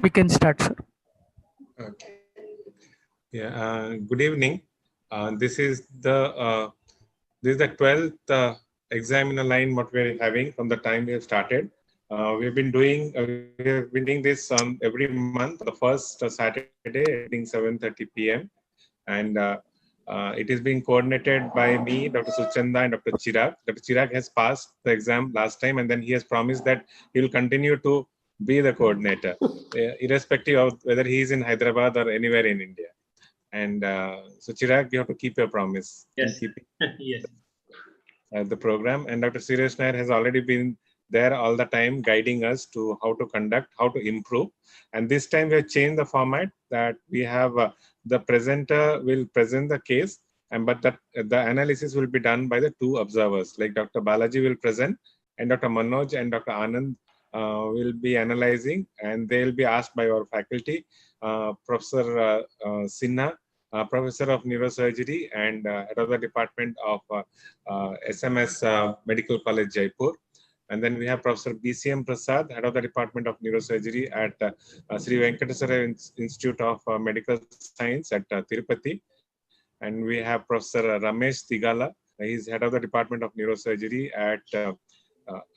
We can start, sir. Okay. Yeah. Good evening. This is the 12th Examinoline what we're having from the time we have started. We have been doing this every month, the first Saturday, ending 7:30 p.m. And it is being coordinated by me, Dr. Suchanda, and Dr. Chirag. Dr. Chirag has passed the exam last time, and then he has promised that he will continue to be the coordinator, irrespective of whether he is in Hyderabad or anywhere in India. And so, Chirag, you have to keep your promise. Yes. Yes. The program. And Dr. Suresh Nair has already been there all the time, guiding us to how to conduct, how to improve. And this time we have changed the format that we have the presenter will present the case, but the analysis will be done by the two observers. Like Dr. Balaji will present, and Dr. Manoj and Dr. Anand will be analyzing, and they will be asked by our faculty, Professor Sinha, Professor of Neurosurgery and head of the Department of SMS Medical College, Jaipur. And then we have Professor BCM Prasad, head of the Department of Neurosurgery at Sri Venkateswara Institute of Medical Science at Tirupati. And we have Professor Ramesh Teegala. He's head of the Department of Neurosurgery at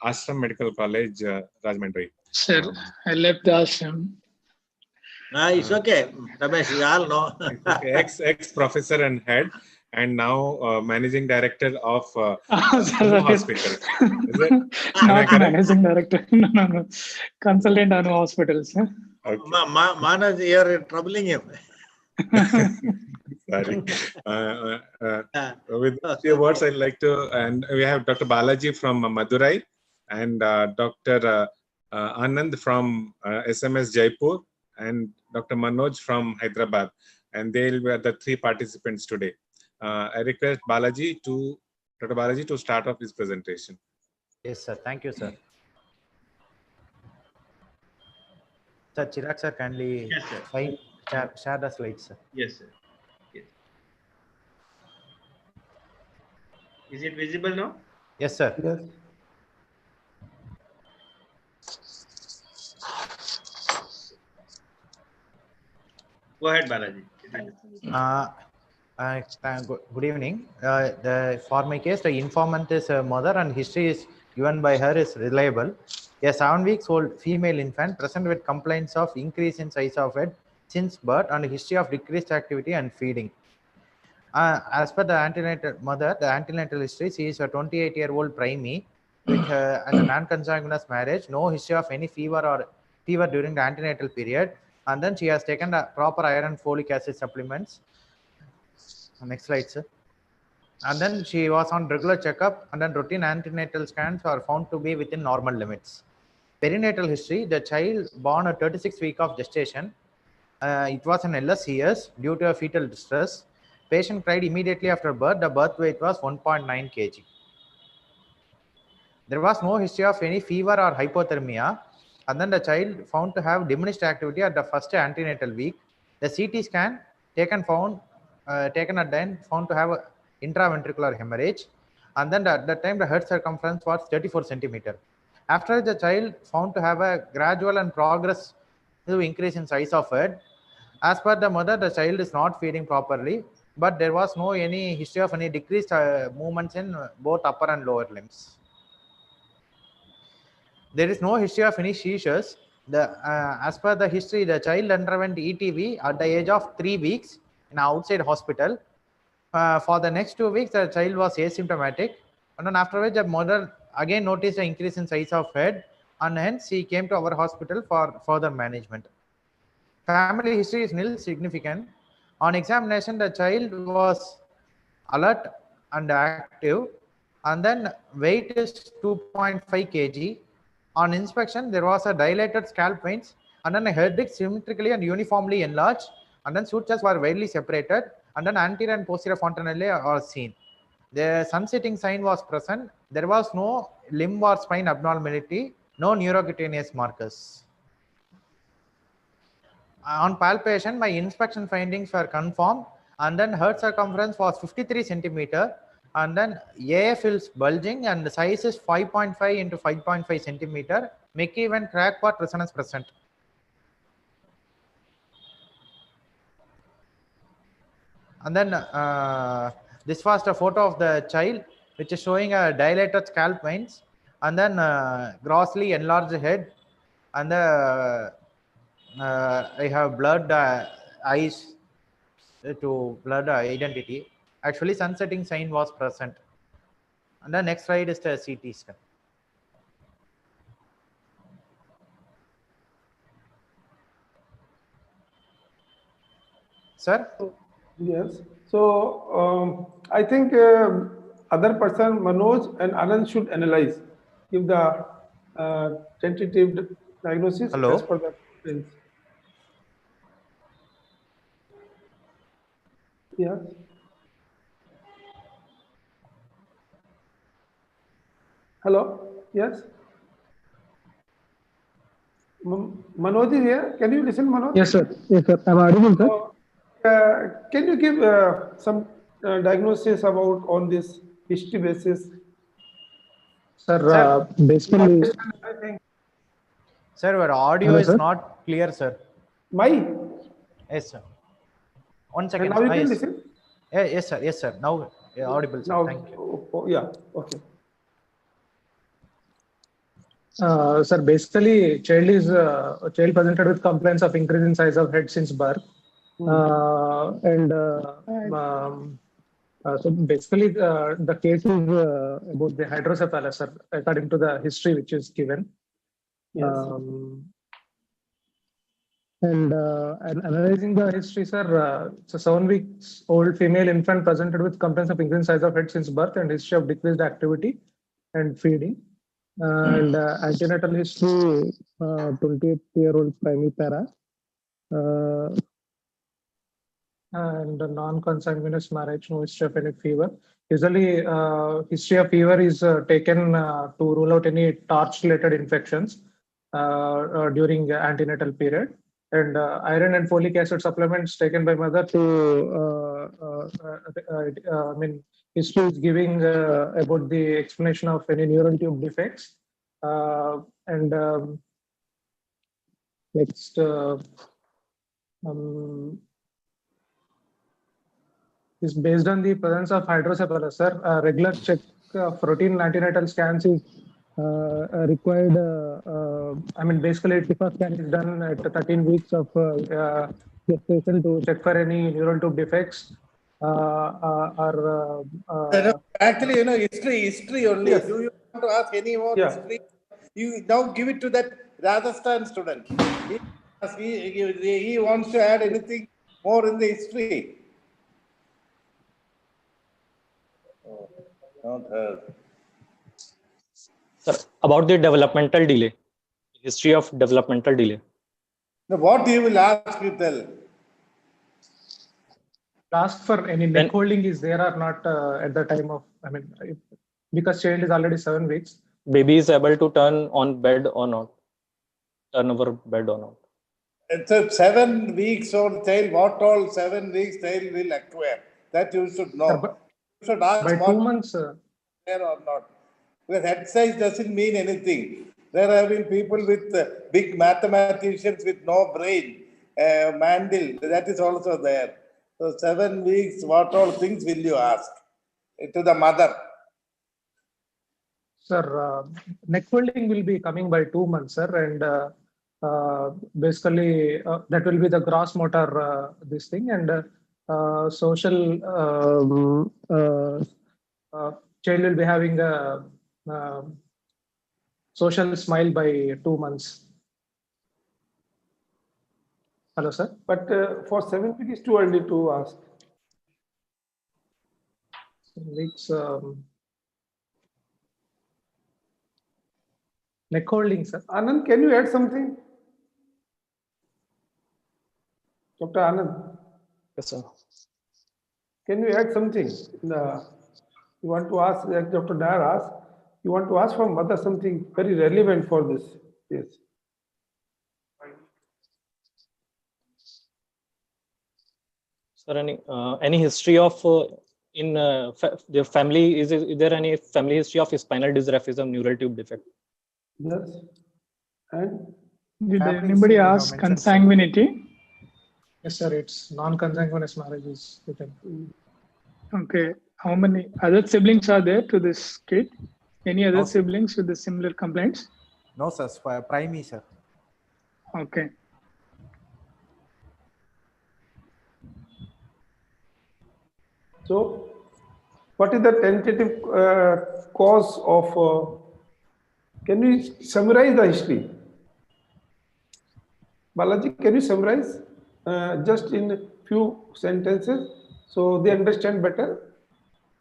Ashram Medical College, Rajahmundry. Sir, I left the ashram. It's okay, Ramesh, we all know. Ex-professor and head, and now managing director of hospital. Is it? Not managing director. No. Consultant on hospitals. Okay. Manoj, you're troubling him. Sorry. With a few words, I'd like to, and we have Dr. Balaji from Madurai and Dr. Anand from SMS Jaipur and Dr. Manoj from Hyderabad, and they'll be the three participants today. I request Dr. Balaji to start off his presentation. Yes, sir. Thank you, sir. Sir, Chirag, sir, kindly share the slides, sir. Yes, sir. Yes. Is it visible now? Yes, sir. Yes. Go ahead, Balaji. Good evening. For my case, the informant is a mother and history is given by her is reliable. A 7-week-old female infant present with complaints of increase in size of head since birth and history of decreased activity and feeding. As per the antenatal mother, the antenatal history, she is a 28-year-old primee with a non-consanguineous marriage, no history of any fever during the antenatal period, and then she has taken the proper iron folic acid supplements. Next slide, sir. And then she was on regular checkup, and then routine antenatal scans are found to be within normal limits. Perinatal history, the child born at 36 weeks of gestation. It was an LS due to a fetal distress. Patient cried immediately after birth. The birth weight was 1.9 kg. There was no history of any fever or hypothermia. And then the child found to have diminished activity at the first antenatal week. The CT scan taken at then found to have intraventricular hemorrhage. And then at that time the head circumference was 34 centimeter. After the child found to have a gradual and progressive increase in size of head. As per the mother, the child is not feeding properly, but there was no any history of any decreased movements in both upper and lower limbs. There is no history of any seizures. As per the history, the child underwent ETV at the age of 3 weeks in an outside hospital. For the next 2 weeks, the child was asymptomatic, and then after which the mother again noticed an increase in size of head, and hence she came to our hospital for further management. Family history is nil significant. On examination, the child was alert and active, and then weight is 2.5 kg. On inspection, there was a dilated scalp veins, and then a head is symmetrically and uniformly enlarged, and then sutures were widely separated, and then anterior and posterior fontanelle are seen. The sun-setting sign was present. There was no limb or spine abnormality, no neurocutaneous markers. On palpation, my inspection findings were confirmed, and then head circumference was 53 centimeter, and then AF is bulging, and the size is 5.5 into 5.5 centimeter. McEwen crack part resonance present. And then this was the photo of the child, which is showing a dilated scalp veins, and then grossly enlarged head, and I have blurred eyes to blur the identity. Actually, sunsetting sign was present. And the next slide is the CT scan. Sir? Yes. So I think other person, Manoj and Anand, should analyze, give the tentative diagnosis Hello? as per the prints. Yes. Hello. Yes. Manoj is here. Can you listen, Manoj? Yes, sir. Yes, sir. I'm audible, sir. So, can you give some diagnosis about on this history basis? Sir, basically, I think Sir, your audio Hello, is sir? not clear, sir. my Yes, sir. 1 second. and now you can yes. listen. Yes, sir. Yes, sir. Now audible, sir. Now, Thank you. yeah, okay. sir, basically, child presented with complaints of increase in size of head since birth. So basically, the case is about the hydrocephalus, sir, according to the history which is given. Yes. And analyzing the history, sir, it's a 7 weeks old female infant presented with complaints of increased size of head since birth and history of decreased activity and feeding. And antenatal history, 28-year-old primipara. And a non-consanguineous marriage, no history of any fever. Usually, history of fever is taken to rule out any torch-related infections during antenatal period. And iron and folic acid supplements taken by mother to, I mean, history is giving about the explanation of any neural tube defects. Next, is based on the presence of hydrocephalus, sir. Regular check of routine antenatal scans is required. I mean, basically, TIFA scan is done at 13 weeks of gestation to check for any neural tube defects. Actually, history only. Yes. Do you want to ask any more history? You now give it to that Rajasthan student. He wants to add anything more in the history. Not heard. Sir, about the developmental delay, history of developmental delay. Now, what he will ask, you tell. Ask for any neck holding is there or not at the time of, I mean, because child is already 7 weeks. Baby is able to turn on bed or not, turn over bed or not. It's a 7 weeks old child. What all 7 weeks child will acquire? That you should know. Sir, You should ask by 2 months. There or not. Because head size doesn't mean anything. There have been people with big mathematicians with no brain. Mandel, that is also there. So 7 weeks, what all things will you ask to the mother? Sir, neck holding will be coming by 2 months, sir, and basically that will be the gross motor this thing, and social child will be having a social smile by 2 months. Hello, sir. But for 7 weeks, it's too early to ask. 7 weeks. Neck holding, sir. Anand, can you add something? Dr. Anand, Yes, sir. can you add something? You want to ask, like Dr. Dyer asked, you want to ask from mother something very relevant for this. Yes. Sir, any history of in the family? Is there any family history of spinal dysraphism, neural tube defect? Yes. And Did Families anybody you have ask mentioned, consanguinity? Yes, sir. It's non-consanguineous marriage is written. Okay. How many other siblings are there to this kid? Any other No, sir. siblings with the similar complaints? No, sir. Primary, sir. Okay. So, what is the tentative cause of? Can you summarize the history? Balaji, can you summarize just in a few sentences so they understand better?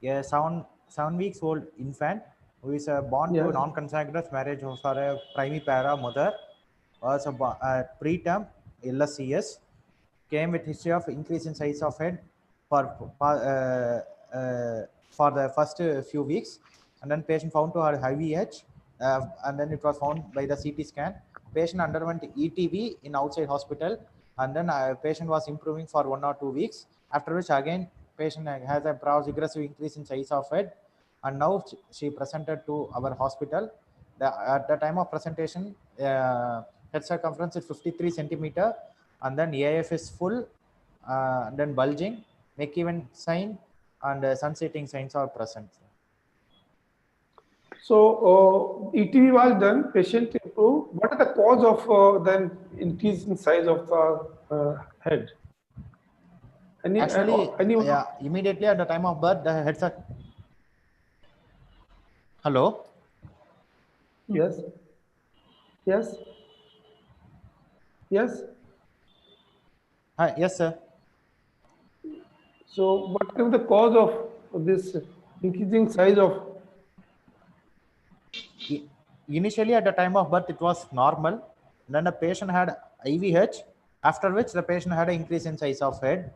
A 7 weeks old infant who is born to Yes. non-consanguineous marriage for a primipara mother was a preterm LSCS, came with history of increase in size of head for the first few weeks, and then patient found to have IVH, and then it was found by the CT scan. Patient underwent ETV in outside hospital, and then patient was improving for 1 or 2 weeks, after which again patient has a progressive increase in size of head, and now she presented to our hospital. At the time of presentation, head circumference is 53 centimeter, and then AF is full, then bulging, McEwen sign, and sun-setting signs are present. So, ETV was done, patient improved. What are the cause of then increase in size of the head? Actually, immediately at the time of birth, the heads are. Hello? Yes. Yes. Yes. Hi, yes, sir. So, what is the cause of this increasing size of? Initially, at the time of birth, it was normal. Then the patient had IVH, after which the patient had an increase in size of head.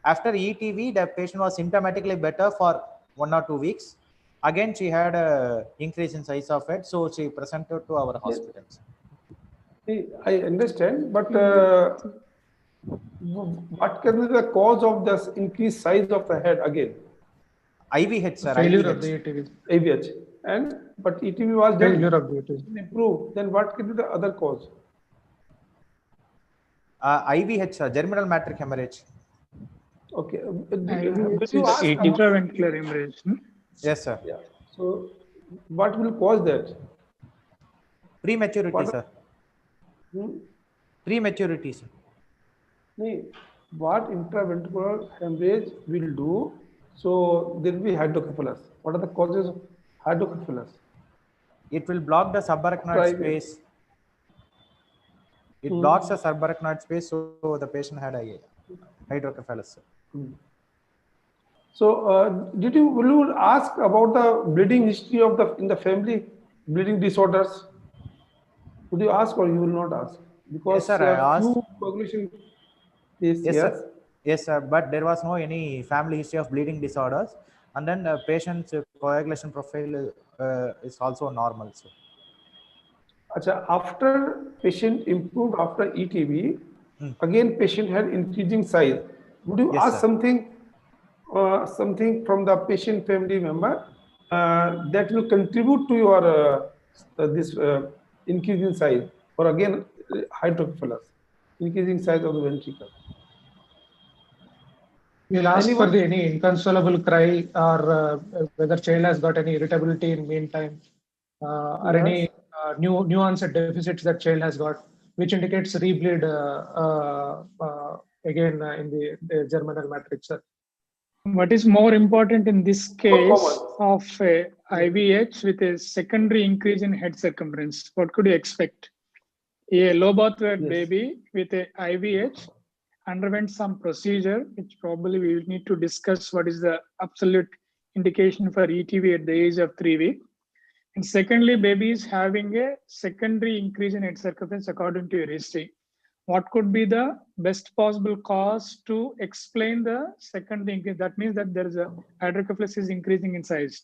After ETV, the patient was symptomatically better for 1 or 2 weeks. Again, she had an increase in size of head, so she presented to our hospitals. I understand, but what can be the cause of this increased size of the head again? IVH, sir. Failure IVH. of the ETV. IVH. But ETV was done. Failure of the ETV. Improved. Then what can be the other cause? IVH, sir. Germinal matrix hemorrhage. Okay. It's intraventricular hemorrhage. Yes, sir. Yeah. So, what will cause that? Prematurity, sir. Prematurity, sir. What intraventricular hemorrhage will do? So, there will be hydrocephalus. What are the causes of hydrocephalus? It will block the subarachnoid space. It blocks the subarachnoid space, so the patient had a hydrocephalus. So, will you ask about the bleeding history of in the family, bleeding disorders? Would you ask or you will not ask? Because yes, sir, I asked. Coagulation. Yes, sir. Yes, sir. But there was no any family history of bleeding disorders, and then the patient's coagulation profile is also normal. So. Achha, after patient improved after ETV, again patient had increasing size. Would you ask something from the patient family member that will contribute to your this increasing size, or again hydrocephalus, increasing size of the ventricle? We'll ask for any inconsolable cry, or whether child has got any irritability in meantime, or any new onset deficits that child has got, which indicates rebleed again in the germinal matrix. What is more important in this case of IVH with a secondary increase in head circumference? What could you expect? A low birth weight baby with a IVH underwent some procedure, which probably we will need to discuss what is the absolute indication for ETV at the age of 3 weeks. And secondly, baby is having a secondary increase in head circumference according to your history. What could be the best possible cause to explain the secondary increase? That means that there is a hydrocephalus is increasing in size.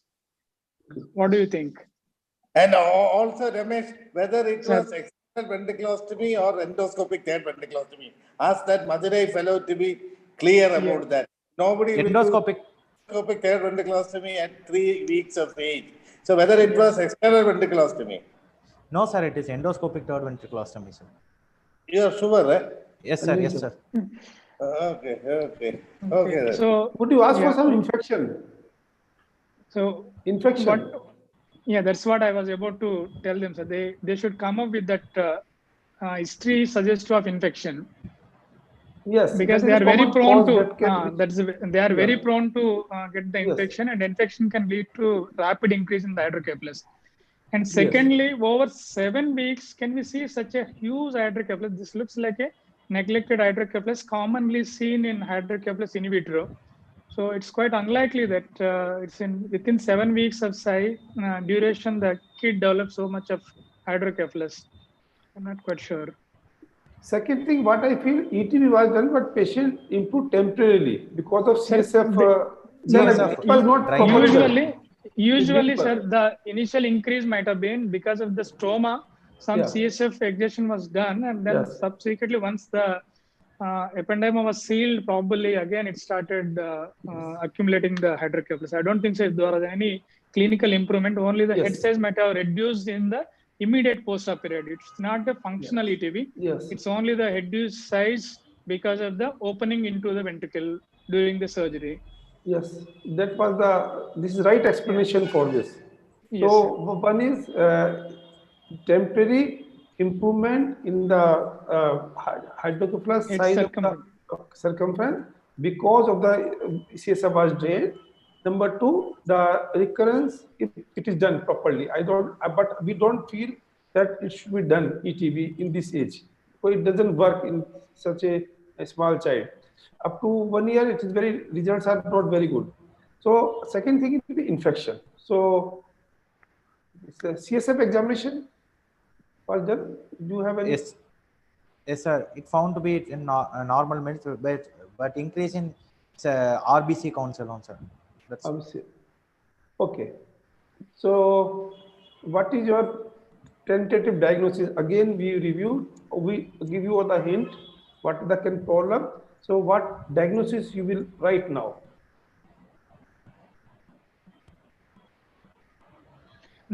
What do you think? And also, Ramesh, whether it was external ventriculostomy or endoscopic third ventriculostomy, ask that Madurai fellow to be clear about that. Nobody will do endoscopic third ventriculostomy at 3 weeks of age. So whether it was external ventriculostomy? No, sir. It is endoscopic third ventriculostomy, sir. You are sure, right? Yes, sir. Yes, sir. Okay. So would you ask for some infection? So infection. Yeah, that's what I was about to tell them. So they should come up with that history suggestive of infection. Yes, because they are very prone to they are very prone to get the infection, and infection can lead to rapid increase in the hydrocephalus. And secondly, over 7 weeks, can we see such a huge hydrocephalus? This looks like a neglected hydrocephalus commonly seen in hydrocephalus in vitro. So it's quite unlikely that it's within 7 weeks of duration the kid develops so much of hydrocephalus. I'm not quite sure. Second thing, what I feel, ETB was done, but patient improved temporarily because of CSF. Usually, sir, the initial increase might have been because of the stroma. Some CSF ejection was done, and then subsequently, once the ependyma was sealed, probably again it started accumulating the hydrocephalus. I don't think so there was any clinical improvement. Only the head size might have reduced in the immediate post-op period. It's not the functional ETB. It's only the head size because of the opening into the ventricle during the surgery. Yes, that was this is right explanation for this. Yes, so one is temporary improvement in the hydrocephalus size of the circumference because of the CSF was drained. Number two, the recurrence, if it is done properly. But we don't feel that it should be done ETB in this age. So it doesn't work in such a small child. Up to 1 year, results are not very good. So second thing is the infection. So it's a CSF examination was done. Do you have any? Yes, sir. It found to be in normal meds, but increase in RBC counts alone, sir. That's RBC. Okay. So what is your tentative diagnosis? Again, we reviewed. We give you the hint. What is the problem? So what diagnosis you will write now?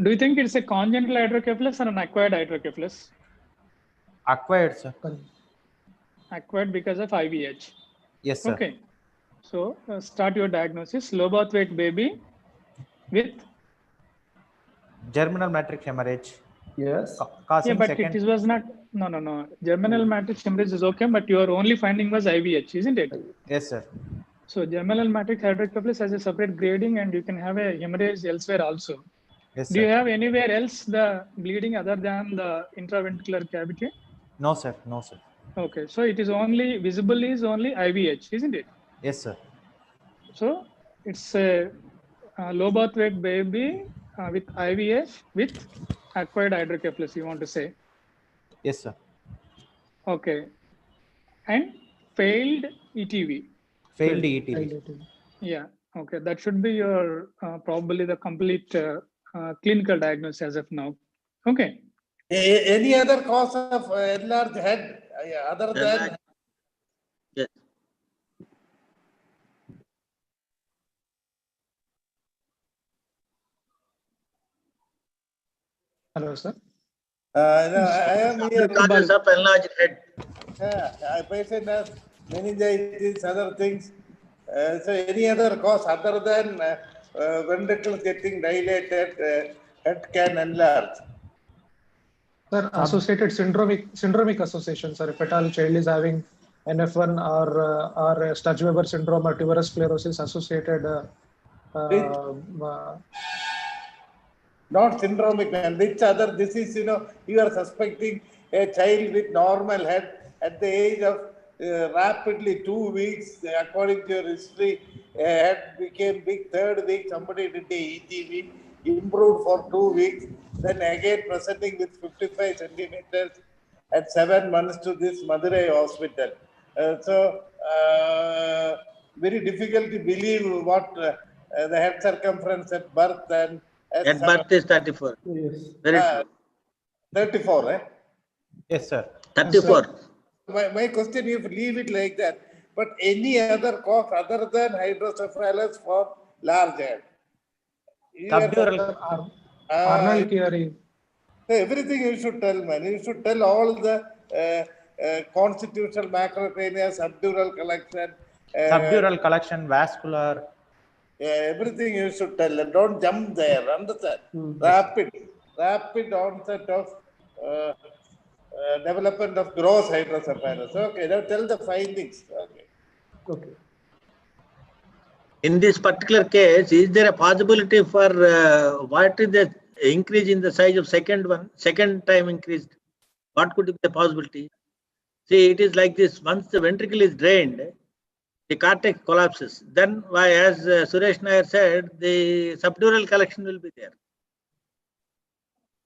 Do you think it's a congenital hydrocephalus or an acquired hydrocephalus? Acquired, sir. Acquired because of IVH. Yes, sir. Okay. So start your diagnosis. Low birth weight baby with germinal matrix hemorrhage. Yes. Yeah, but it was not. No. Germinal matrix hemorrhage is okay, but your only finding was IVH, isn't it? Yes, sir. So germinal matrix hydrocephalus has a separate grading, and you can have a hemorrhage elsewhere also. Yes, Do you have anywhere else the bleeding other than the intraventricular cavity? No, sir. No, sir. Okay, so it is only visible is only IVH, isn't it? Yes, sir. So it's a low birth weight baby with IVH with acquired hydrocephalus, you want to say? Yes, sir. Okay. And failed ETV. Failed ETV. Yeah. Okay. That should be your probably the complete clinical diagnosis as of now. Okay. Any other cause of enlarged head other than? Yes. Hello, sir. No, I am here. Causes of enlarged head. I patient has meningitis, other things. So any other cause other than ventricles getting dilated, head can enlarge. Sir, associated syndromic association, sir. If at all child is having NF1 or Sturge-Weber syndrome or tuberous sclerosis associated. Not syndromic, man. Which other disease, you are suspecting a child with normal head at the age of rapidly 2 weeks, according to your history, head became big. 3rd week, somebody did the ETV, improved for 2 weeks, then again presenting with 55 centimeters at 7 months to this Madurai hospital. So, very difficult to believe what the head circumference at birth and at birth is 34. Yes. Very true. 34, eh? Yes, sir. 34. My question, you leave it like that. But any other cause other than hydrocephalus for large head? Subdural Arnold theory. Everything you should tell, man. You should tell all the constitutional macrocrania, subdural collection. Subdural collection, vascular. Everything you should tell. Don't jump there. Understand? Rapid onset of development of gross hydrocephalus. Okay, now tell the findings. Okay. In this particular case, is there a possibility for what is the increase in the size of second time increased? What could be the possibility? See, it is like this. Once the ventricle is drained, the cortex collapses. Then, why, as Suresh Nair said, the subdural collection will be there.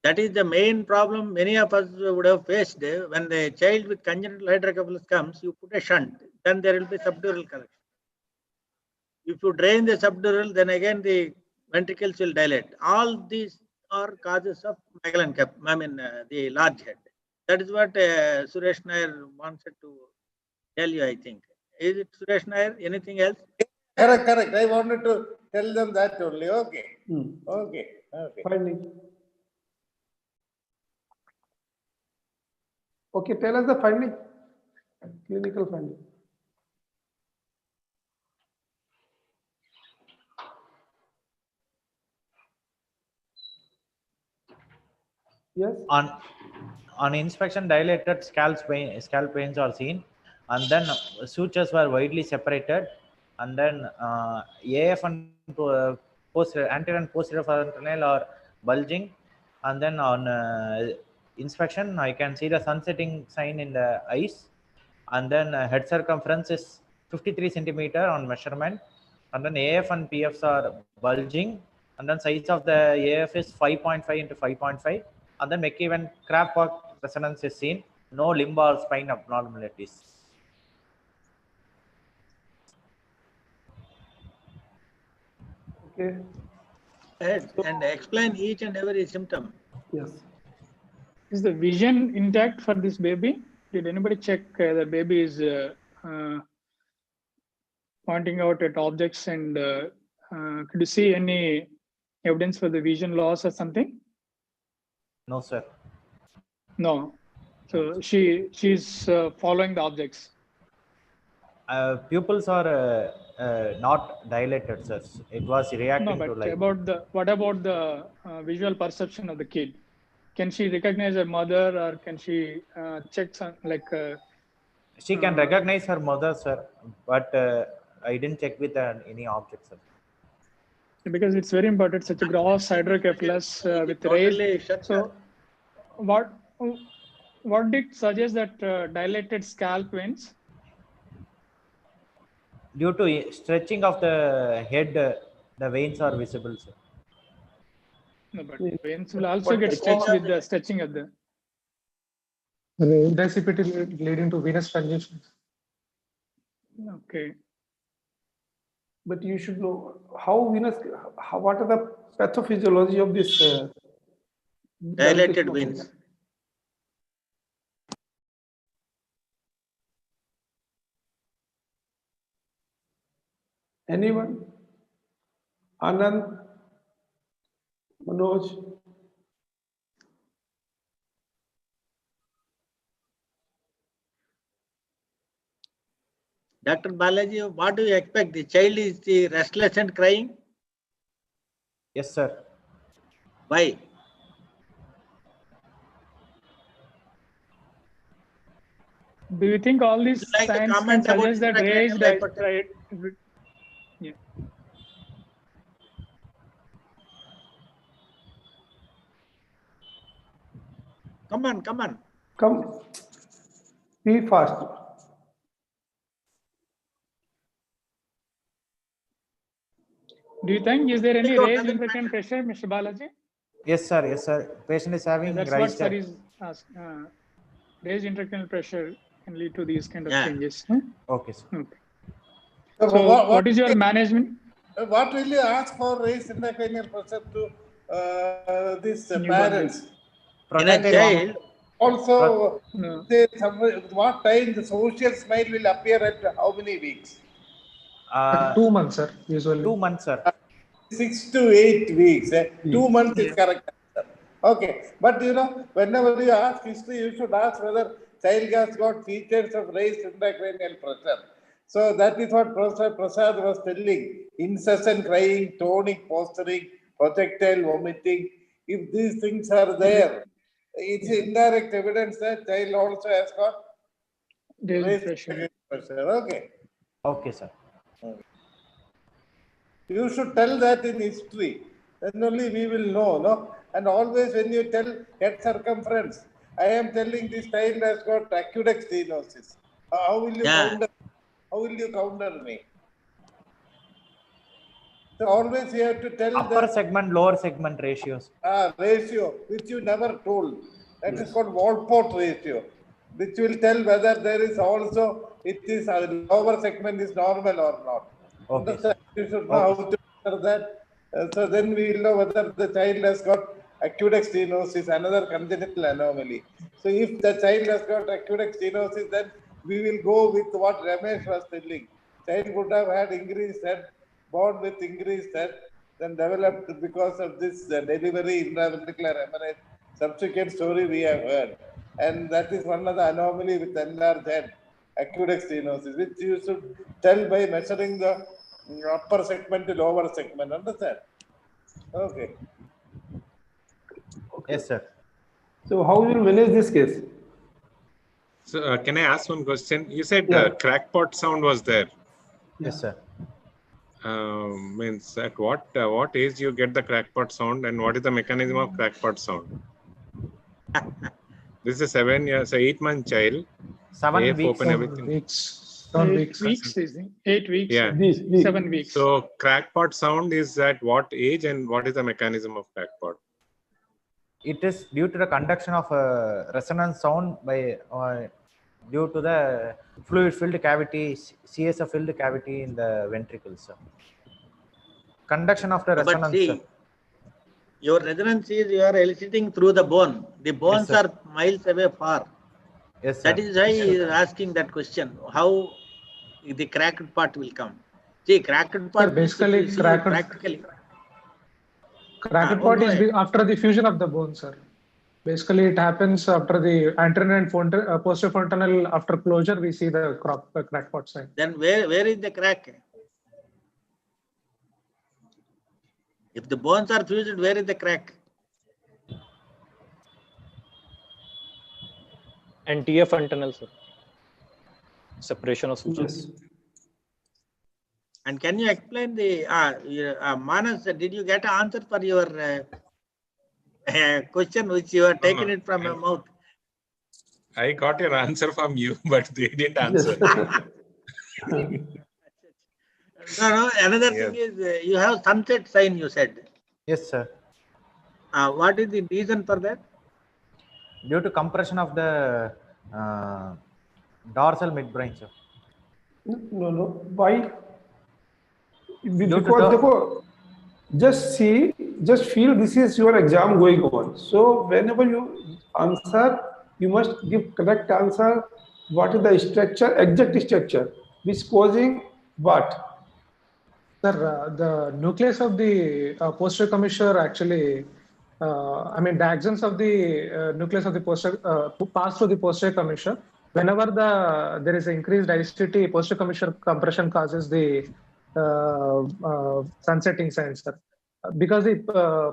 That is the main problem many of us would have faced. When the child with congenital hydrocephalus comes, you put a shunt, then there will be subdural collection. If you drain the subdural, then again the ventricles will dilate. All these are causes of megalencephalus, the large head. That is what Suresh Nair wanted to tell you, I think. Is it Suresh Nair? Anything else? Correct. I wanted to tell them that only. Okay. Okay. Finding. Okay, tell us the finding. Clinical finding. Yes. On inspection, dilated scalp veins are seen, and then sutures were widely separated, and then AF and anterior and posterior frontal are bulging, and then on inspection, I can see the sunsetting sign in the eyes, and then head circumference is 53 centimeter on measurement, and then AF and PFs are bulging, and then size of the AF is 5.5 into 5.5. And then McEwen Kraftwerk resonance is seen. No limb or spine abnormalities. Okay. And explain each and every symptom. Yes. Is the vision intact for this baby? Did anybody check the baby is pointing out at objects, and could you see any evidence for the vision loss or something? No, sir. No. So she's following the objects. Pupils are not dilated, sir. It was reacting to light. What about the visual perception of the kid? Can she recognize her mother, or can she check some She can recognize her mother, sir, but I didn't check with any object, sir. Because it's very important. Such a gross hydrocephalus with raised. So, what did suggest that dilated scalp veins? Due to stretching of the head, the veins are visible, sir. No, but veins will also get stretched with the stretching of the. Density leading to venous congestion. Okay. But you should know what are the pathophysiology of this dilated veins. Anyone? Anand? Manoj? Dr. Balaji, what do you expect? The child is restless and crying? Yes, sir. Why? Do you think all these signs can suggest that raised right? Yeah. Come on. Come. Be fast. Do you think, is there any raised intracranial pressure, Mr. Balaji? Yes, sir. Yes, sir. Patient is having that's raised. What sir is raised intracranial pressure can lead to these kind of changes. Okay, sir. Okay. So what is your management? What will you ask for raised intracranial pressure to these parents? In a child. Also, what time the social smile will appear at how many weeks? 2 months, sir. Usually 2 months, sir. 6 to 8 weeks. 2 months is correct. Okay, but whenever you ask history, you should ask whether child has got features of raised intracranial pressure. So that is what Professor Prasad was telling. Incessant crying, tonic posturing, projectile vomiting. If these things are there, it's indirect evidence that child also has got raised intracranial pressure. Okay. Okay, sir. You should tell that in history. Then only we will know, no? And always when you tell head circumference, I am telling this child has got aqueduct stenosis. How will you counter? How will you counter me? So always you have to tell upper segment, lower segment ratios. Ratio, which you never told. That is called Walport ratio, which will tell whether there is also, it is lower segment is normal or not. Okay. Understand? You should know how to answer that. So then we will know whether the child has got aqueduct stenosis, another congenital anomaly. So if the child has got aqueduct stenosis, then we will go with what Ramesh was telling. Child would have had increased head, born with increased head, then developed because of this delivery intraventricular hemorrhage. Subsequent story we have heard. And that is one of the anomaly with enlarged head, aqueduct stenosis, which you should tell by measuring the upper segment to lower segment. Understand? Okay. Yes, sir. So how will you manage this case? So can I ask one question? You said Yeah. crackpot sound was there. Yes, sir. Means at what age you get the crackpot sound, and what is the mechanism of crackpot sound? This is 8-month child. 7 weeks. Open everything. 7 weeks. 8 weeks, is it? 8 weeks. Yeah. 7 weeks. So crackpot sound is at what age, and what is the mechanism of crackpot? It is due to the conduction of resonance sound by due to the fluid-filled cavity, CSF-filled cavity in the ventricles. Conduction of the resonance. But see, your resonance is you are eliciting through the bone. The bones are miles away far. Yes, sir. That is why he is asking that question. How the cracked part will come? See, cracked part basically practically. Cracked part is after the fusion of the bone, sir. Basically, it happens after the anterior and posterior frontal. After closure, we see the crack pot sign. Then where is the crack? If the bones are fused, where is the crack? Anterior frontal, sir. Separation of sutures. Yes. And can you explain the Manas? Did you get an answer for your question, which you have taken it from your mouth? I got your answer from you, but they didn't answer. No. Another thing is you have sunset sign. You said. Yes, sir. What is the reason for that? Due to compression of the dorsal midbrain, sir. No. Why? Because just feel this is your exam going on. So whenever you answer, you must give correct answer. What is the structure, exact structure, which causing what? Sir, the nucleus of the posterior commissure actually, the axons of the nucleus of the posterior pass through the posterior commissure. Whenever there is increased elasticity, posterior commissure compression causes the sunsetting sign, sir. Because the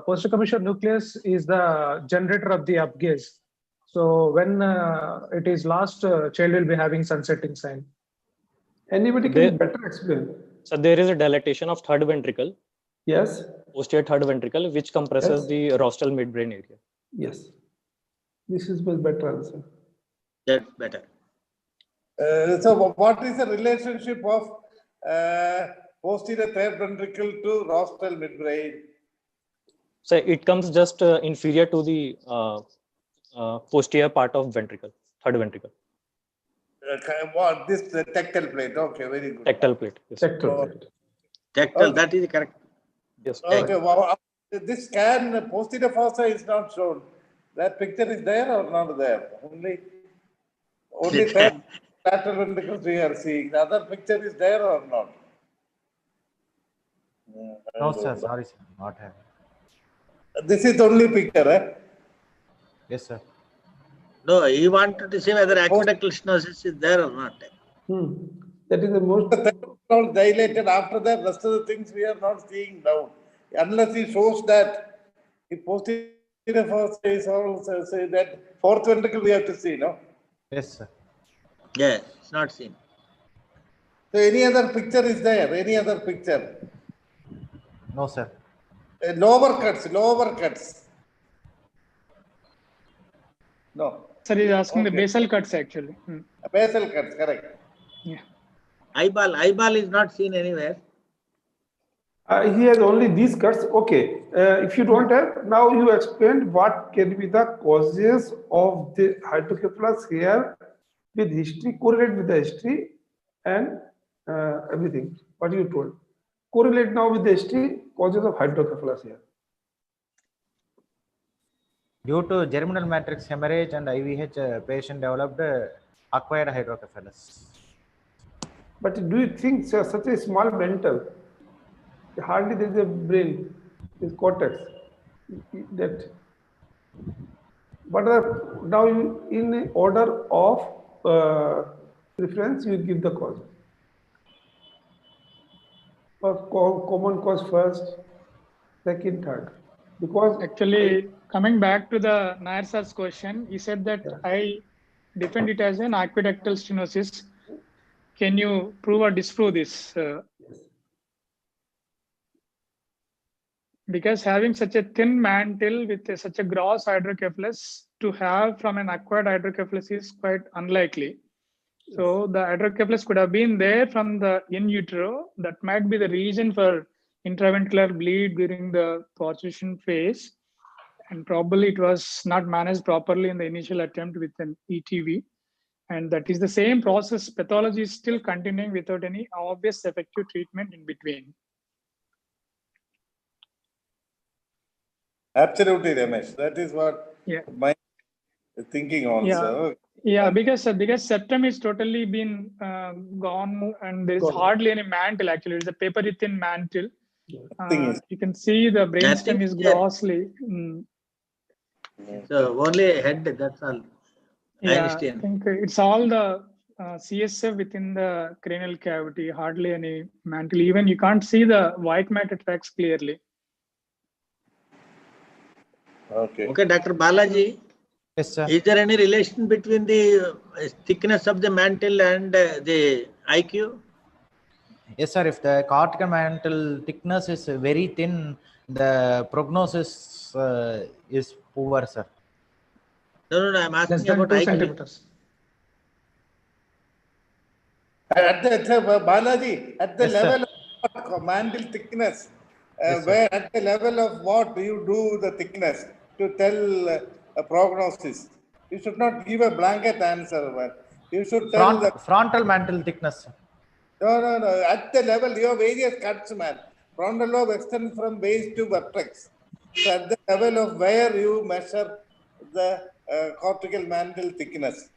posterior commissure nucleus is the generator of the upgaze. So when it is lost, child will be having sunsetting sign. Anybody can better explain? So there is a dilatation of third ventricle. Yes. Posterior third ventricle, which compresses the rostral midbrain area. Yes. This is the better answer. That's better. So what is the relationship of posterior third ventricle to rostral midbrain? So it comes just inferior to the posterior part of ventricle, third ventricle. What this tectal plate? Okay, very good. Tectal plate. Yes. Tectal plate. Tectal, that is correct. Yes. Okay, well, this scan posterior fossa is not shown. That picture is there or not there? Only third lateral ventricles we are seeing. The other picture is there or not? No, sir. Sorry, sir. Not having. This is the only picture, eh? Yes, sir. No, he wanted to see whether aqueductal stenosis is there or not. That is the most. All dilated. After that, rest of the things we are not seeing now. Unless he shows that, he posterior fossa is also say that fourth ventricle we have to see, no? Yes, sir. Yeah, it's not seen. So any other picture is there? Any other picture? No, sir. Lower cuts. No. Sir, he's asking the basal cuts actually. Basal cuts, correct. Yeah. Eyeball is not seen anywhere. He has only these cuts. Okay. If you don't have, now you explained what can be the causes of the hydrocephalus here with history, correlate with the history and everything. What you told. Correlate now with the history, causes of hydrocephalus here. Due to germinal matrix hemorrhage and IVH, patient developed acquired hydrocephalus. But do you think such a small mental, hardly there is a brain, is cortex, that, but now you, in order of preference, you give the cause. Common cause first, second, third. Because actually, coming back to the Nair sir's question, he said that I defend it as an aqueductal stenosis. Can you prove or disprove this? Because having such a thin mantle with such a gross hydrocephalus to have from an acquired hydrocephalus is quite unlikely. So the hydrocephalus could have been there from the in utero. That might be the reason for intraventricular bleed during the position phase. And probably it was not managed properly in the initial attempt with an ETV. And that is the same process. Pathology is still continuing without any obvious effective treatment in between. Absolutely, Ramesh. That is what my thinking also. Yeah, because septum is totally been gone and there is hardly any mantle actually. It's a papery thin mantle. You can see the brainstem is grossly. So only a head, that's all. Yeah, I think it's all the CSF within the cranial cavity, hardly any mantle. Even you can't see the white matter tracks clearly. Okay, Dr. Balaji. Yes, sir. Is there any relation between the thickness of the mantle and the IQ? Yes, sir. If the cortical mantle thickness is very thin, the prognosis is poor, sir. No, I'm asking Less than about 2 IQ. centimeters. Balaji, at the Yes, level of mantle thickness, where at the level of what do you do the thickness to tell a prognosis? You should not give a blanket answer, man. You should tell the frontal mantle thickness. No. At the level, you have various cuts, man. Frontal lobe extends from base to vertex. So at the level of where you measure the cortical mantle thickness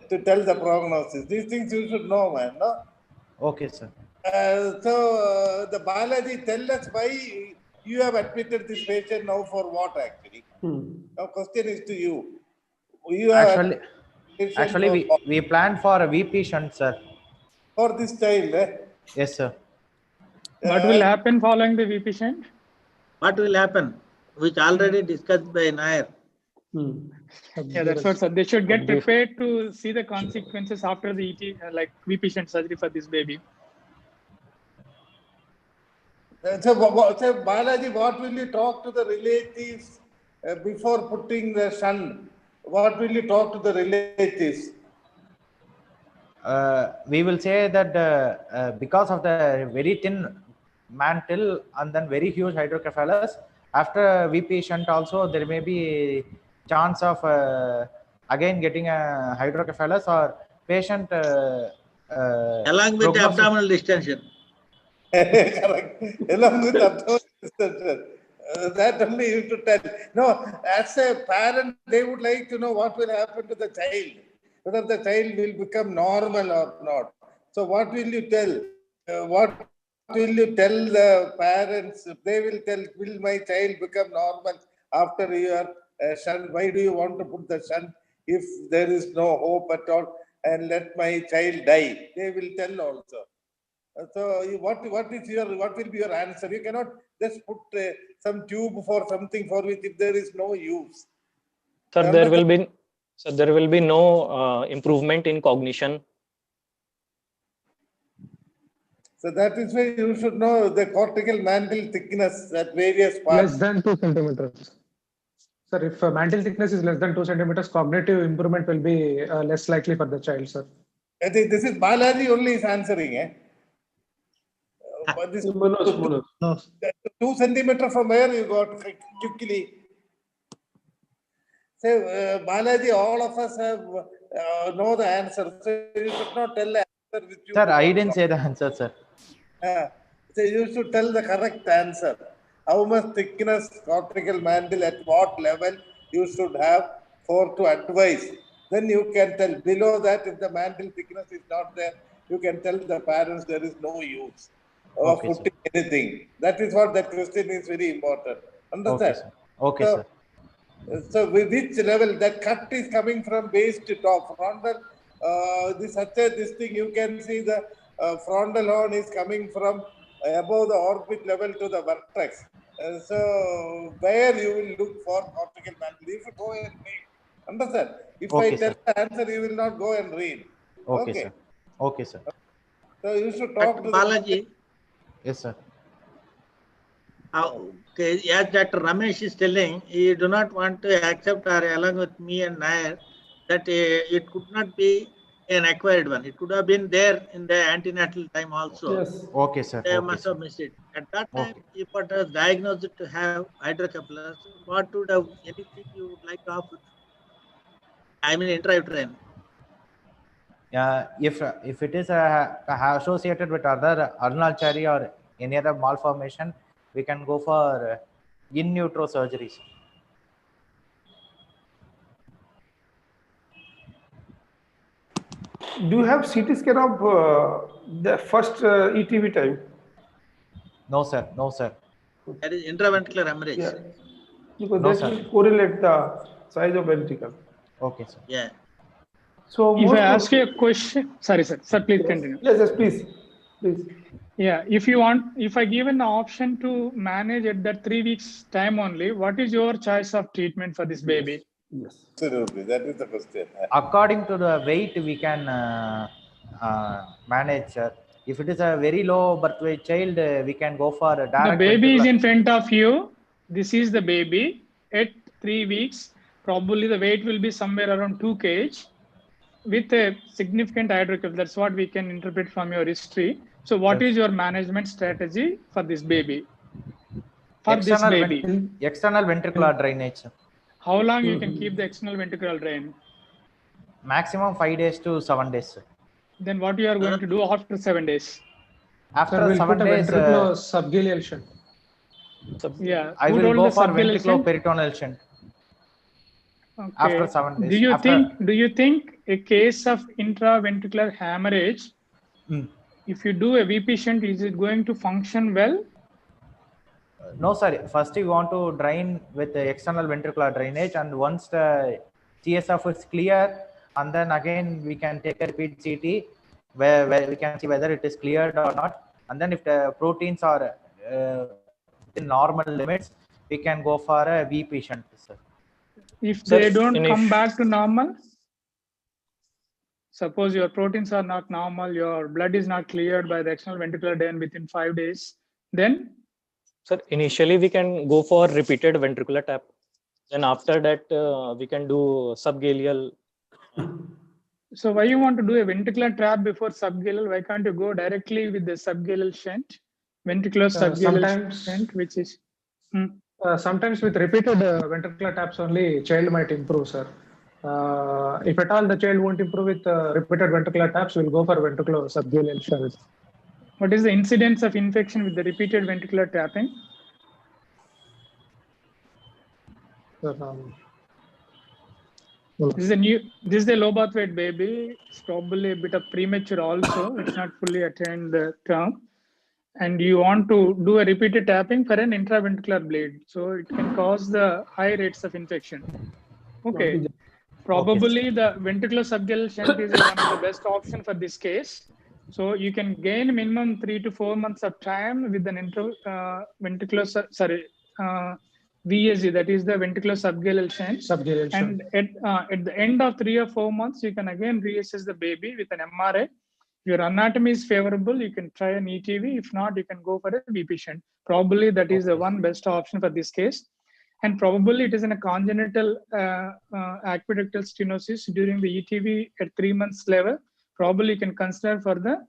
to tell the prognosis. These things you should know, man. No? Okay, sir. The Balaji, tell us why you have admitted this patient now for what actually? Now question is to you. Actually, we planned for a VP shunt, sir. For this child, Yes, sir. What will happen following the VP shunt? What will happen? Which already discussed by Nair. Yeah, that's what, sir. They should get prepared to see the consequences after the ET, like VP shunt surgery for this baby. So Balaji, what will you talk to the relatives before putting the shunt? What will you talk to the relatives? We will say that because of the very thin mantle and then very huge hydrocephalus, after VP shunt also there may be chance of again getting a hydrocephalus or patient along with the abdominal distension. Correct. Along with abdominal distension. That only you to tell. No, as a parent, they would like to know what will happen to the child, whether the child will become normal or not. So what will you tell? What will you tell the parents? They will tell, will my child become normal after your shunt? Why do you want to put the shunt if there is no hope at all, and let my child die. They will tell also. So what will be your answer? You cannot just put some tube for something for which if there is no use. Sir, there will be no improvement in cognition. So that is why you should know the cortical mantle thickness at various parts. Less than 2 centimeters. Sir, if mantle thickness is less than 2 centimeters, cognitive improvement will be less likely for the child, sir. I think this is Balaji only is answering. But this Manoj. 2 centimeters from where you got quickly. Say, Balaji, all of us have know the answer. So you should not tell the answer with you. Sir, I didn't say the answer, sir. So you should tell the correct answer. How much thickness cortical mantle at what level you should have for to advise. Then you can tell. Below that, if the mantle thickness is not there, you can tell the parents there is no use of putting anything. That is what that question is very important. Understand? Okay, sir. So with which level that cut is coming from base to top frontal, this thing you can see the frontal horn is coming from above the orbit level to the vertex. So where you will look for cortical mantle, you should go and read. Understand? If I tell the answer, you will not go and read. Okay, sir. Okay, sir. So you should talk to Balaji. Yes, sir. Okay, as Dr. Ramesh is telling, you do not want to accept or along with me and Nair that it could not be an acquired one. It could have been there in the antenatal time also. Yes. Okay, sir. They must have missed it. At that time, if it was diagnosed to have hydrocephalus, what would have anything you would like to offer? I mean, intrauterine. If it is associated with other ulnar-cherry or any other malformation, we can go for in utero surgeries. Do you have CT scan of the first ETV time? No, sir. No, sir. That is intraventricular hemorrhage. Yeah. Because that will correlate the size of ventricle. Okay, sir. Yeah. So if I ask you a question, sorry, sir. Sir, please continue. Yes, please. Yeah, if I given the option to manage at that 3 weeks time only, what is your choice of treatment for this baby? Yes. Absolutely, that is the question. According to the weight, we can manage. If it is a very low birth weight child, we can go for a direct. The baby is in front of you. This is the baby at 3 weeks. Probably the weight will be somewhere around 2 kg with a significant hydrocephalus. That's what we can interpret from your history. So what is your management strategy for this baby? External ventricular drainage. How long you can keep the external ventricular drain? Maximum 5 days to 7 days. Then what you are going to do after 7 days? After 7 days, subgaleal shunt. Yeah, I will go for ventriculoperitoneal shunt. Okay. After 7 days. Do you think a case of intraventricular hemorrhage, if you do a VP shunt, is it going to function well? No, sir. First, you want to drain with the external ventricular drainage, and once the TSF is clear, and then again we can take a repeat CT where we can see whether it is cleared or not. And then if the proteins are in normal limits, we can go for a VP shunt, sir. If they don't come back to normal, suppose your proteins are not normal, your blood is not cleared by the external ventricular drain within 5 days, then? Sir, initially we can go for repeated ventricular tap. Then after that, we can do subgaleal. So why you want to do a ventricular trap before subgaleal? Why can't you go directly with the subgaleal shunt? Ventricular subgaleal shunt, which is... sometimes with repeated ventricular taps only, child might improve, sir. If at all the child won't improve with repeated ventricular taps, we'll go for ventricular subgaleal shunt. What is the incidence of infection with the repeated ventricular tapping? This is a low birth weight baby. It's probably a bit of premature also. It's not fully attained the term. And you want to do a repeated tapping for an intraventricular bleed. So it can cause the high rates of infection. Okay. Probably the ventricular subgaleal shunt is one of the best option for this case. So you can gain minimum 3 to 4 months of time with an VSG, that is the ventricular subgaleal shunt. And at the end of 3 or 4 months, you can again reassess the baby with an MRI. Your anatomy is favorable, you can try an ETV. If not, you can go for a VP shunt. Probably that is the one best option for this case. And probably it is in a congenital aqueductal stenosis during the ETV at 3 months level. Probably you can consider for the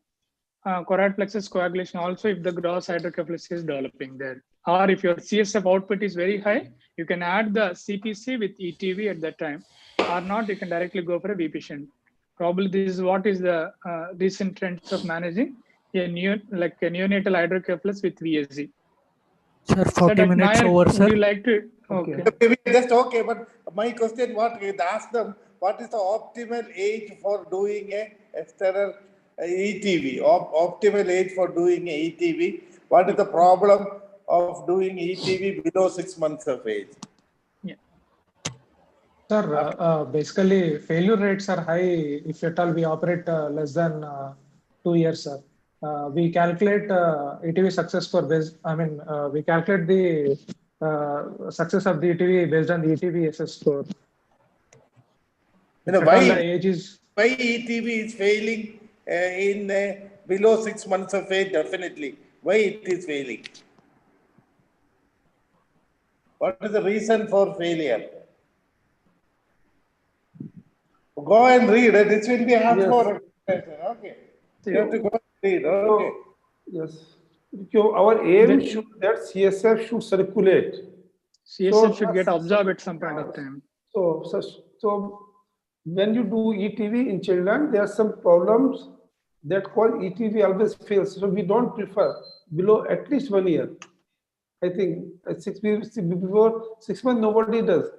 choroid plexus coagulation also if the gross hydrocephalus is developing there. Or if your CSF output is very high, you can add the CPC with ETV at that time. Or not, you can directly go for a VP shunt. Probably this is what is the recent trends of managing a neonatal hydrocephalus with VSG. Sir, 40 minutes over, sir. Would you like to? Okay. Just okay, but my question, ask them, what is the optimal age for doing a external ETV? Optimal age for doing a ETV? What is the problem of doing ETV below 6 months of age? Sir, basically failure rates are high if at all we operate less than 2 years, sir. We calculate ETV success score based, we calculate the success of the ETV based on the ETV SS score. Why ETV is failing in below 6 months of age? Definitely. Why it is failing? What is the reason for failure? Go and read it. It will be hard for okay. You have to go and read. Okay. Yes. So our aim should that CSF should circulate. CSF should get absorbed at some point of time. So when you do ETV in children, there are some problems that cause ETV always fails. So we don't prefer below at least 1 year. I think before 6 months nobody does.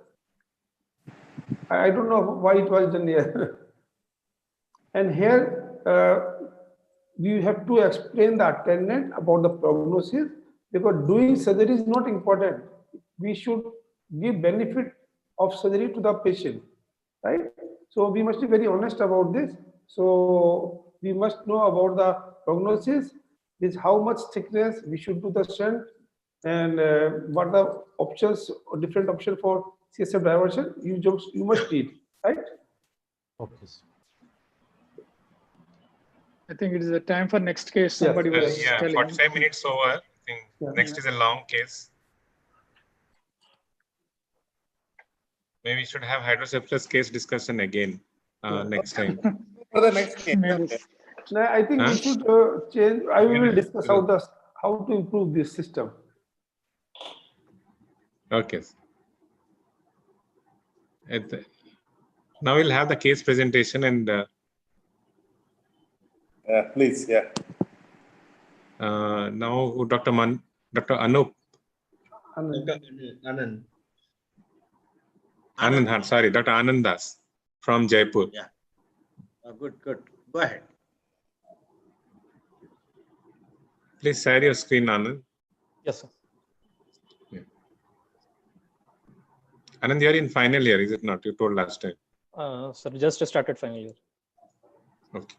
I don't know why it was done here. And here we have to explain the attendant about the prognosis, because doing surgery is not important. We should give benefit of surgery to the patient, right? So we must be very honest about this. So we must know about the prognosis, is how much thickness we should do the shunt, and what are the options or different options for CSF diversion. You must read, right? Okay. I think it is the time for next case. Somebody was telling. 45 minutes over. I think next is a long case. Maybe we should have hydrocephalus case discussion again next time. For the next case. I think we should change. I will discuss how to improve this system. Okay. Now we'll have the case presentation and please, now Dr. Anup. Anand, sorry, Dr. Anand Das from Jaipur. Yeah. Good. Go ahead. Please share your screen, Anand. Yes, sir. Yeah. Anand, you are in final year, is it not? You told last time. Sir, just started final year. Okay.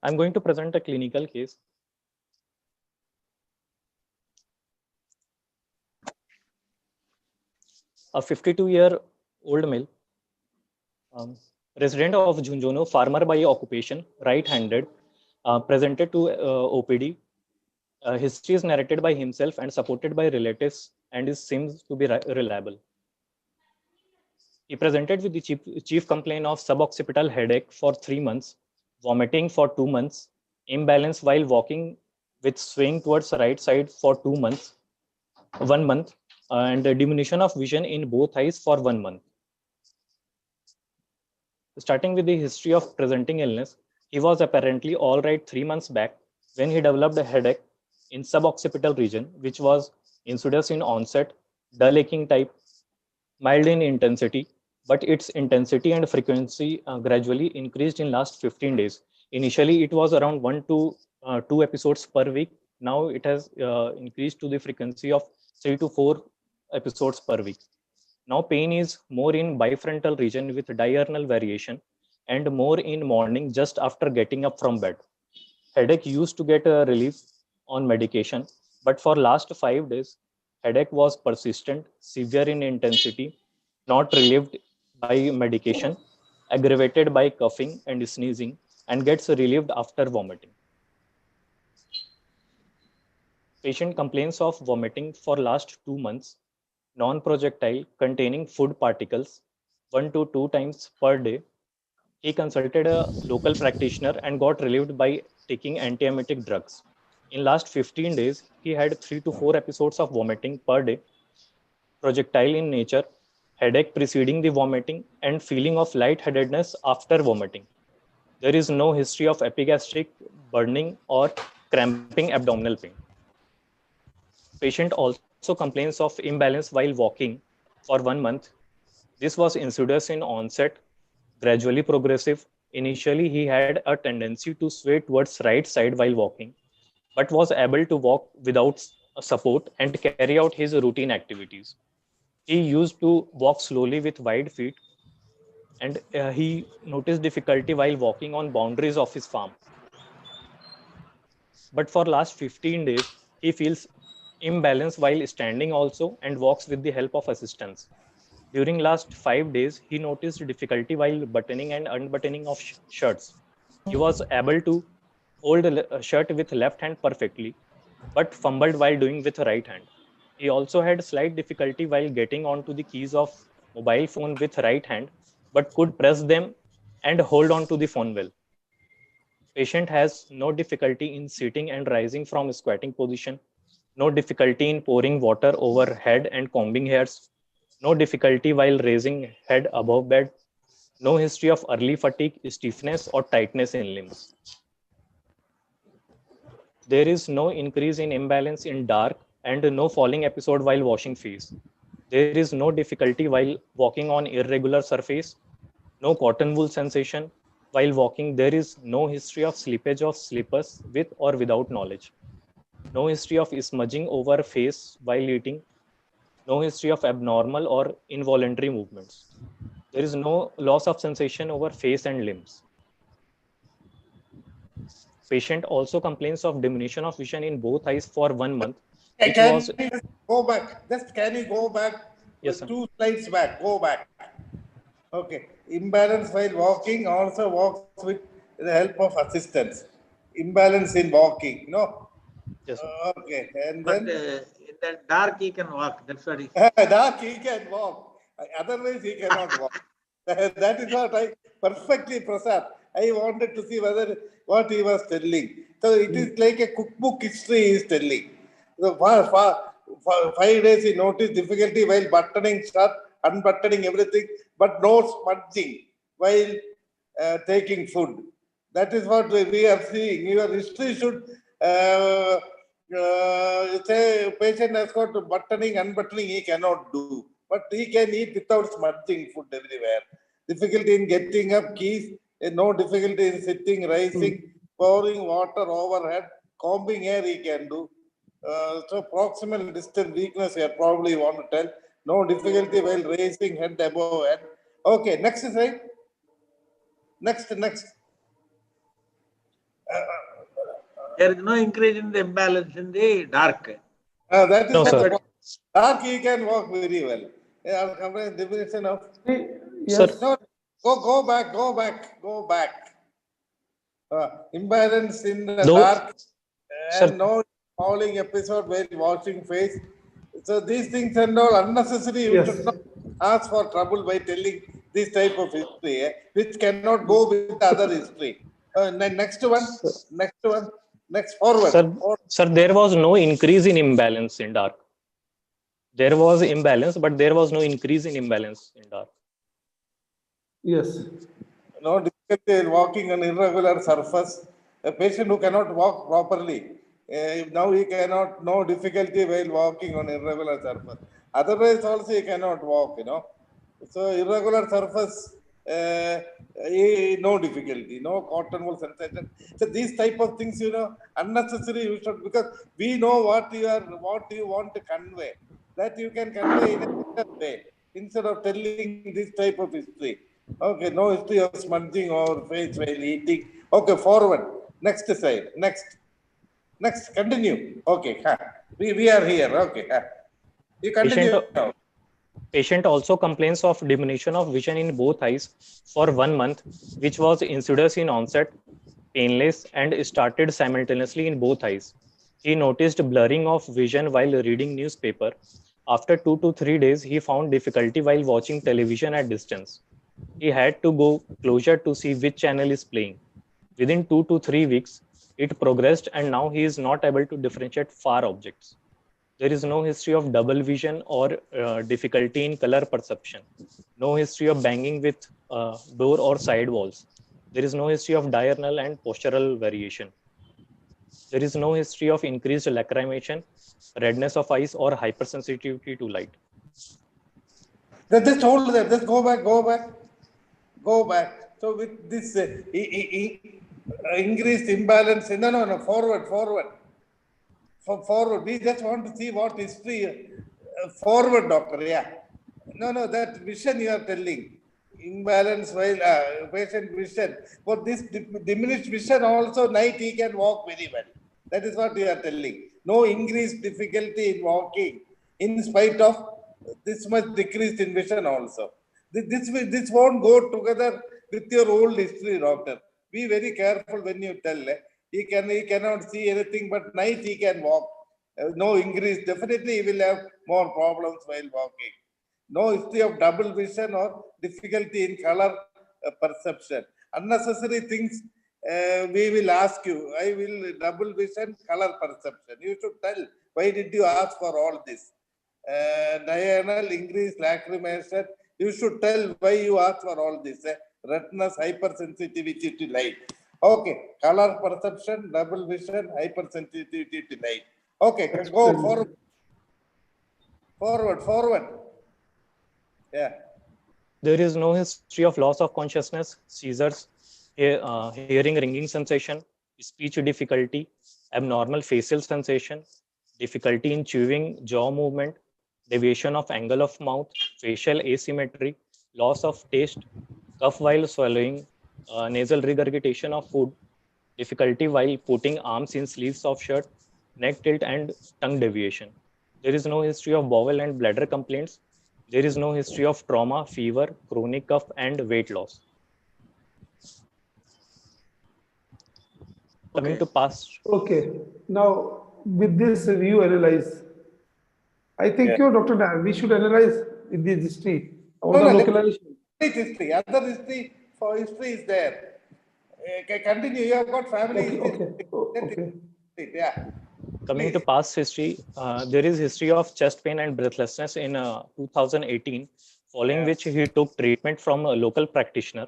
I'm going to present a clinical case. A 52-year-old male, resident of Junjono, farmer by occupation, right-handed, presented to OPD. History is narrated by himself and supported by relatives, and seems to be reliable. He presented with the chief complaint of suboccipital headache for 3 months, vomiting for 2 months, imbalance while walking with swing towards the right side for 1 month, and a diminution of vision in both eyes for 1 month. Starting with the history of presenting illness, he was apparently all right 3 months back when he developed a headache in suboccipital region, which was insidious in onset, dull aching type, mild in intensity, but its intensity and frequency gradually increased in last 15 days. Initially, it was around 1 to 2 episodes per week. Now it has increased to the frequency of 3 to 4 episodes per week. Now pain is more in bifrontal region with diurnal variation and more in morning just after getting up from bed. Headache used to get a relief on medication, but for last 5 days, headache was persistent, severe in intensity, not relieved by medication, aggravated by coughing and sneezing, and gets relieved after vomiting. Patient complains of vomiting for last 2 months, non-projectile containing food particles 1 to 2 times per day. He consulted a local practitioner and got relieved by taking antiemetic drugs. In last 15 days, he had 3 to 4 episodes of vomiting per day, projectile in nature, headache preceding the vomiting, and feeling of lightheadedness after vomiting. There is no history of epigastric burning or cramping abdominal pain. Patient also complains of imbalance while walking for 1 month. This was insidious in onset, gradually progressive. Initially, he had a tendency to sway towards right side while walking, but was able to walk without support and carry out his routine activities. He used to walk slowly with wide feet, and he noticed difficulty while walking on boundaries of his farm. But for last 15 days, he feels imbalance while standing also and walks with the help of assistance. During last 5 days, he noticed difficulty while buttoning and unbuttoning of shirts. He was able to hold a shirt with left hand perfectly, but fumbled while doing with right hand. He also had slight difficulty while getting onto the keys of mobile phone with right hand, but could press them and hold on to the phone well. Patient has no difficulty in sitting and rising from squatting position, no difficulty in pouring water over head and combing hairs, no difficulty while raising head above bed, no history of early fatigue, stiffness, or tightness in limbs. There is no increase in imbalance in dark and no falling episode while washing face. There is no difficulty while walking on irregular surface, no cotton wool sensation while walking. There is no history of slippage of slippers with or without knowledge. No history of smudging over face while eating. No history of abnormal or involuntary movements. There is no loss of sensation over face and limbs. Patient also complains of diminution of vision in both eyes for 1 month. Can you go back? Just can you go back? Yes, sir. 2 slides back. Go back. Okay. Imbalance while walking also walks with the help of assistance. Imbalance in walking, no? Yes, sir. Okay. And But then in the dark he can walk. That's what he dark he can walk. Otherwise he cannot walk. That is what I perfectly, Prasad. I wanted to see whether what he was telling. So it is like a cookbook history he is telling. So for 5 days he noticed difficulty while buttoning shirt, unbuttoning everything, but no smudging while taking food. That is what we are seeing. Your history should say patient has got buttoning, unbuttoning he cannot do, but he can eat without smudging food everywhere. Difficulty in getting up, keys, no difficulty in sitting, rising, pouring water overhead, combing hair he can do. So proximal distal weakness here probably want to tell. No difficulty while raising head above head. Okay, next slide. Next. There is no increase in the imbalance in the dark. That is No, what sir. the dark he can walk very well. Definition of Yes. no, go back. Imbalance in the dark and no falling episode while washing face. So these things and all unnecessary. You should not ask for trouble by telling this type of history, which cannot go with the other history. Next one. Next forward. Sir, there was no increase in imbalance in dark. There was imbalance, but there was no increase in imbalance in dark. Yes. No difficulty in walking on irregular surface. A patient who cannot walk properly, now he cannot, no difficulty while walking on irregular surface. Otherwise also he cannot walk, So irregular surface, no difficulty, no cotton wool sensation. So these type of things, unnecessary you should, because we know what you want to convey. that you can convey in a better way instead of telling this type of history. Okay, no history of smudging or face while eating. Okay, forward. Next slide. Next, continue. Okay, we are here. Okay, you continue now. Patient also complains of diminution of vision in both eyes for 1 month, which was insidious in onset, painless, and started simultaneously in both eyes. He noticed blurring of vision while reading newspaper. After 2 to 3 days, he found difficulty while watching television at distance. He had to go closer to see which channel is playing. Within 2 to 3 weeks, it progressed and now he is not able to differentiate far objects. There is no history of double vision or difficulty in color perception. No history of banging with door or side walls. There is no history of diurnal and postural variation. There is no history of increased lacrimation, redness of eyes, or hypersensitivity to light. Just hold there. Just go back. So with this increased imbalance, no, forward. We just want to see what history. Forward, doctor. Yeah. No, that vision you are telling. Imbalance while patient vision. For this diminished vision also, night he can walk very well. That is what you are telling. No increased difficulty in walking in spite of this much decreased in vision also. This won't go together with your old history, doctor. Be very careful when you tell. He cannot see anything, but night he can walk. No increase. Definitely he will have more problems while walking. No history of double vision or difficulty in color perception. Unnecessary things we will ask you. I will double vision, color perception. You should tell, why did you ask for all this? Diurnal, increased lacrimation. You should tell why you asked for all this. Redness, hypersensitivity to light. Okay, color perception, double vision, hypersensitivity to light. Okay, go forward. Yeah. There is no history of loss of consciousness, seizures, hearing ringing sensation, speech difficulty, abnormal facial sensation, difficulty in chewing, jaw movement, deviation of angle of mouth, facial asymmetry, loss of taste, cough while swallowing, nasal regurgitation of food, difficulty while putting arms in sleeves of shirt, neck tilt, and tongue deviation. There is no history of bowel and bladder complaints. There is no history of trauma, fever, chronic cough, and weight loss. Coming to past. Okay. Now, with this review analyze, I think Dr. Dan, we should analyze in this history or the localization. History. Other history for history is there. Continue. You have got family. Okay. Yeah. Coming to past history, there is history of chest pain and breathlessness in 2018, following which he took treatment from a local practitioner.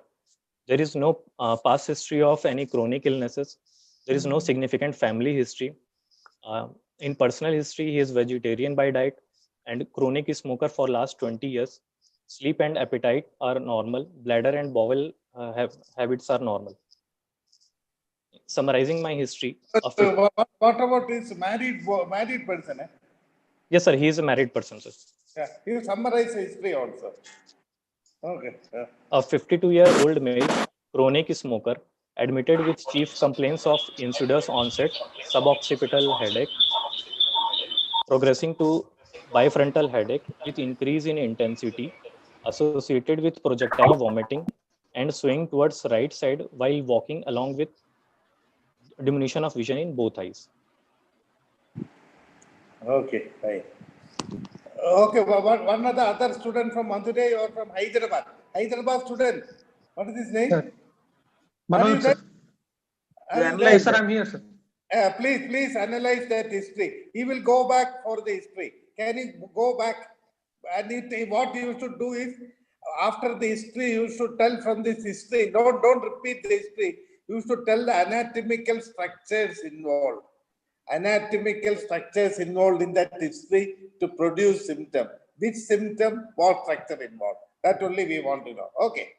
There is no past history of any chronic illnesses. There is no significant family history. In personal history, he is vegetarian by diet and chronic smoker for last 20 years. Sleep and appetite are normal. Bladder and bowel habits are normal. Summarizing my history. What about this married person? Yes, sir. He is a married person, sir. Yeah, you summarize history also. Okay. A 52-year-old male, chronic smoker, admitted with chief complaints of insidious onset, suboccipital headache, progressing to bifrontal headache with increase in intensity, associated with projectile vomiting, and swaying towards right side while walking, along with diminution of vision in both eyes. Okay, right. Okay, one other student from Madurai or from Hyderabad. Hyderabad student. What is his name? Sir. Manoj, sir. Yes, sir, I'm here, sir. Please analyze that history. He will go back for the history. Can you go back? And what you should do is, after the history, you should tell from this history. Don't repeat the history. You should tell the anatomical structures involved. Anatomical structures involved in that history to produce symptom. Which symptom, what structure involved? That only we want to know. Okay.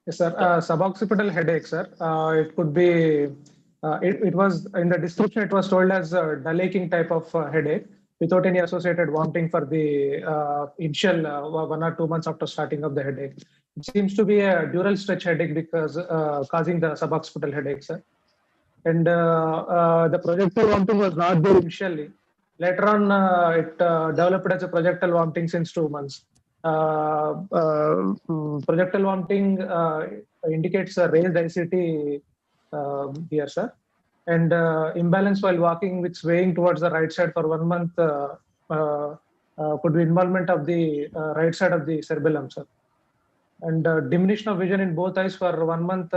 Yes, sir. Suboccipital headache, sir. It could be, it was in the description, it was told as a dull aching type of headache. without any associated vomiting for the initial 1 or 2 months after starting of the headache. It seems to be a dural stretch headache because causing the suboccipital headache, sir. And the projectile vomiting was not there initially. Later on, it developed as a projectile vomiting since 2 months. Projectile vomiting indicates a raised ICT here, sir. And imbalance while walking, with swaying towards the right side for 1 month, could be involvement of the right side of the cerebellum, sir. And diminution of vision in both eyes for 1 month.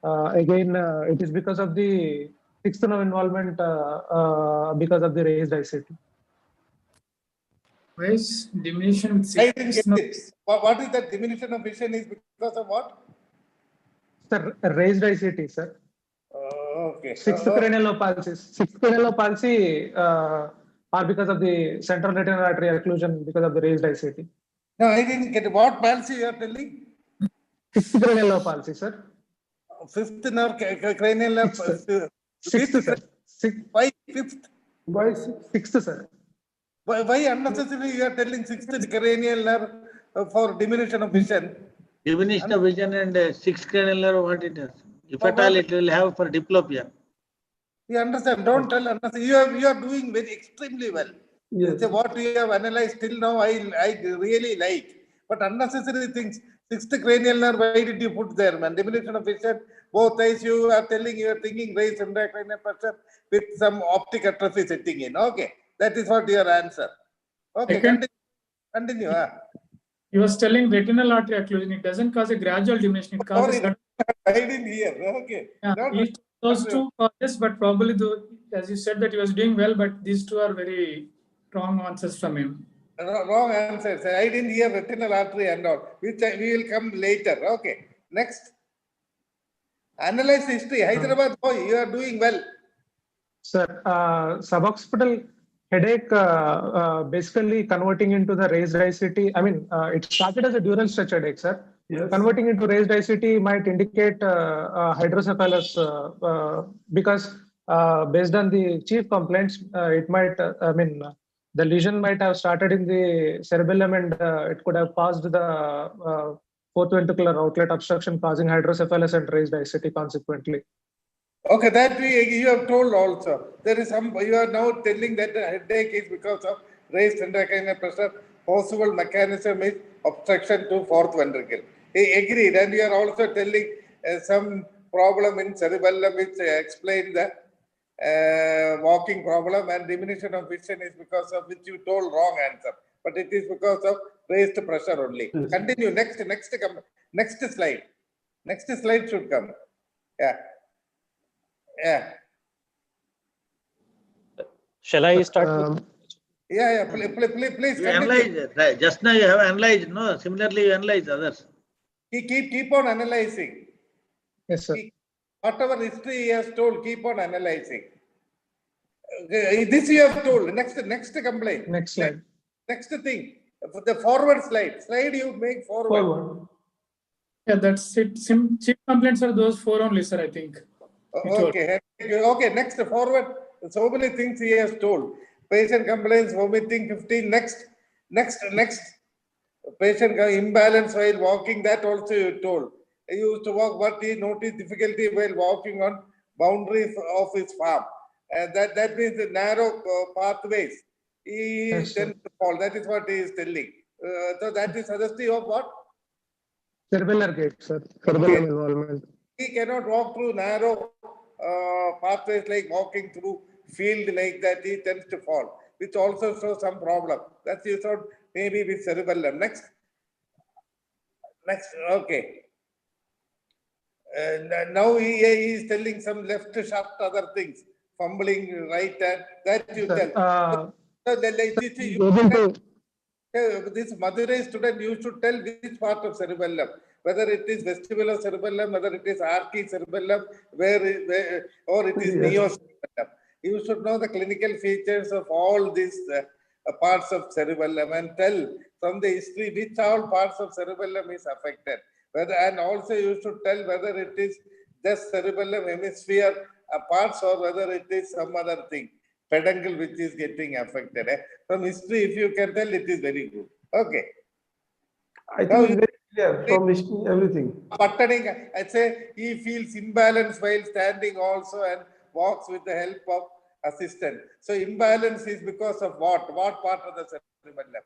Again, it is because of the sixth nerve involvement because of the raised ICT. Why is diminution with I didn't get it. What is that diminution of vision is because of what? Sir, raised ICT, sir. Okay. Sixth cranial palsy. Sixth cranial palsy are because of the central retinal artery occlusion because of the raised ICT. No, I didn't get it. What palsy you are telling? Sixth cranial palsy, sir. Fifth nerve cranial nerve. Sixth, sir. Why fifth? Why sixth, sir? Why unnecessarily you are telling sixth cranial nerve for diminution of vision? Diminution of vision and sixth cranial nerve, what it is? If at all, it will have for diplopia. You understand? Don't tell unnecessary. You are doing very extremely well. Yes. So what you have analyzed till now, I really like. But unnecessary things. Sixth cranial nerve, why did you put there, man? Diminution of vision, both eyes. You are thinking raised intracranial pressure with some optic atrophy setting in. Okay, that is what your answer. Okay, continue. He was telling retinal artery occlusion. It doesn't cause a gradual diminution. It causes. I didn't hear. Okay. Yeah, those two causes, but probably as you said that he was doing well, but these two are very wrong answers from him. Wrong answers. I didn't hear retinal artery and all, which we will come later. Okay. Next. Analyze history. Hyderabad boy, you are doing well. Sir, suboccipital headache basically converting into the raised ICT. I mean, it started as a dural stretch headache, sir. Yes. Converting into raised ICT might indicate hydrocephalus because based on the chief complaints, it might, the lesion might have started in the cerebellum and it could have caused the fourth ventricular outlet obstruction, causing hydrocephalus and raised ICT consequently. Okay, that you have told also. There is some, you are now telling that the headache is because of raised intracranial pressure. Possible mechanism is obstruction to fourth ventricle. Agreed. And you are also telling some problem in cerebellum which explain the walking problem, and diminution of vision is because of which you told wrong answer. But it is because of raised pressure only. Yes. Continue. Next slide. Next slide should come. Yeah. Shall I start? Please. You analyze, right? Just now you have analyzed, no? Similarly, you analyze others. Keep on analyzing. Yes, sir. Whatever history he has told, keep on analyzing. This you have told. Next complaint. Next slide. Next thing. The forward slide. Slide you make forward. Yeah, that's it. Chief complaints are those 4 only, sir, I think. Okay. Next forward. So many things he has told. Patient complaints, vomiting, 15. Next. Patient imbalance while walking, that also you told. He used to walk, but he noticed difficulty while walking on boundaries of his farm. And that means the narrow pathways. He tends to fall. That is what he is telling. So that is suggestive of what? Cerebellar gait, sir. Cerebellum involvement. He cannot walk through narrow pathways like walking through field like that. He tends to fall, which also shows some problem. That's you thought maybe with cerebellum. Next. Okay. Now he is telling some left shaft other things, fumbling right hand. That you tell. This Madurai student, you should tell which part of cerebellum, whether it is vestibular cerebellum, whether it is archy cerebellum, or it is neocerebellum. You should know the clinical features of all these parts of cerebellum and tell from the history which all parts of cerebellum is affected. And also you should tell whether it is just cerebellum hemisphere parts or whether it is some other thing. peduncle which is getting affected. From history, if you can tell, it is very good. Okay. I think it's very clear from history, everything. Buttoning, I say he feels imbalance while standing also and walks with the help of assistant. So imbalance is because of what? What part of the cerebellum?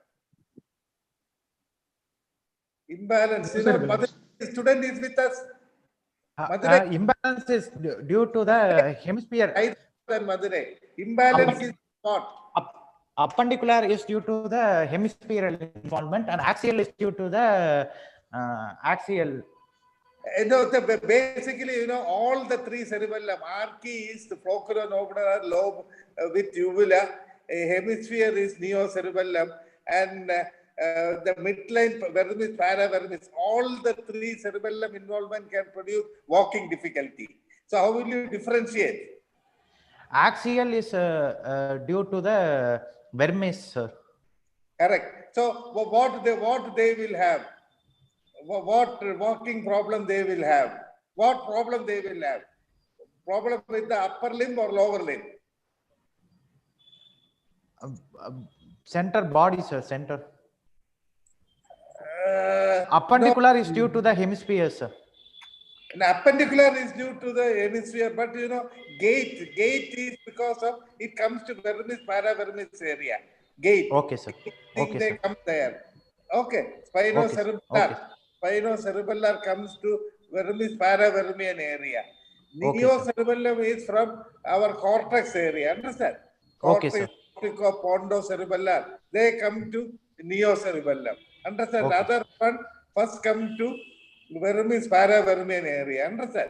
Imbalance. You know, Madurai student is with us. Imbalance is due to the hemisphere. Madurai. Imbalance is what? Appendicular is due to the hemispherical involvement, and axial is due to the axial. Basically, all the three cerebellum. Archi is the flocculonodular lobe with uvula. Hemisphere is neocerebellum, and the midline vermis, paravermis. All the three cerebellum involvement can produce walking difficulty. So, how will you differentiate? Axial is due to the vermis, sir. Correct. So, what they will have? What walking problem they will have? What problem they will have? Problem with the upper limb or lower limb? Center body, sir. Center. Appendicular is due to the hemisphere, sir. And appendicular is due to the hemisphere, but gait is because of it comes to vermis, paravermis area. Gait. Okay, sir. Okay, they sir. come there. Okay. Spinocerebellar. Okay. Spinocerebellar comes to vermis, paravermian area. Neocerebellum is from our cortex area. Understand? Cortex, okay, sir. Pondocerebellar. They come to neocerebellum. Understand? Okay. Other one first come to vermis, paravermian area. Understand?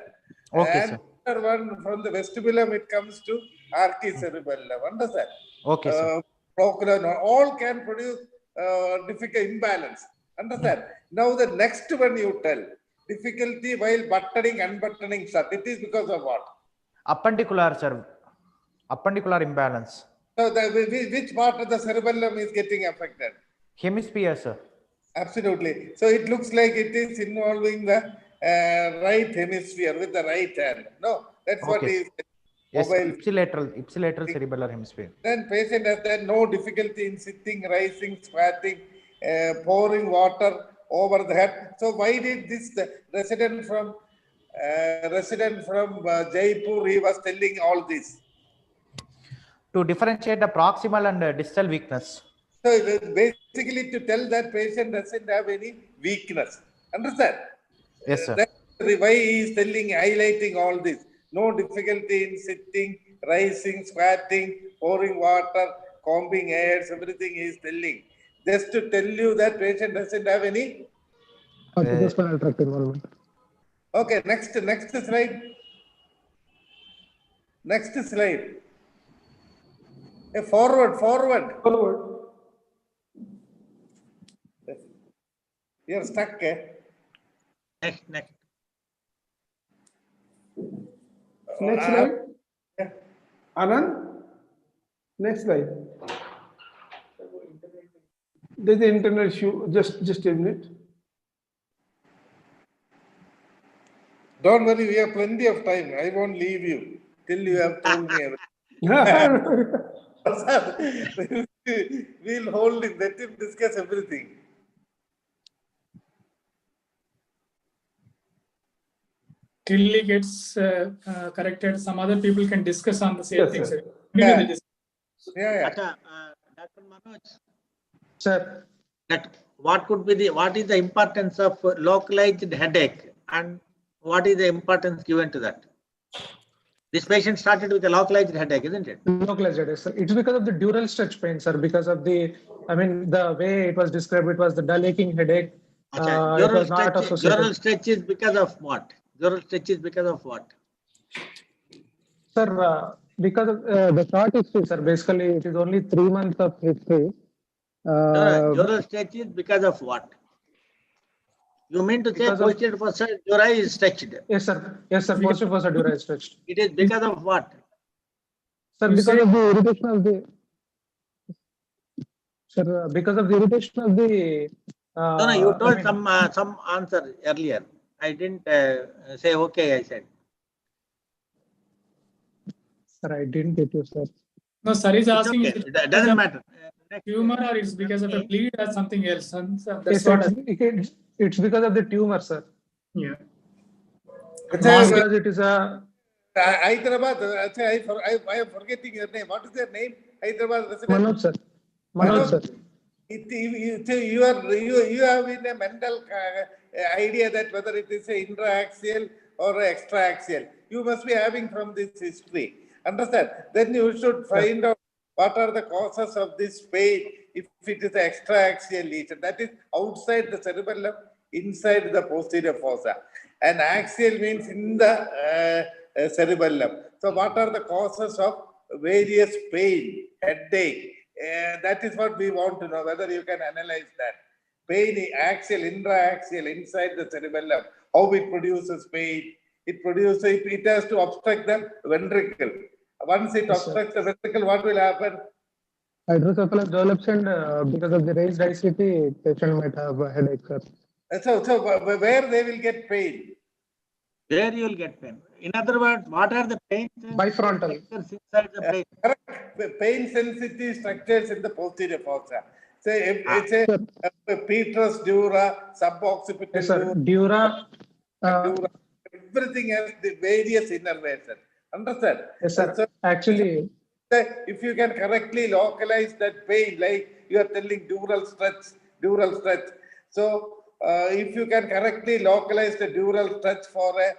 Okay, and sir. Other one from the vestibulum, it comes to archicerebellum. Understand? Okay, sir. All can produce difficult imbalance. Understand? Now the next one you tell. Difficulty while buttoning, unbuttoning shut. It is because of what? Appendicular, sir. Appendicular imbalance. So which part of the cerebellum is getting affected? Hemisphere, sir. Absolutely. So it looks like it is involving the right hemisphere with the right hand. No, that's what is. Yes, ipsilateral cerebellar hemisphere. Then patient has then no difficulty in sitting, rising, squatting, pouring water over the head. So why did this resident from Jaipur, he was telling all this? To differentiate the proximal and distal weakness. So basically to tell that patient doesn't have any weakness. Understand? Yes, sir. That's why he is highlighting all this. No difficulty in sitting, rising, squatting, pouring water, combing hairs, everything he is telling. Just to tell you that patient doesn't have any. Okay, next slide. Next slide. Forward. You're stuck. Next. Next slide. Anand. Next slide. There's the internet issue. Just a minute. Don't worry, we have plenty of time. I won't leave you till you have told me everything. We'll hold him. Let him discuss everything. Till he gets corrected, some other people can discuss on the same things. Yeah. Dr. Manoj. Sir. What is the importance of localized headache and what is the importance given to that? This patient started with a localized headache, isn't it? Localized headache, sir. It's because of the dural stretch pain, sir. Because of the way it was described, it was the dull aching headache. Dural stretch is because of what? Dural stretch is because of what? Sir, because of the short history, sir. Basically, it is only 3 months of history. Dural stretch is because of what? You mean to say posterior fossa dura is stretched? Yes, sir. Posterior fossa dura is stretched. It is because of what? Sir, because of the irritation of the. Sir, because of the irritation of the. No, you told some answer earlier. I didn't say okay. I said. Sir, I didn't get you, sir. No, sir is asking okay. if It doesn't matter. Tumor or it's because of a bleed or something else. That's Yes, it's because of the tumor, sir. Yeah. Not because it is a Hyderabad, I am forgetting your name. What is your name? Hyderabad resident? Manoj, sir. Manoj, sir. You have in a mental idea that whether it is a intraaxial or extraaxial. You must be having from this history. Understand? Then you should find out what are the causes of this pain if it is an extraaxial lesion. That is outside the cerebellum, inside the posterior fossa. And axial means in the cerebellum. So what are the causes of various pain, headache? That is what we want to know, whether you can analyze that. Pain, axial, intraaxial, inside the cerebellum, how it produces pain. It has to obstruct the ventricle. Once it obstructs the ventricle, what will happen? Hydrocephalus develops, and because of the raised ICP, patient might have a headache, sir. So where they will get pain? There you will get pain. In other words, what are the pain bifrontal inside the brain? Correct. Pain sensitive structures in the posterior fossa. Say it's a petrous dura, suboccipital dura. Everything has the various innervation. Understand? Yes, sir. So, actually, if you can correctly localize that pain, like you are telling dural stretch. So, if you can correctly localize the dural stretch for a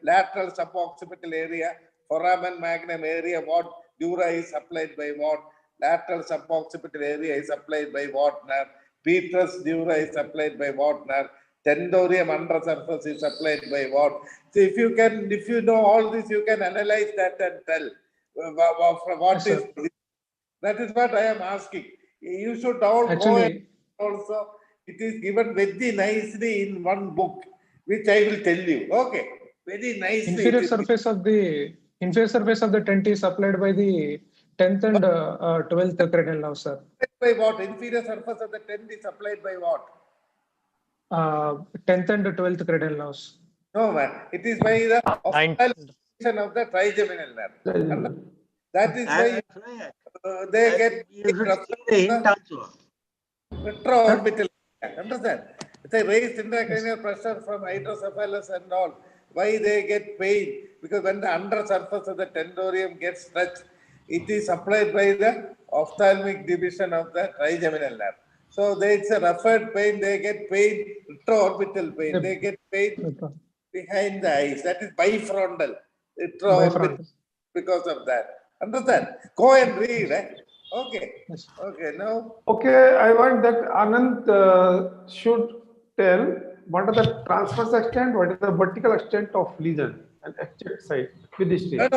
lateral suboccipital area, foramen magnum area, what dura is supplied by what, lateral suboccipital area is supplied by what nerve, petrous dura is supplied by what nerve, tendorium under surface is supplied by what. So if you know all this, you can analyze that and tell what is. That is what I am asking. You should all go also. It is given very nicely in one book, which I will tell you. Okay, very nicely. Inferior surface of the tent is supplied by the 10th and 12th cranial nerve, sir. By what? Inferior surface of the tent is supplied by what? 10th and 12th cranial nerves. No, man. It is by the oscillation of the trigeminal nerve. That is why they get retroorbital. Understand? It's a raised intracranial pressure from hydrocephalus and all. Why they get pain? Because when the under surface of the tendorium gets stretched, it is supplied by the ophthalmic division of the trigeminal nerve. So it's a referred pain. They get pain, retroorbital pain. They get pain behind the eyes. That is bifrontal. Retroorbital because of that. Understand? Go and read. Okay. Yes. Okay. Now. Okay. I want that Anand should tell what are the transverse extent, what is the vertical extent of lesion and exact site with this. No.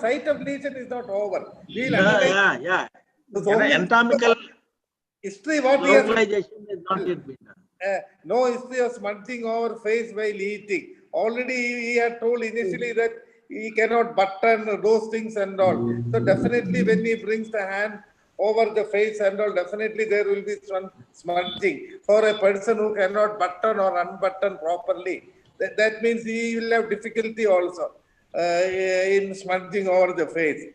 Site of lesion is not over. We'll yeah. Anatomical history. What localization is not yet been done. No history of smudging over face while eating. Already he had told initially that he cannot button those things and all. So definitely when he brings the hand over the face and all, definitely there will be some smudging. For a person who cannot button or unbutton properly, that means he will have difficulty also in smudging over the face.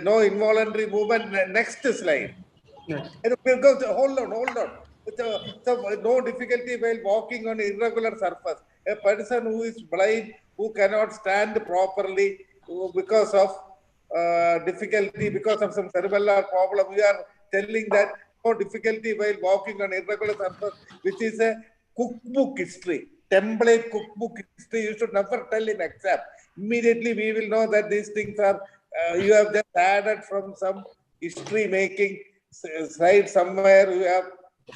No involuntary movement. Next slide. Yes. Hold on. So no difficulty while walking on irregular surface. A person who is blind, who cannot stand properly because of difficulty, because of some cerebellar problem, we are telling that no difficulty while walking on irregular surface, which is a cookbook history, template cookbook history. You should never tell in exam. Immediately we will know that these things are, you have just added from some history making slide somewhere you have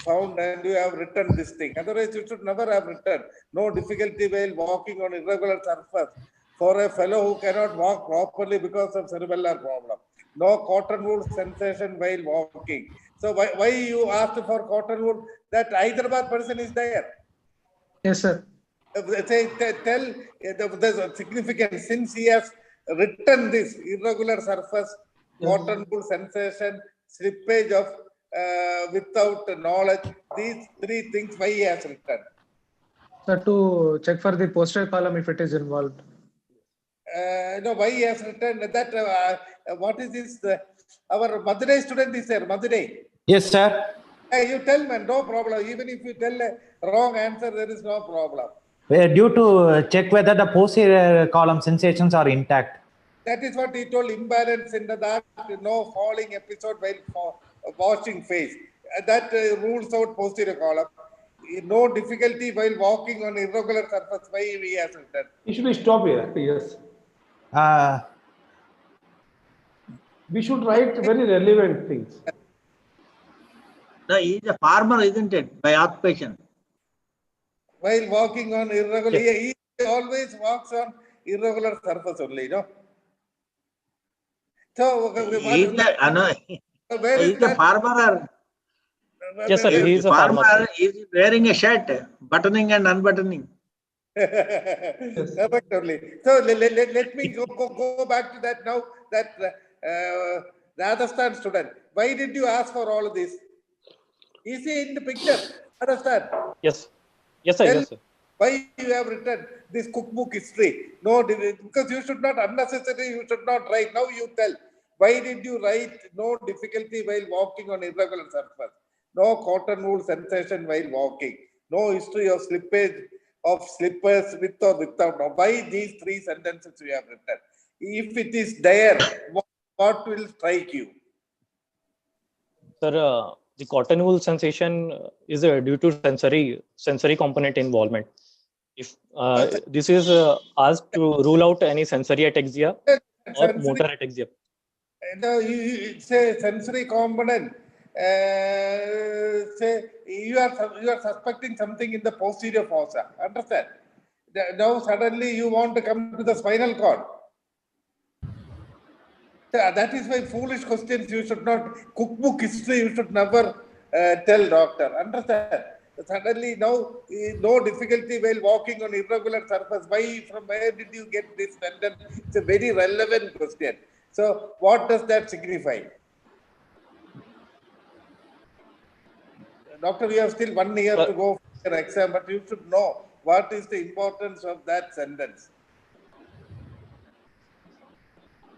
found and you have written this thing. Otherwise, you should never have written. No difficulty while walking on irregular surface for a fellow who cannot walk properly because of cerebellar problem. No cotton wool sensation while walking. So why you asked for cotton wool? That Hyderabad person is there. Yes, sir. Tell there's a significance since he has written this irregular surface, cotton wool sensation, slippage of without knowledge, these three things why he has written. Sir, to check for the posterior column if it is involved. No, why he has written that? What is this? Our Madurai student is there. Madurai. Yes, sir. You tell, man, no problem. Even if you tell a wrong answer, there is no problem. Due to check whether the posterior column sensations are intact. That is what he told, imbalance in that, no falling episode while washing face. That rules out posterior column. No difficulty while walking on irregular surface. Why he has written? You should stop here. Yes. We should write very relevant things. No, he is a farmer, isn't it, by occupation? While walking on irregular, yes. He always walks on irregular surface only, no? So, he is a farmer. Yes, sir. He is a farmer. He is wearing a shirt, buttoning and unbuttoning. Correct only. So let me go back to that now. That Rajasthan student. Why did you ask for all of this? Is he in the picture? Understand? Yes. Yes, sir. Yes, sir. Why you have written this cookbook history? No, because you should not unnecessarily. You should not write. Now you tell. Why did you write no difficulty while walking on irregular surface? No cotton wool sensation while walking. No history of slippage of slippers with or without. Now, why these three sentences you have written? If it is there, what will strike you? Sir, the cotton wool sensation is due to sensory component involvement. If this is asked to rule out any sensory ataxia or motor ataxia. No, it's a sensory component. Say you are suspecting something in the posterior fossa. Understand? Now suddenly you want to come to the spinal cord. That is why foolish questions you should not. Cookbook history you should never tell doctor. Understand? Suddenly now no difficulty while walking on irregular surface. From where did you get this sentence? It's a very relevant question. So what does that signify? Doctor, we have still 1 year to go for your exam, but you should know what is the importance of that sentence.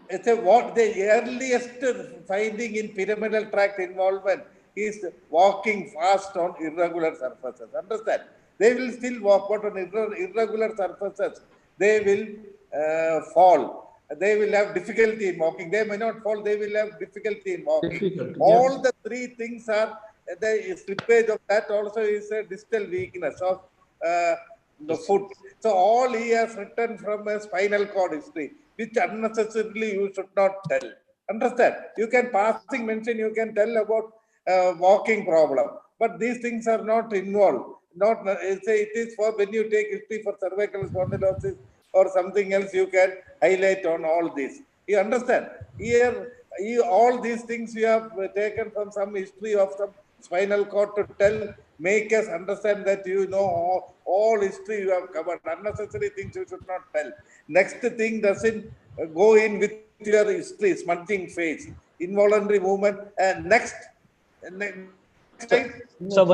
It's what the earliest finding in pyramidal tract involvement is walking fast on irregular surfaces. Understand? They will still walk, but on irregular surfaces, they will fall. They will have difficulty in walking. They may not fall, they will have difficulty in walking. All the three things are the slippage of that also is a distal weakness of the foot. So all he has written from a spinal cord history, which unnecessarily you should not tell. Understand? You can passing mention, you can tell about walking problem, but these things are not involved. Not say it is for when you take history for cervical spondylosis or something else, you can highlight on all this. You understand? Here, all these things you have taken from some history of some spinal cord to make us understand that you know all history you have covered. Unnecessary things you should not tell. Next thing doesn't go in with your history, smudging face, involuntary movement, and next Sir,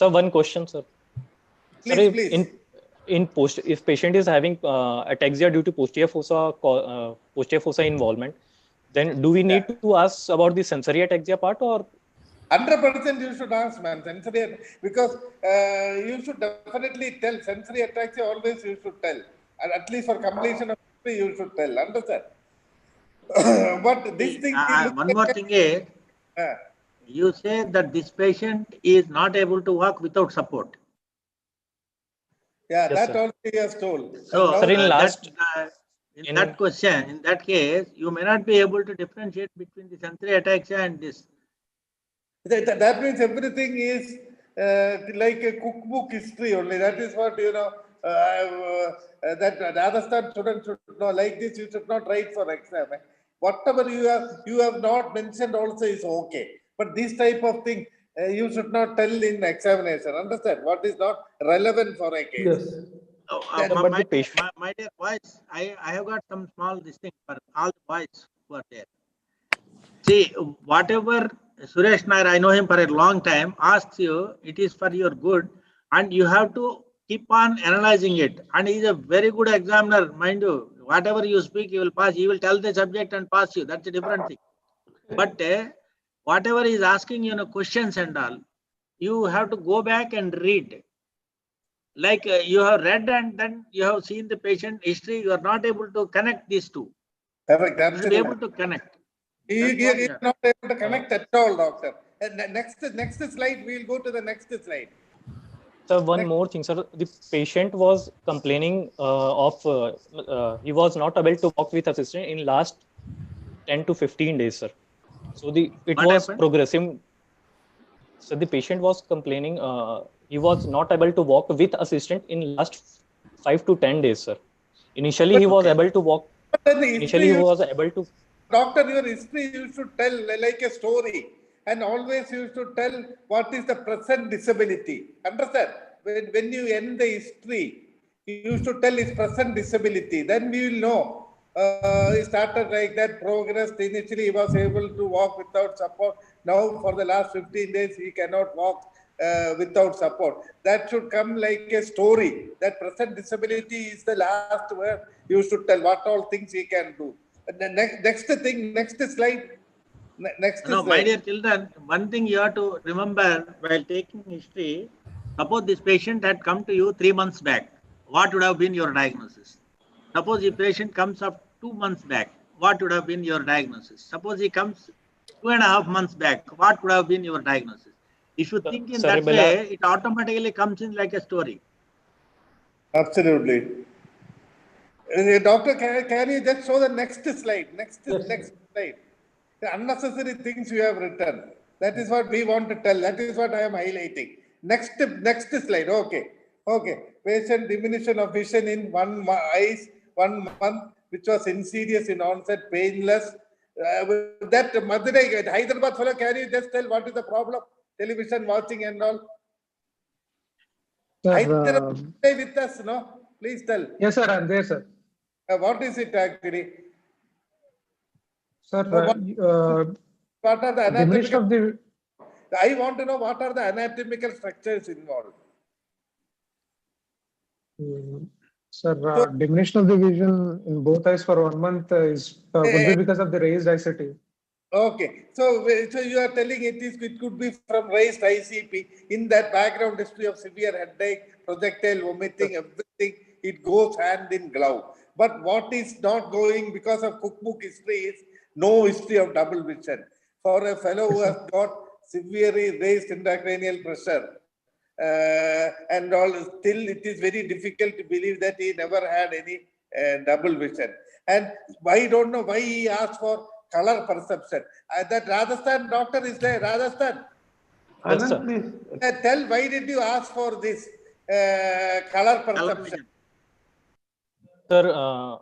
one question, sir. Please. If patient is having ataxia due to posterior fossa involvement, then do we need to ask about the sensory ataxia part, or 100% you should ask, man, sensory, because you should definitely tell sensory ataxia. Always you should tell, and at least for completion of history you should tell. Understand? But this thing. One more thing is, you say that this patient is not able to walk without support. Yeah, yes, that also he has told. So, sir, in that case, you may not be able to differentiate between the sensory ataxia and this. That means everything is like a cookbook history only. That is what, you know, that Rajasthan students should know. Like this, you should not write for exam. Whatever you have not mentioned also is okay. But this type of thing, you should not tell in examination. Understand? What is not relevant for a case. Yes. My dear boys, I have got some small thing for all the boys who are there. See, whatever Suresh Nair, I know him for a long time, asks you, it is for your good, and you have to keep on analyzing it. And he is a very good examiner, mind you. Whatever you speak, he will pass. He will tell the subject and pass you. That's a different thing. But whatever he is asking, questions and all, you have to go back and read. Like you have read and then you have seen the patient history, you are not able to connect these two. Correct. You should be able to connect. He is not able to connect at all, doctor. Next slide, we'll go to the next slide. So one more thing, sir. The patient was complaining he was not able to walk with assistant in last 10 to 15 days, sir. So it was progressive. So the patient was complaining he was not able to walk with assistant in last 5 to 10 days, sir. Initially, he was able to walk. Initially, he was able to. Doctor, your history you should tell like a story, and always you should tell what is the present disability. Understand? When you end the history, you should tell his present disability. Then we will know. He started like that, progressed. Initially, he was able to walk without support. Now, for the last 15 days, he cannot walk without support. That should come like a story. That present disability is the last word you should tell what all things he can do. And the next thing, next slide. No, my dear children, one thing you have to remember while taking history, suppose this patient had come to you 3 months back, what would have been your diagnosis? Suppose the patient comes up 2 months back, what would have been your diagnosis? Suppose he comes 2.5 months back, what would have been your diagnosis? If you think in that way, it automatically comes in like a story. Absolutely. Doctor, can you just show the next slide? Next slide. The unnecessary things you have written. That is what we want to tell. That is what I am highlighting. Next slide. Okay. Patient diminution of vision in 1 month, which was insidious in onset, painless. That Madurai, Hyderabad fellow, can you just tell what is the problem? Television watching and all. Hyderabad, stay with us, no? Please tell. Yes, sir. I'm there, sir. What is it actually? Sir, what are the anatomical? of I want to know what are the anatomical structures involved. Sir, diminution of the vision in both eyes for 1 month is would be because of the raised ICT. Okay, so you are telling it could be from raised ICP. In that background history of severe headache, projectile vomiting, everything, it goes hand in glove. But what is not going because of cookbook history is no history of double vision. For a fellow who has got severely raised intracranial pressure and all, still it is very difficult to believe that he never had any double vision. And I don't know why he asked for color perception. That Rajasthan doctor is there. Rajasthan. Anand, please. Tell why did you ask for this color perception? Sir,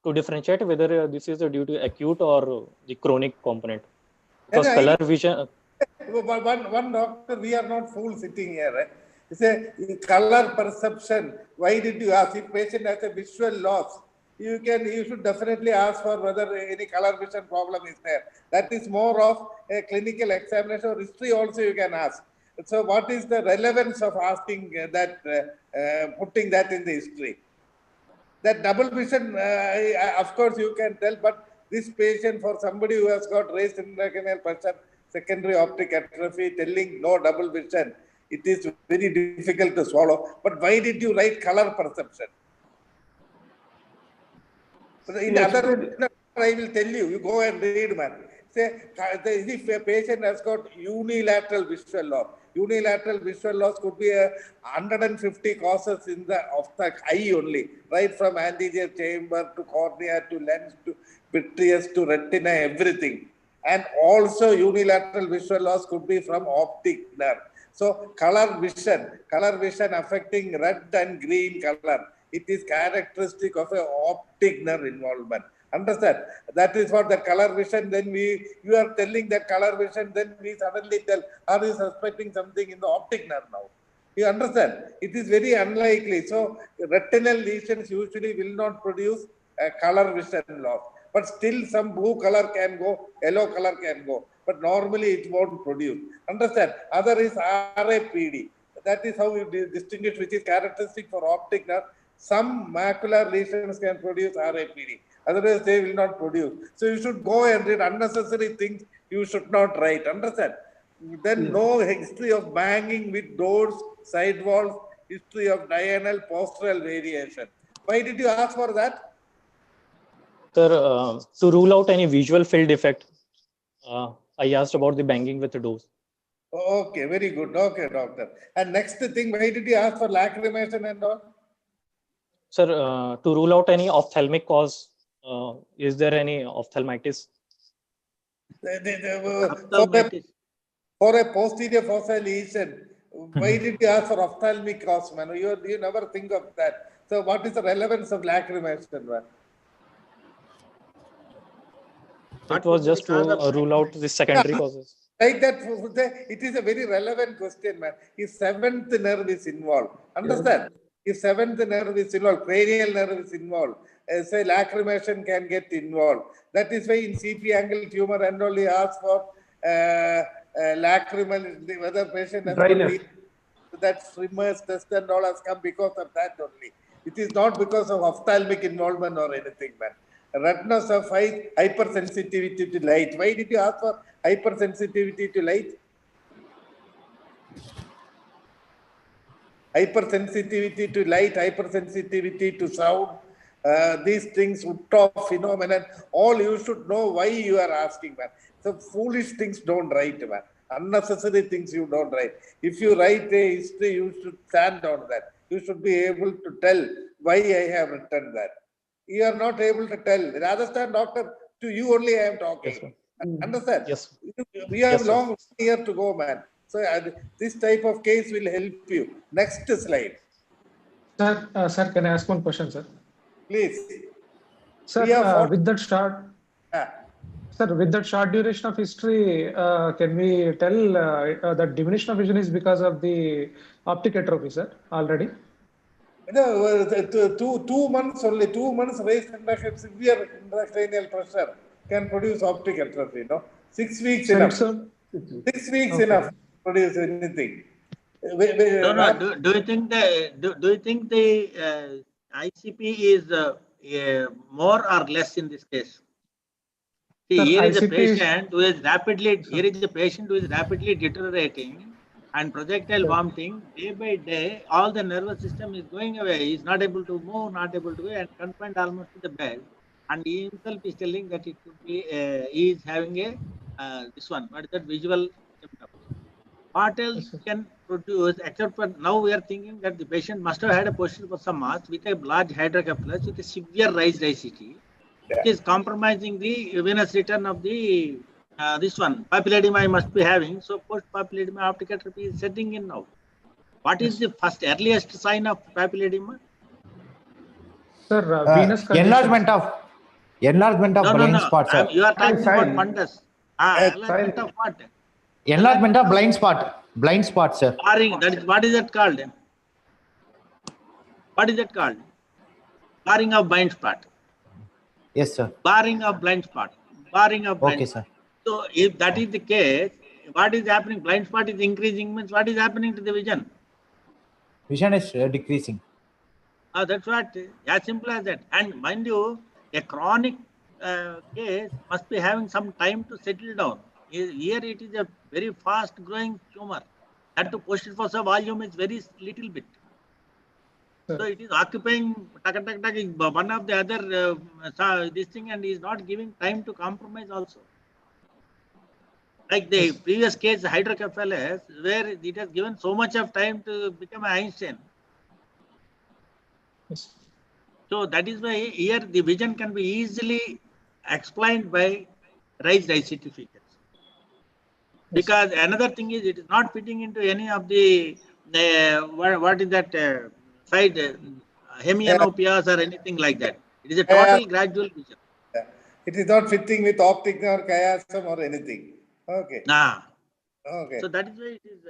to differentiate whether this is due to acute or the chronic component. Because color vision. One doctor, we are not fools sitting here. Right? It's a color perception. Why did you ask? If patient has a visual loss, you should definitely ask for whether any color vision problem is there. That is more of a clinical examination or history also you can ask. So what is the relevance of asking that, putting that in the history? That double vision, of course you can tell, but this patient, for somebody who has got raised intracranial pressure, secondary optic atrophy, telling no double vision, it is very difficult to swallow. But why did you write color perception? In the other, I will tell you, you go and read, man. Say, if a patient has got unilateral visual loss, unilateral visual loss could be 150 causes of the eye only, right from anterior chamber to cornea to lens to vitreous to retina, everything. And also unilateral visual loss could be from optic nerve. So color vision affecting red and green color, it is characteristic of an optic nerve involvement. Understand? That is what the color vision, then you are telling that color vision, then we suddenly tell, are you suspecting something in the optic nerve now? You understand? It is very unlikely. So retinal lesions usually will not produce a color vision loss. But still some blue color can go, yellow color can go. But normally it won't produce. Understand? Other is RAPD. That is how you distinguish which is characteristic for optic nerve. Some macular lesions can produce RAPD. Otherwise, they will not produce. So you should go and read unnecessary things you should not write. Understand? Then no history of banging with doors, side walls, history of diurnal, postural variation. Why did you ask for that? Sir, to rule out any visual field defect, I asked about the banging with the doors. Okay, very good. Okay, doctor. And next thing, why did you ask for lacrimation and all? Sir, to rule out any ophthalmic cause, is there any ophthalmitis? For a posterior fossa lesion, why did you ask for ophthalmic cause, man? You never think of that. So what is the relevance of lacrimation, man? It was just to rule out the secondary causes. Like that, it is a very relevant question, man. If seventh nerve is involved, understand? If seventh nerve is involved, cranial nerve is involved, say lacrimation can get involved. That is why in CP angle tumor and only ask for lacrimal, whether patient has that swimmers test and all has come because of that only. It is not because of ophthalmic involvement or anything, man. Retinas have hypersensitivity to light. Why did you ask for hypersensitivity to light? Hypersensitivity to light, hypersensitivity to sound. These things would talk phenomenon. All you should know why you are asking, man. So foolish things don't write, man. Unnecessary things you don't write. If you write a history, you should stand on that. You should be able to tell why I have written that. You are not able to tell. Understand, doctor? To you only I am talking. Yes, understand? Yes. We have long year to go, man. So this type of case will help you. Next slide. Sir, can I ask one question, sir? Please. Sir, with that short, sir, with that short duration of history, can we tell that diminution of vision is because of the optic atrophy, sir, already? No, 2 months only. 2 months raised severe intracranial pressure can produce optic atrophy. No, 6 weeks sir, enough. 6 weeks enough to produce anything. No. Do you think the ICP is more or less in this case? See, sir, here is a ICP patient who is rapidly. Here is a patient who is rapidly deteriorating. And projectile vomiting, day by day, all the nervous system is going away. He is not able to move, not able to go, and confined almost to the bed. And he himself is telling that it could be, he is having a, this one, what is that, visual symptom. What else can produce, except for now we are thinking that the patient must have had a posterior fossa mass with a large hydrocephalus with a severe raised ICT, which is compromising the venous return of the this one, papilledema I must be having. So post-papilledema optic atrophy is setting in now. What is the first earliest sign of papilledema? Sir, venous enlargement of blind spots. No. You are talking about fundus. Enlargement of what? Enlargement of blind spot, sir. Barring, that is, what is that called? What is that called? Barring of blind spot. Yes, sir. Barring of blind spot. Barring of blind spot. Sir. So if that is the case, what is happening? Blind spot is increasing, means what is happening to the vision? Vision is decreasing. That's what, as simple as that. And mind you, a chronic case must be having some time to settle down. Here it is a very fast growing tumor. That to posterior fossa volume is very little bit. So it is occupying one of the other this thing, and is not giving time to compromise also. Like the previous case, hydrocephalus, where it has given so much of time to become an Einstein. Yes. So that is why here the vision can be easily explained by raised ICT features. Because another thing is, it is not fitting into any of the what is that side hemianopias or anything like that. It is a total gradual vision. It is not fitting with optic or chiasm or anything. Okay. Okay. So that is why it is.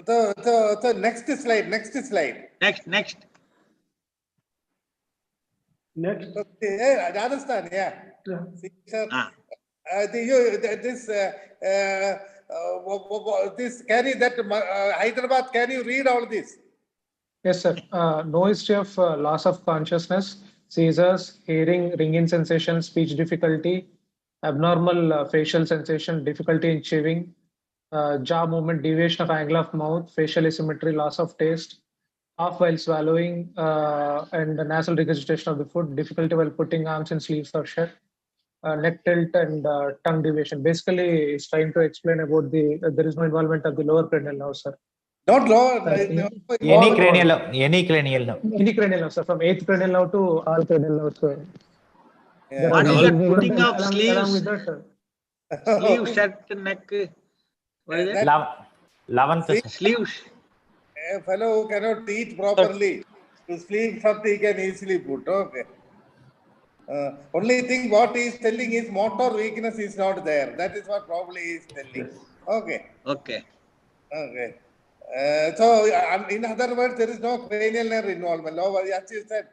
So next slide. Next. Rajasthan, See, sir, this carry that Hyderabad. Can you read all this? Yes, sir. No history of loss of consciousness, seizures, hearing, ringing sensation, speech difficulty, abnormal facial sensation, difficulty in chewing, jaw movement, deviation of angle of mouth, facial asymmetry, loss of taste, cough while swallowing, and nasal regurgitation of the food, difficulty while putting arms in sleeves or shirt, neck tilt, and tongue deviation. Basically, it's trying to explain about there is no involvement of the lower cranial nerve, sir. Not lower. Any cranial nerve. Any cranial nerve. Any cranial nerve, sir. From 8th cranial nerve to all cranial nerves, sir. Yeah. What is that putting of along sleeves? with that, sir. Sleeve, shirt, neck. What is that? 11th. Sleeves. A fellow who cannot eat properly, to sleep something he can easily put. Okay. Only thing what he is telling is motor weakness is not there. That is what probably he is telling. Okay. Okay. Okay. So, in other words, there is no cranial nerve involvement. No, as you said,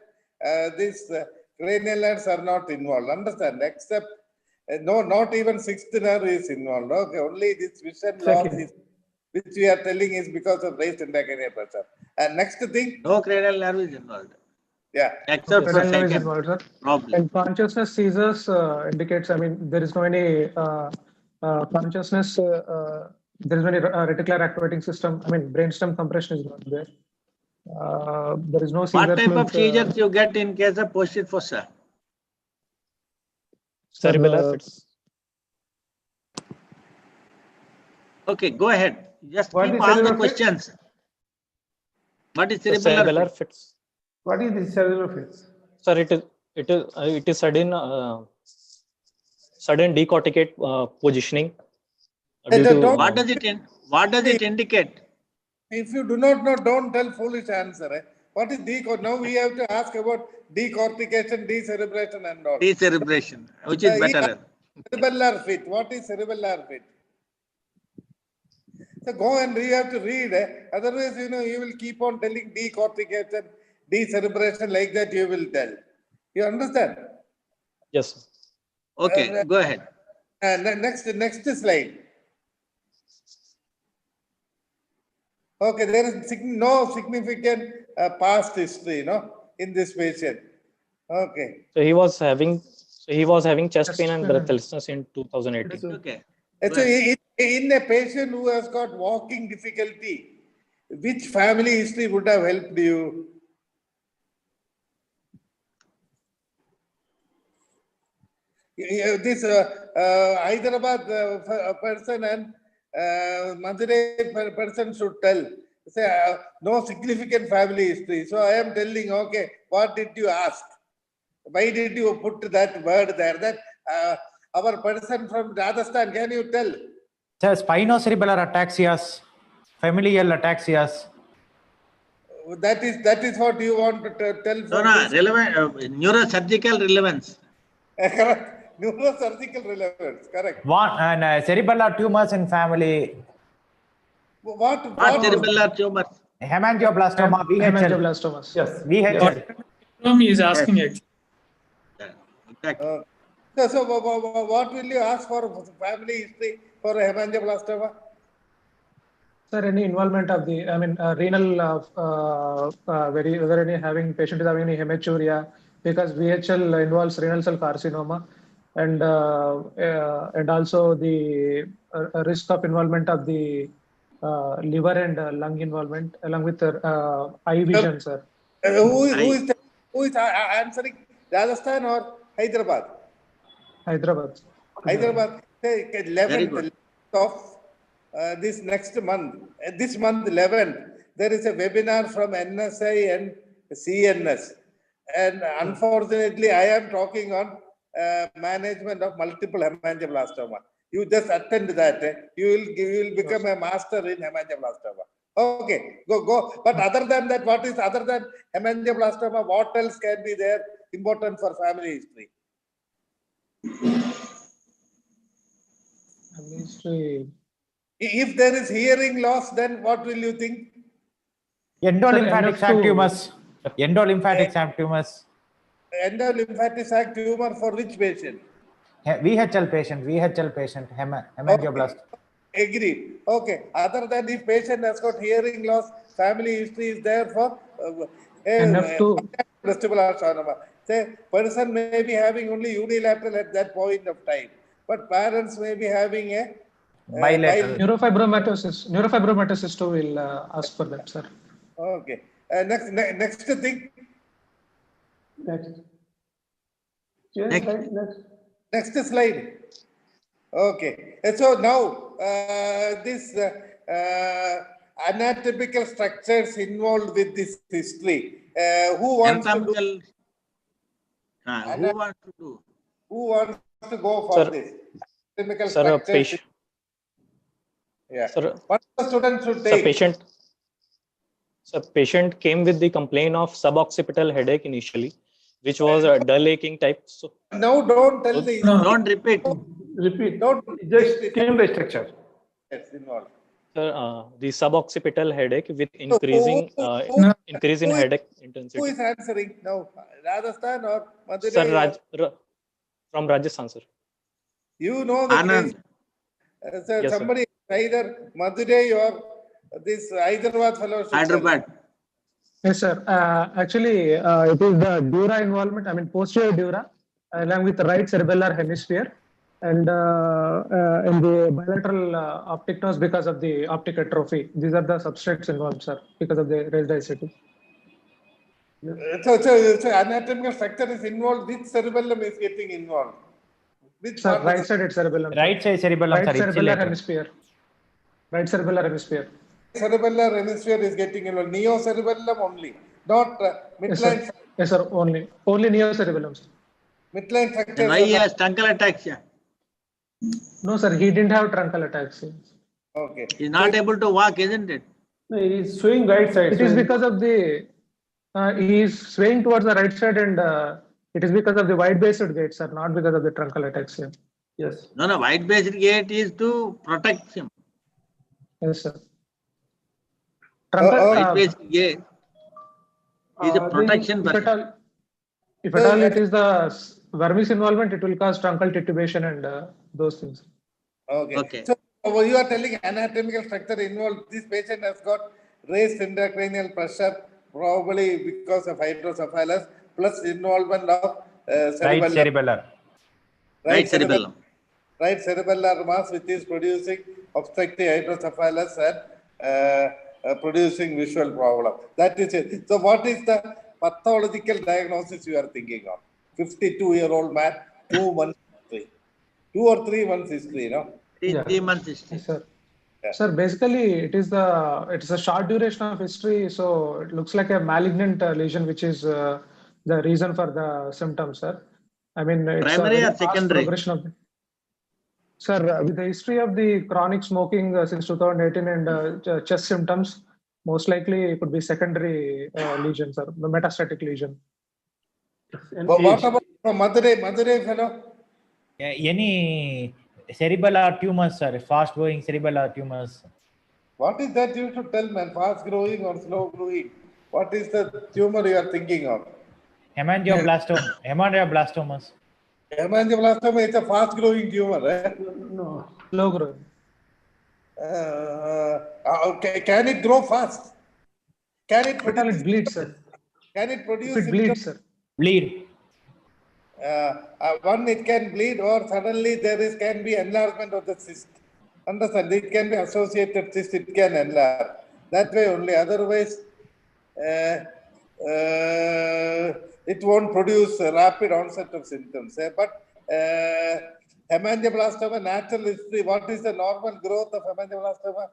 these cranial nerves are not involved. Understand? Except, no, not even sixth nerve is involved. Okay. Only this vision loss is, which we are telling is because of raised intracranial pressure. And next thing. No cranial nerve is involved. Yeah. Except for second problem. And consciousness seizures indicates, I mean, there is no any consciousness, there is no any reticular activating system. I mean, brainstem compression is not there. There is no seizures. What type of seizures you get in case of posterior fossa? Cerebellar fits. Okay, go ahead. Just keep all the questions. What is cerebellar fits? What is the cerebellar fits? Sir, it is sudden decorticate positioning. What does it indicate? If you do not know, don't tell foolish answer. What is decortication? Now we have to ask about decortication, decerebration, and all. Decerebration, which is better. Cerebellar fit. What is cerebellar fit? So go and you have to read. Otherwise, you will keep on telling decortication, decerebration like that. You will tell. You understand? Yes. Okay, go ahead. Next slide. Okay, there is no significant past history, in this patient. Okay. So he was having chest pain and breathlessness in 2018. Okay. So in a patient who has got walking difficulty, which family history would have helped you? This Hyderabad person and Madurai person should tell. Say no significant family history. So I am telling, okay, what did you ask? Why did you put that word there? That our person from Rajasthan, can you tell? Sir, spinocerebellar ataxias, familial ataxias. That is what you want to tell. No, relevant neurosurgical relevance. Correct. Neurosurgical relevance. Correct. One and cerebellar tumors in family. What cerebellar tumors? Hemangioblastoma, VHL. Hemangioblastomas. Yes. VHL. He is asking it. Exactly. So what will you ask for family history for hemangioblastoma? Sir, any involvement of the, I mean, renal, whether any patient is having any hematuria, because VHL involves renal cell carcinoma, and also the risk of involvement of the liver and lung involvement, along with eye vision, sir. Who is answering? Rajasthan or Hyderabad? Hyderabad. Hyderabad. 11th of this next month. This month 11th, there is a webinar from NSI and CNS. And unfortunately, I am talking on management of multiple hemangioblastoma. You just attend that. You will become a master in hemangioblastoma. Okay, go. But other than that, what is other than hemangioblastoma? What else can be there important for family history? Family history. If there is hearing loss, then what will you think? Endolymphatic sac tumors. Endolymphatic sac tumors. Endolymphatic sac tumor for which patient? VHL patient, hemangioblast. Agree. Okay. Other than if patient has got hearing loss, family history is there for NF2. vestibular schwannoma. Say, person may be having only unilateral at that point of time, but parents may be having a bilateral. Neurofibromatosis too will ask for that, sir. Okay. Next thing. Next slide. Okay. So now this anatomical structures involved with this history. Who wants to do? Who wants to do? Who wants to go for this? Anatomical structures. Yeah. Sir, what the student should take? Patient came with the complaint of suboccipital headache initially, which was a dull aching type. So no, don't tell the. No, don't repeat. Repeat. Don't just came the structure. Yes, involved. Sir, the suboccipital headache with increasing increase in headache intensity. Who is answering now? Rajasthan or Madurai? Sir, from Rajasthan, sir. You know the Anand. case. Sir, Yes, somebody either Madurai or this Hyderabad fellowship. Hyderabad. Yes, sir. Actually, it is the dura involvement, I mean posterior dura, along with the right cerebellar hemisphere, and in the bilateral optic nerves because of the optic atrophy. These are the substrates involved, sir, because of the raised ICT. So anatomical structure is involved. Which cerebellum is getting involved? Which sir, right sided cerebellum. Right side cerebellum. Right cerebellar hemisphere. Right cerebellar hemisphere. Cerebellar hemisphere is getting involved. Neocerebellum only, not midline. Yes, sir. Only neocerebellum. Midline structure. And why he has truncal ataxia? No, sir. He didn't have truncal ataxia. Okay. He's not able to walk, isn't it? No, he is swaying right side. It is because of the. He is swaying towards the right side, and it is because of the wide-based gait, sir, not because of the truncal ataxia. Yes. No, wide-based gait is to protect him. Yes, sir. Wide-based gait is a protection. If at all it is the vermis involvement, it will cause truncal titubation and those things. Okay. So you are telling anatomical structure involved. This patient has got raised intracranial pressure, probably because of hydrocephalus, plus involvement of cerebellum. Right cerebellum. Right cerebellar mass, which is producing obstructive hydrocephalus and producing visual problem. That is it. So what is the pathological diagnosis you are thinking of? 52-year-old man, 2 months history. 2 or 3 months history, no? 3 months history. Yes, sir. Yeah. Sir, basically it is a short duration of history, so it looks like a malignant lesion, which is the reason for the symptoms, sir. I mean, it's primary a or secondary? Progression of sir, with the history of the chronic smoking since 2018 and chest symptoms, most likely it could be secondary lesion, sir, the metastatic lesion. But what about Madurai fellow? Any cerebellar tumors, sir, fast-growing cerebellar tumors. What is that you should tell, man? Fast-growing or slow-growing? What is the tumor you are thinking of? Hemangioblastomas. Hemangioblastom is a fast-growing tumor, eh? No, slow-growing. Can it grow fast? Can it produce? It bleeds, sir. Can it produce? It bleeds, sir. Bleed. One, it can bleed, or suddenly can be enlargement of the cyst. Understand? It can be associated cyst. It can enlarge. That way only. Otherwise, it won't produce a rapid onset of symptoms. But hemangioblastom, natural history. What is the normal growth of hemangioblastom?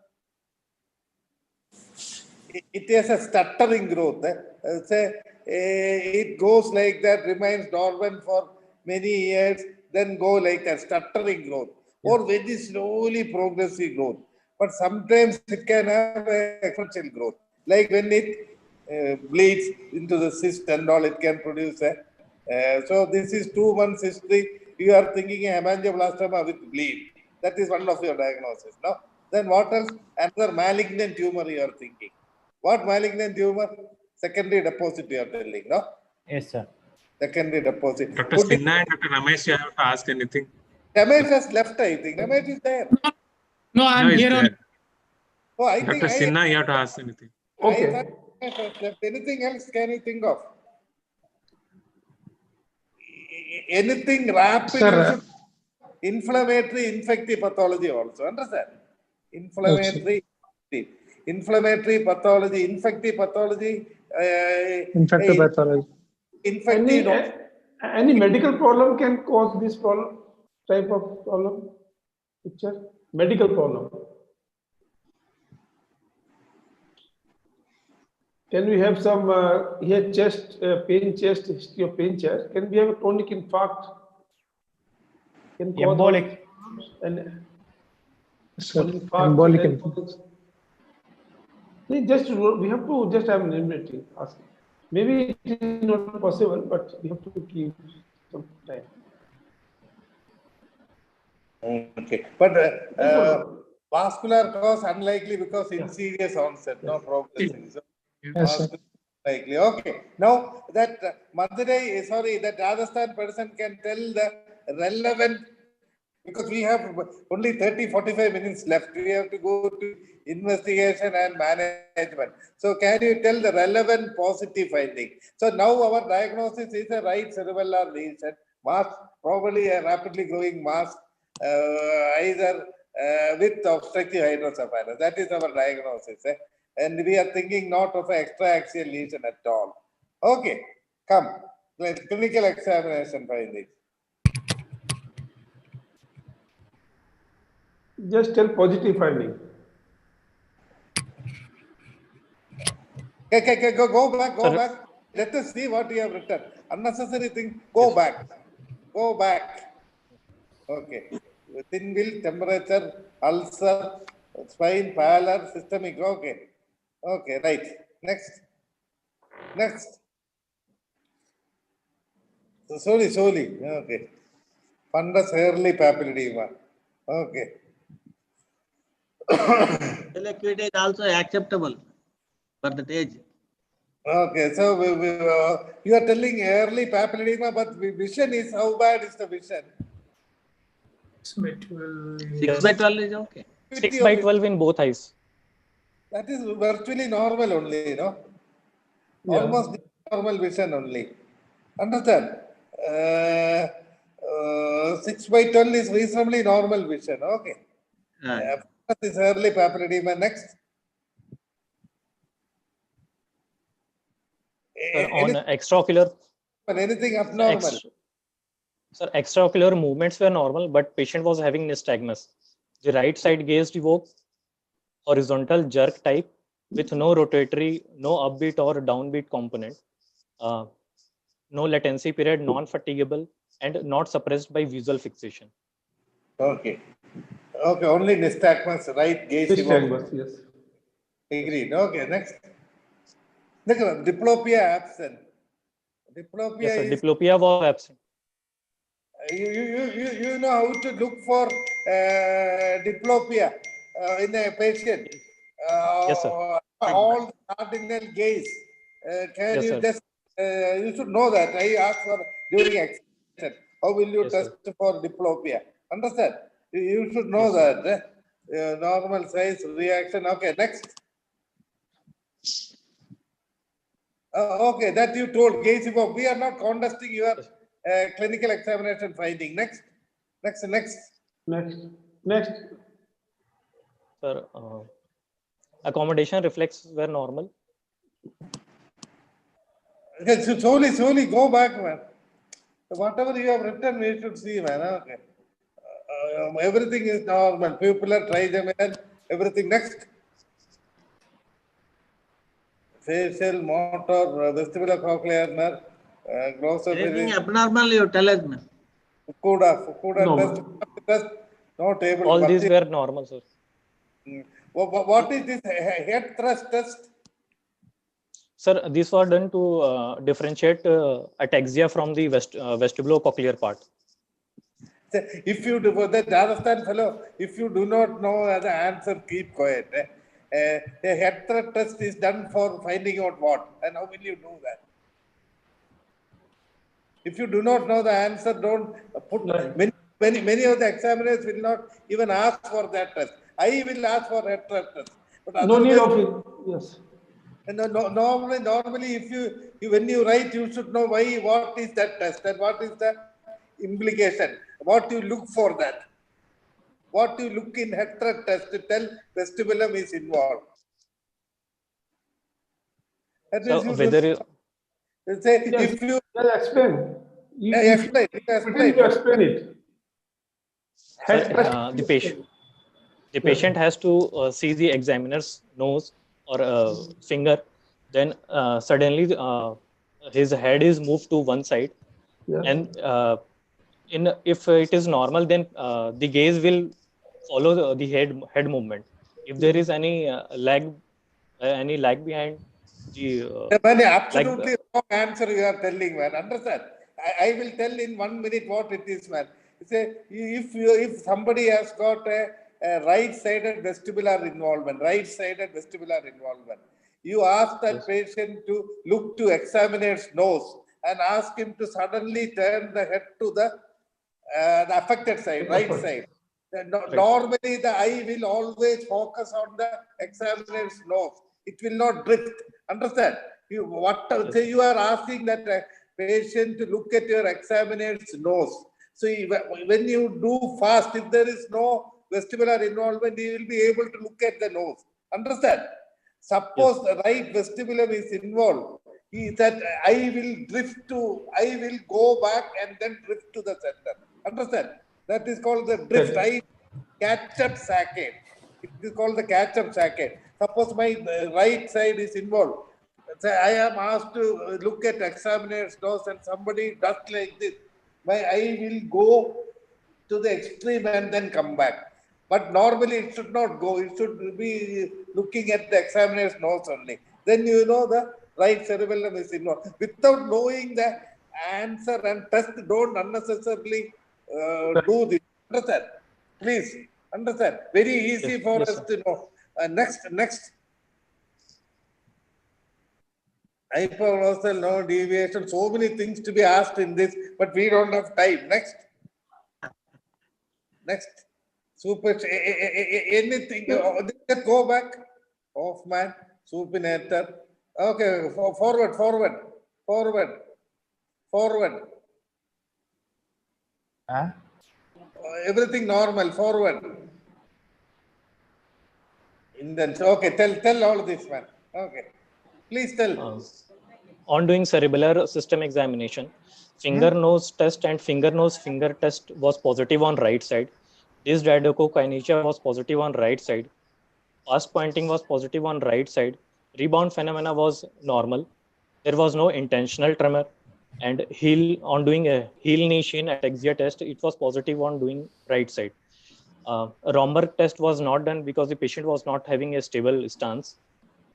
It is a stuttering growth. It goes like that, remains dormant for many years, then go like a stuttering growth, or very slowly progressive growth. But sometimes it can have an exponential growth. Like when it bleeds into the cyst and all, it can produce a. So this is 2 months history. You are thinking a hemangioblastom with bleed. That is one of your diagnosis. No? Then what else? Another malignant tumor you are thinking. What malignant tumor? Secondary deposit you are telling, no? Yes, sir. Secondary deposit. Dr. Sinha and Dr. Ramesh, you have to ask anything. Ramesh has left, I think. Ramesh is there. No, I'm here. Oh, I think Dr. Sinha, you have to ask anything. Okay. first left. Anything else can you think of? Anything rapid? Sir, Inflammatory infective pathology also. Understand? Inflammatory pathology, infective pathology. infective pathology. Infective. Any medical problem can cause this problem, type of problem? Picture? Medical problem. Can we have some here chest, pain chest, history of pain chest? Can we have a chronic infarct? Can cause Embolic. And Embolic infarct. We have to just have an immunity. Maybe it is not possible, but we have to keep some time. Okay, but vascular cause unlikely because insidious onset, no progressing. So likely. Okay. Now that Madurai, sorry, that Rajasthan person can tell the relevant, because we have only 30-45 minutes left. We have to go to investigation and management. So can you tell the relevant positive finding? So now our diagnosis is a right cerebellar lesion, mass, probably a rapidly growing mass, either with obstructive hydrocephalus. That is our diagnosis. And we are thinking not of an extraaxial lesion at all. Okay, come. Clinical examination findings. Just tell positive finding. Okay, go back. Let us see what you have written. Unnecessary thing, go back. Go back. Okay. Thin will, temperature, ulcer, spine, pallor, systemic. Okay. Okay, right. Next. So, solely. Okay. Fundus early papilledema. Okay. Liquid is also acceptable for that age. Okay, so you are telling early papilledema, but vision is, how bad is the vision? 6/12 is okay. 6/12 in both eyes. That is virtually normal only, you know. Yeah. Almost normal vision only. Understand? 6/12 is reasonably normal vision. Okay. This early papilledema. Next. On extraocular. Anything abnormal? Sir, extraocular movements were normal, but patient was having nystagmus. The right side gaze evoked horizontal jerk type with no rotatory, no upbeat or downbeat component, no latency period, non-fatigable, and not suppressed by visual fixation. Okay. Okay, only nystagmus, right gaze evoked. Yes. Agreed. Okay, next. Diplopia absent. Diplopia yes, sir. Diplopia was absent. You know how to look for diplopia in a patient. Yes, sir. All the cardinal gaze. Can yes, you sir. just? You should know that. I asked for during examination. How will you test for diplopia? Understand? You should know that. Normal size reaction. Okay, next. Okay, that you told gaze evoked. We are not contesting your clinical examination finding. Next. Sir, accommodation reflexes were normal. Okay, so slowly go back, man. Whatever you have written, we should see, man. Okay. Everything is normal. Pupillar, trigeminal, everything. Next. Facial, motor, vestibular cochlear nerve, glossophy. Anything abnormal, you tell us, man. Fukuda test, not able. All these were normal, sir. What is this head thrust test? Sir, these were done to differentiate ataxia from the vestibulocochlear part. If you do, that Rajasthan fellow, if you do not know the answer, keep quiet. A head thrust test is done for finding out what, and how will you do that? If you do not know the answer, don't put. Many of the examiners will not even ask for that test. I will ask for head thrust test. But no need of it. Yes. And normally, if when you write, you should know why, what is that test, and what is the implication, what you look for that, what you look in head thread test to tell vestibulum is involved. That So is, whether you say Yes. if you explain. explain it. Sir, the patient has to see the examiner's nose or finger, then suddenly his head is moved to one side, and if it is normal, then the gaze will follow the head movement. If there is any lag behind the absolutely wrong answer you are telling, man. Understand? I will tell in 1 minute what it is, man. Say if somebody has got a right-sided vestibular involvement, you ask that patient to look to examiner's nose and ask him to suddenly turn the head to the affected side, right side. Normally, the eye will always focus on the examiner's nose. It will not drift. Understand? You are asking that patient to look at your examiner's nose. So when you do fast, if there is no vestibular involvement, you will be able to look at the nose. Understand? Suppose the right vestibulum is involved, that I will go back and then drift to the center. Understand? That is called the drift. I catch-up saccade. It is called the catch-up saccade. Suppose my right side is involved. Say I am asked to look at examiner's nose and somebody does like this. My eye will go to the extreme and then come back. But normally it should not go. It should be looking at the examiner's nose only. Then you know the right cerebellum is involved. Without knowing the answer and test, don't unnecessarily do this. Understand? Please understand. Very easy for us to know. Next. Hyperarousal, no deviation. So many things to be asked in this, but we don't have time. Next. Super. Anything. Go back. Hoffman. Supinator. Okay. Forward. Everything normal. Forward. Okay. Tell all this, man. Okay. Please tell. On doing cerebellar system examination, finger nose test and finger nose finger test was positive on right side. This diadochokinesia was positive on right side. Fast pointing was positive on right side. Rebound phenomena was normal. There was no intentional tremor. And on doing a heel knee shin ataxia test, it was positive on doing right side. Romberg test was not done because the patient was not having a stable stance.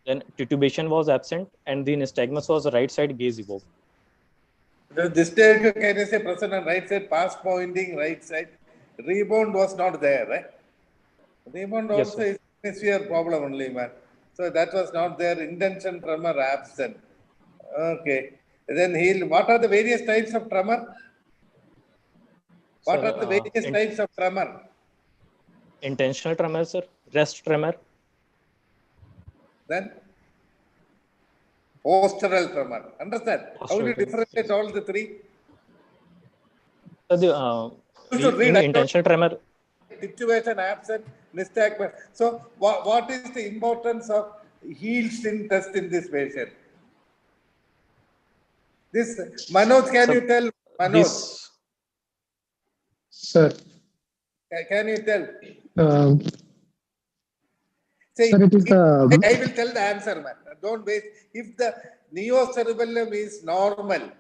Then titubation was absent and the nystagmus was right side gaze evoked. This diadochokinesia present on right side, fast pointing right side. Rebound was not there, right? Rebound also is a hemisphere problem only, man. So that was not there. Intention tremor absent. Okay. Then what are the various types of tremor? What are the various types of tremor? Intentional tremor, sir. Rest tremor. Then postural tremor. Understand? How do you differentiate all the three? So the intentional tremor. Situation absent, nystagmus. So what is the importance of heel shin test in this patient? This Manoj, can you tell? Manoj. Sir. Can you tell? Say, sir, it is I will tell the answer, man. Don't waste. If the neocerebellum is normal,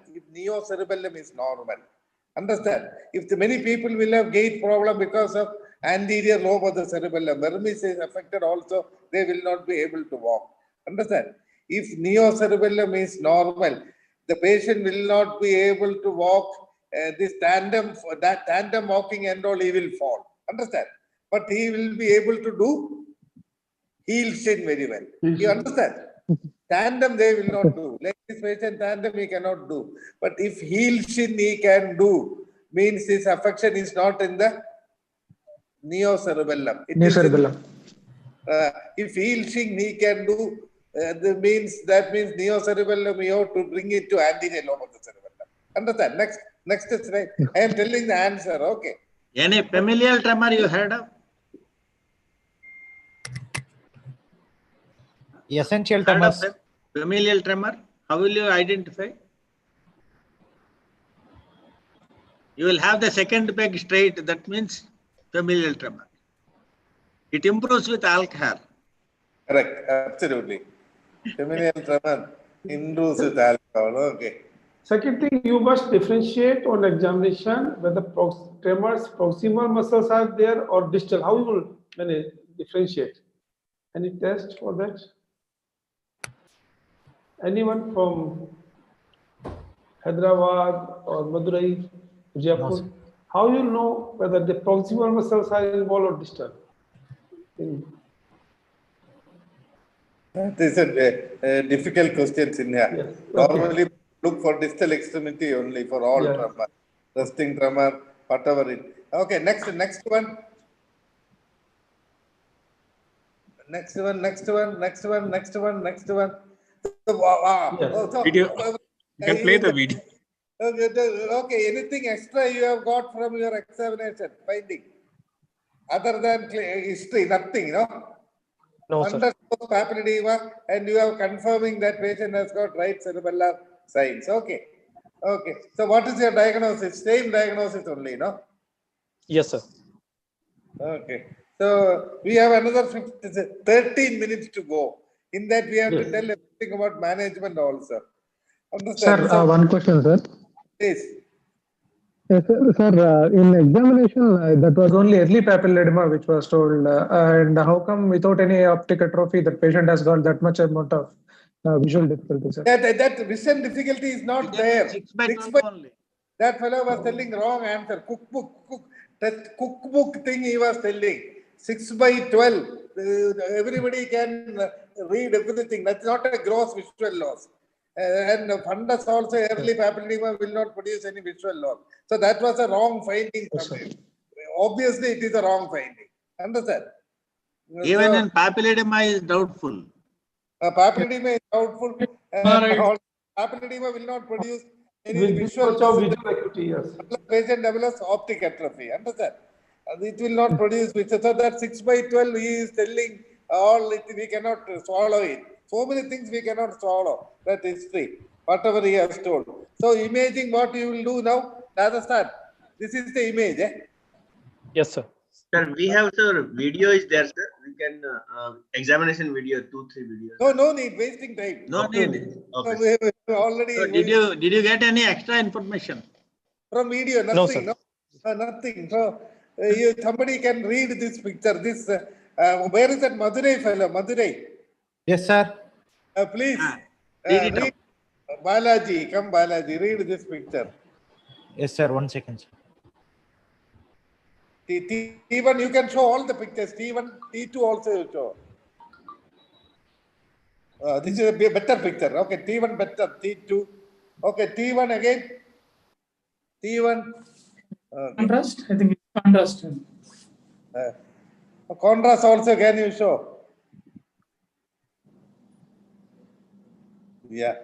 understand? If many people will have gait problem because of anterior lobe of the cerebellum, vermis is affected also, they will not be able to walk. Understand? If neocerebellum is normal, the patient will not be able to walk this tandem walking and all, he will fall. Understand? But he will be able to do heel shin very well. You understand? Tandem they will not do. Like this patient, tandem he cannot do. But if heel shin he can do, means his affection is not in the neocerebellum. If heel shin he can do, that means neocerebellum, you have to bring it to anterior lobe of the cerebellum. Understand? Next is right. I am telling the answer. Okay. Any familial tremor you heard of? Essential Heard of tremors. them? Familial tremor? How will you identify? You will have the second peg straight. That means familial tremor. It improves with alcohol. Correct. Absolutely. Familial tremor improves with alcohol. Okay. Second thing, you must differentiate on examination whether tremors, proximal muscles are there or distal. How you will differentiate? Any test for that? Anyone from Hyderabad or Madurai, Jaipur? No, How you know whether the proximal muscles are involved or distal? This is a difficult question, Sinha. Yes. Normally, look for distal extremity only for all tremor, resting tremor, whatever it. Okay, next one. Next one. Video. You can play the video. Okay, anything extra you have got from your examination finding? Other than history, nothing, no? No, sir. Underscore papilledema, and you are confirming that patient has got right cerebellar signs. Okay. Okay. So what is your diagnosis? Same diagnosis only, no? Yes, sir. Okay. So we have another 13 minutes to go. In that we have to tell everything about management also. Understand? Sir, one question, sir. Please. Yes, sir, in examination, that was only early papilledema which was told. And how come without any optic atrophy, the patient has got that much amount of visual difficulty, sir? That vision difficulty is not there. 6 by 12 only. That fellow was telling wrong answer. Cookbook thing he was telling. 6 by 12. Everybody can read everything. That's not a gross visual loss. And fundus also, early papilledema will not produce any visual loss. So that was a wrong finding from him. Obviously, it is a wrong finding. Understand? Even in papilledema is doubtful. Papilledema is doubtful. Papilledema will not produce any visual acuity, yes. Patient develops optic atrophy. Understand? It will not produce visual. So that 6 by 12, he is telling all it, we cannot swallow it. So many things we cannot swallow. That history, whatever he has told. So imaging what you will do now. Understand? This is the image. Yes, sir. Sir, we have, sir, video is there, sir. We can examination video, 2-3 videos. No need wasting time. No need. Okay. So already. So did you get any extra information from video? Nothing. No, sir. No, nothing. So somebody can read this picture. This where is that Madurai fellow? Madurai. Yes, sir. Please read read. Balaji, come Balaji, read this picture. Yes, sir. 1 second, sir. T1, you can show all the pictures. T1, T2 also you show. This is a better picture. Okay, T1 better, T2. Okay, T1 again. T1. Contrast? I think it's contrast. Contrast also can you show? Yeah.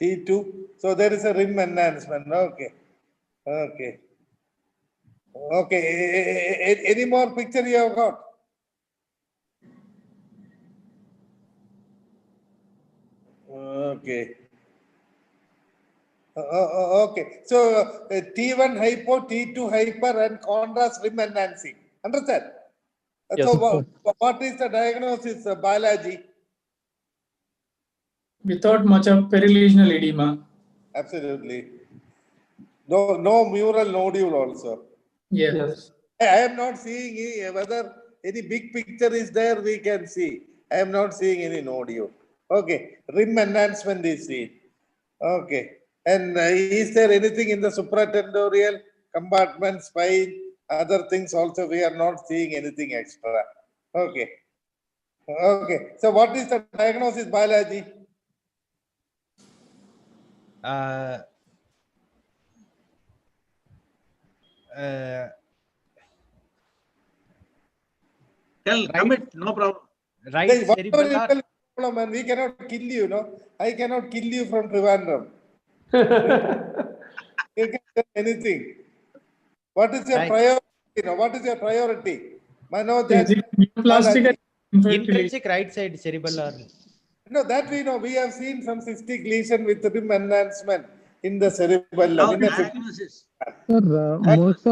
T2. So there is a rim enhancement. Okay. Okay. Okay. Any more picture you have got? Okay. Okay. So T1 hypo, T2 hyper, and contrast rim enhancing. Understand? Yes, so what is the diagnosis, Balaji? Without much of perilesional edema. Absolutely. No mural nodule also. Yes. I am not seeing whether any big picture is there, we can see. I am not seeing any nodule. Okay. Rim enhancement is seen. Okay. And is there anything in the supratentorial compartment, spine, other things also? We are not seeing anything extra. Okay. Okay. So what is the diagnosis, Balaji? Tell, commit, no problem. Right cerebellar. problem, and we cannot kill you, no? I cannot kill you from Trivandrum. You can do anything. What is your priority? What is your priority? Manoj, plastic intrinsic right side cerebellar. No, that we know. We have seen some cystic lesion with rim enhancement in the cerebellum. Sir, most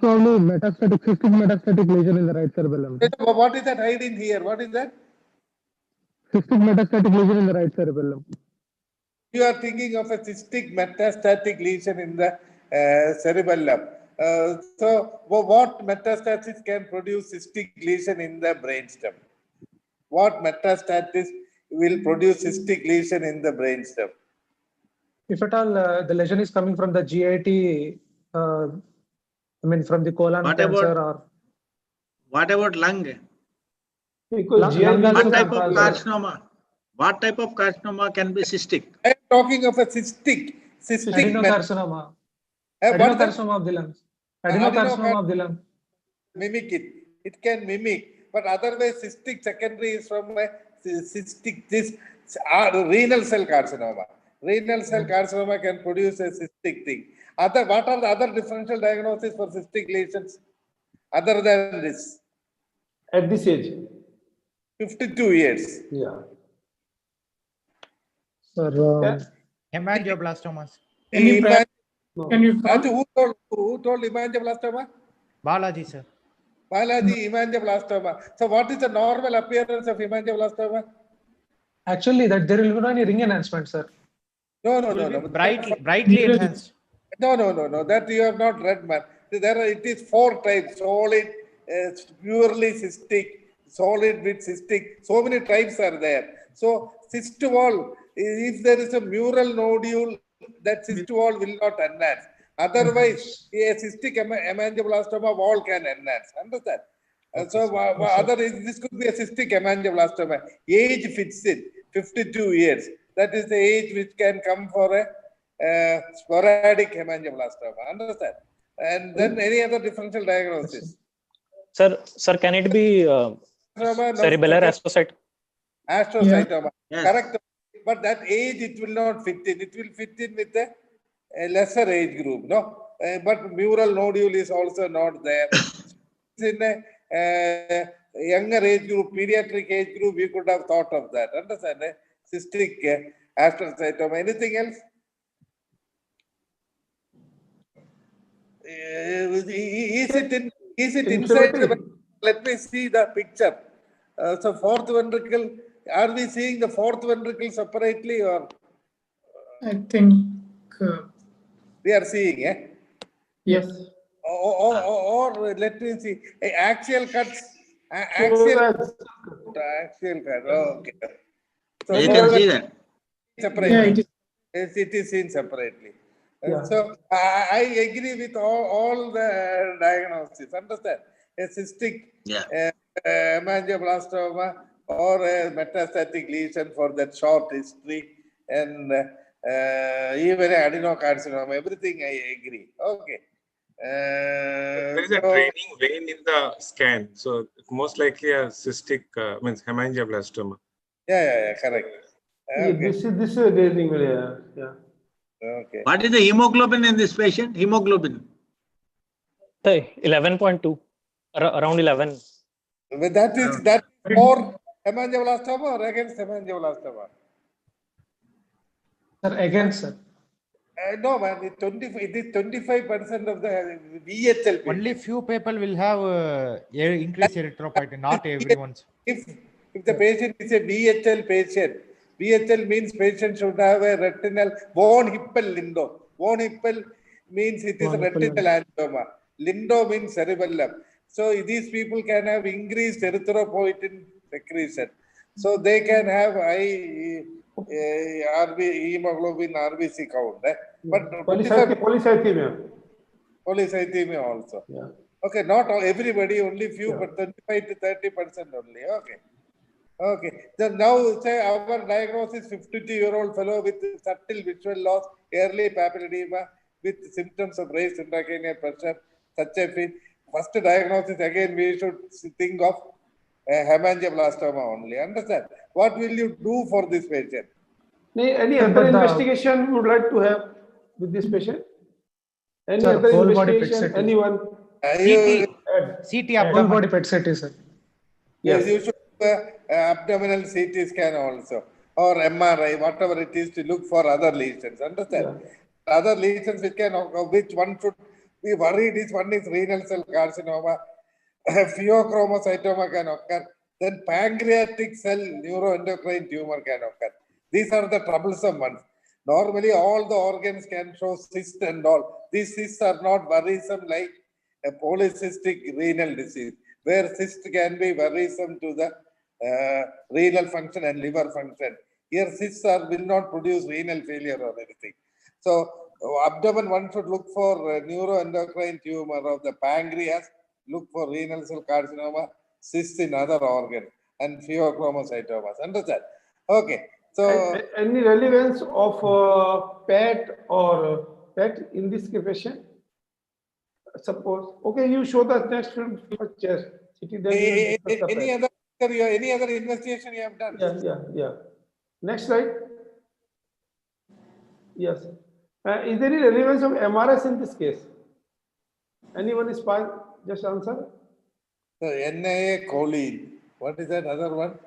probably cystic metastatic lesion in the right cerebellum. What is that hiding here? What is that? Cystic metastatic lesion in the right cerebellum. You are thinking of a cystic metastatic lesion in the cerebellum. So, what metastasis can produce cystic lesion in the brainstem? What metastasis will produce cystic lesion in the brainstem? If at all the lesion is coming from the GIT, I mean from the colon cancer or. What about lung? Because what type of carcinoma? What type of carcinoma can be cystic? I am talking of a cystic adenocarcinoma. Adenocarcinoma of the lungs. Adenocarcinoma of the lung. Mimic it. It can mimic, but otherwise cystic secondary is from a cystic renal cell carcinoma. Renal cell carcinoma can produce a cystic thing. What are the other differential diagnoses for cystic lesions other than this? At this age? 52 years. Yeah. Sir, hemangioblastomas. Who told hemangioblastoma? Balaji, sir. Balaji, hemangioblastoma. So what is the normal appearance of hemangioblastoma? Actually, that there will be no any ring enhancement, sir. No. Brightly enhanced. No. That you have not read, man. It is 4 types: solid, purely cystic, solid with cystic. So many types are there. So cyst wall, if there is a mural nodule, that cyst wall will not enhance. Otherwise, a cystic hemangioblastoma wall can enhance. Understand? This could be a cystic hemangioblastoma. Age fits in, 52 years. That is the age which can come for a sporadic hemangioblastoma. Understand? And then any other differential diagnosis. Sir, can it be cerebellar astrocytoma? Astrocytoma. Yes. Correct. But that age, it will not fit in. It will fit in with a lesser age group. No? But mural nodule is also not there. In a younger age group, pediatric age group, we could have thought of that. Understand? Cystic astrocytoma. Anything else? Is it inside the? Let me see the picture. So fourth ventricle. Are we seeing the fourth ventricle separately, or? I think we are seeing, yes. Or let me see. Axial cuts. Axial cut. Okay. So you can see that. Separately. It is seen separately. Yeah. So I agree with all the diagnoses. Understand? A cystic hemangioblastoma or a metastatic lesion for that short history, and even adenocarcinoma, everything I agree. Okay. There is a draining vein in the scan, so most likely a cystic means hemangioblastoma. Yeah, correct. Okay. This is a draining vein. Yeah. Okay. What is the hemoglobin in this patient? Hemoglobin? 11.2, around 11. But that is for hemangioblastoma or against hemangioblastoma? Sir, against, sir. No, man. It is 25% of the VHL patient. Only few people will have increased erythropoietin, not everyone's. If the patient is a VHL patient, VHL means patient should have a retinal von Hippel lindo. Von Hippel means it is a retinal angioma. Lindo means cerebellum. So these people can have increased erythropoietin secretion. So they can have high hemoglobin RBC count. But polycythemia also. Yeah. Okay, not all, everybody, only few, but 25 to 30% only. Okay. Then now say our diagnosis: 52-year-old fellow with subtle visual loss, early papilledema with symptoms of raised intracranial pressure, such a fit. First diagnosis again we should think of hemangioblastoma only. Understand? What will you do for this patient? Any other investigation you would like to have with this patient? Any Sir, other whole body investigation? PET CT. Anyone? CT Whole abdomen. body PET CT, sir. Yes. You should do abdominal CT scan also, or MRI, whatever it is, to look for other lesions. Understand? Yeah. Other lesions which one should be worried is, one is renal cell carcinoma, pheochromocytoma can occur, then pancreatic cell neuroendocrine tumor can occur. These are the troublesome ones. Normally, all the organs can show cyst and all. These cysts are not worrisome like a polycystic renal disease, where cyst can be worrisome to the renal function and liver function. Here, cysts will not produce renal failure or anything. So, abdomen, one should look for neuroendocrine tumor of the pancreas, look for renal cell carcinoma, cysts in other organs, and pheochromocytomas. Understand? Okay. So, any relevance of PET or PET in this patient? Suppose, okay, you show the next film for chest. Any other investigation you have done? Yeah. Next slide. Yes. Is there any relevance of MRS in this case? Anyone is fine? Just answer. So, NIA choline. What is that other one?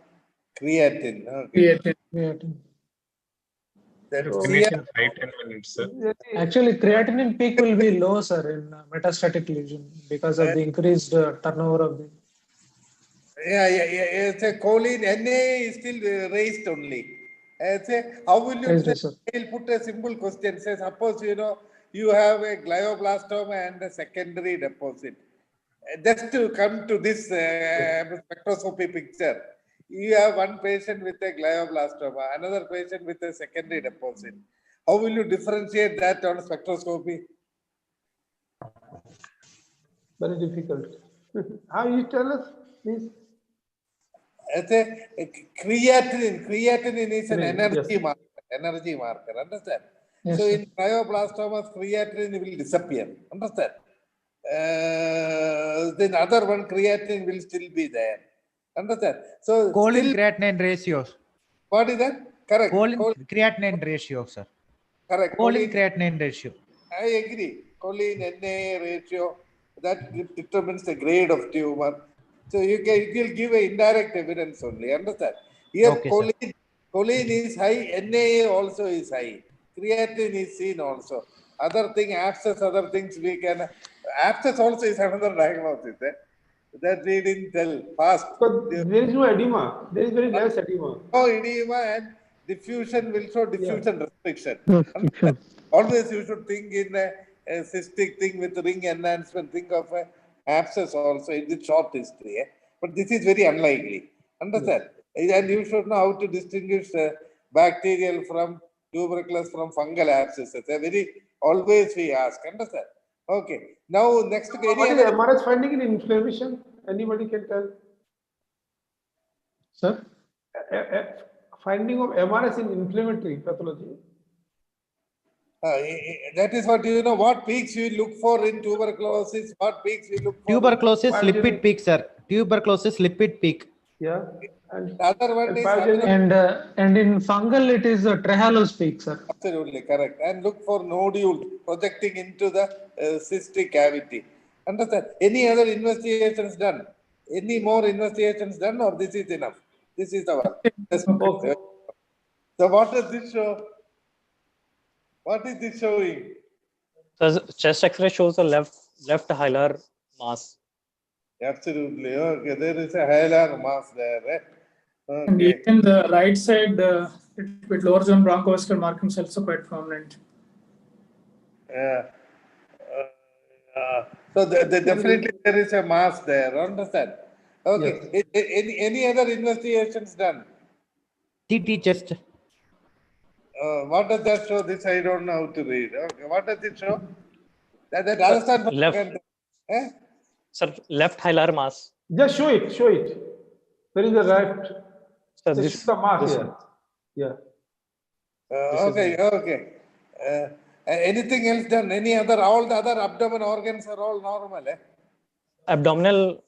Creatine. Okay. Creatine. Right 10 minutes, sir. Actually, creatinine peak will be low, sir, in metastatic lesion because of the increased turnover of the. Yeah. It's a choline. NA is still raised only. How will you? I'll put a simple question. Say, suppose you have a glioblastoma and a secondary deposit. Just to come to this spectroscopy picture, you have one patient with a glioblastoma, another patient with a secondary deposit. How will you differentiate that on spectroscopy? Very difficult. How you tell us, please? Creatinine is an energy marker. Understand? Yes, so in glioblastomas, creatinine will disappear. Understand? Then other one, creatinine will still be there. Understand? So choline creatinine ratios. What is that? Correct. Creatinine ratio, sir. Correct. Choline creatinine ratio. I agree. Choline NA ratio, that determines the grade of tumor. So you will give an indirect evidence only. Understand? Here, okay, choline is high, NA also is high. Creatinine is seen also. Other thing, abscess, other things we can. Abscess also is another diagnosis. That we didn't tell fast. But there is no edema. There is very less edema. No edema, and diffusion will show diffusion restriction. Always you should think in a cystic thing with ring enhancement. Think of abscess also in the short history. But this is very unlikely. Understand? And you should know how to distinguish bacterial from tuberculous from fungal abscesses. Always we ask. Understand? Okay. Now next. What is MRS finding in inflammation? Anybody can tell? Sir? Finding of MRS in inflammatory pathology. That is what what peaks you look for in tuberculosis, what peaks you look for. Tuberculosis lipid peak, sir. Tuberculosis lipid peak. Yeah. And the other one is and in fungal it is a Trehalose peak, sir. Absolutely correct. And look for nodule projecting into the cystic cavity. Understand? Any other investigations done? Any more investigations done, or this is enough? This is our. Okay. So what does this show? What is this showing? So chest X-ray shows a left hilar mass. Absolutely. Okay, there is a hilar mass there. Right? Okay. And even the right side, with lower zone bronchovascular markings also quite prominent. So definitely there is a mass there. Understand? Okay. Yes. Any other investigations done? CT chest. What does that show? This I don't know how to read. Okay. What does it show? That understand left. Sir, left hilar mass. Just show it. There is a right. Sir, this is the mass here. Yeah. Okay. Anything else done? All the other abdomen organs are all normal, Abdominal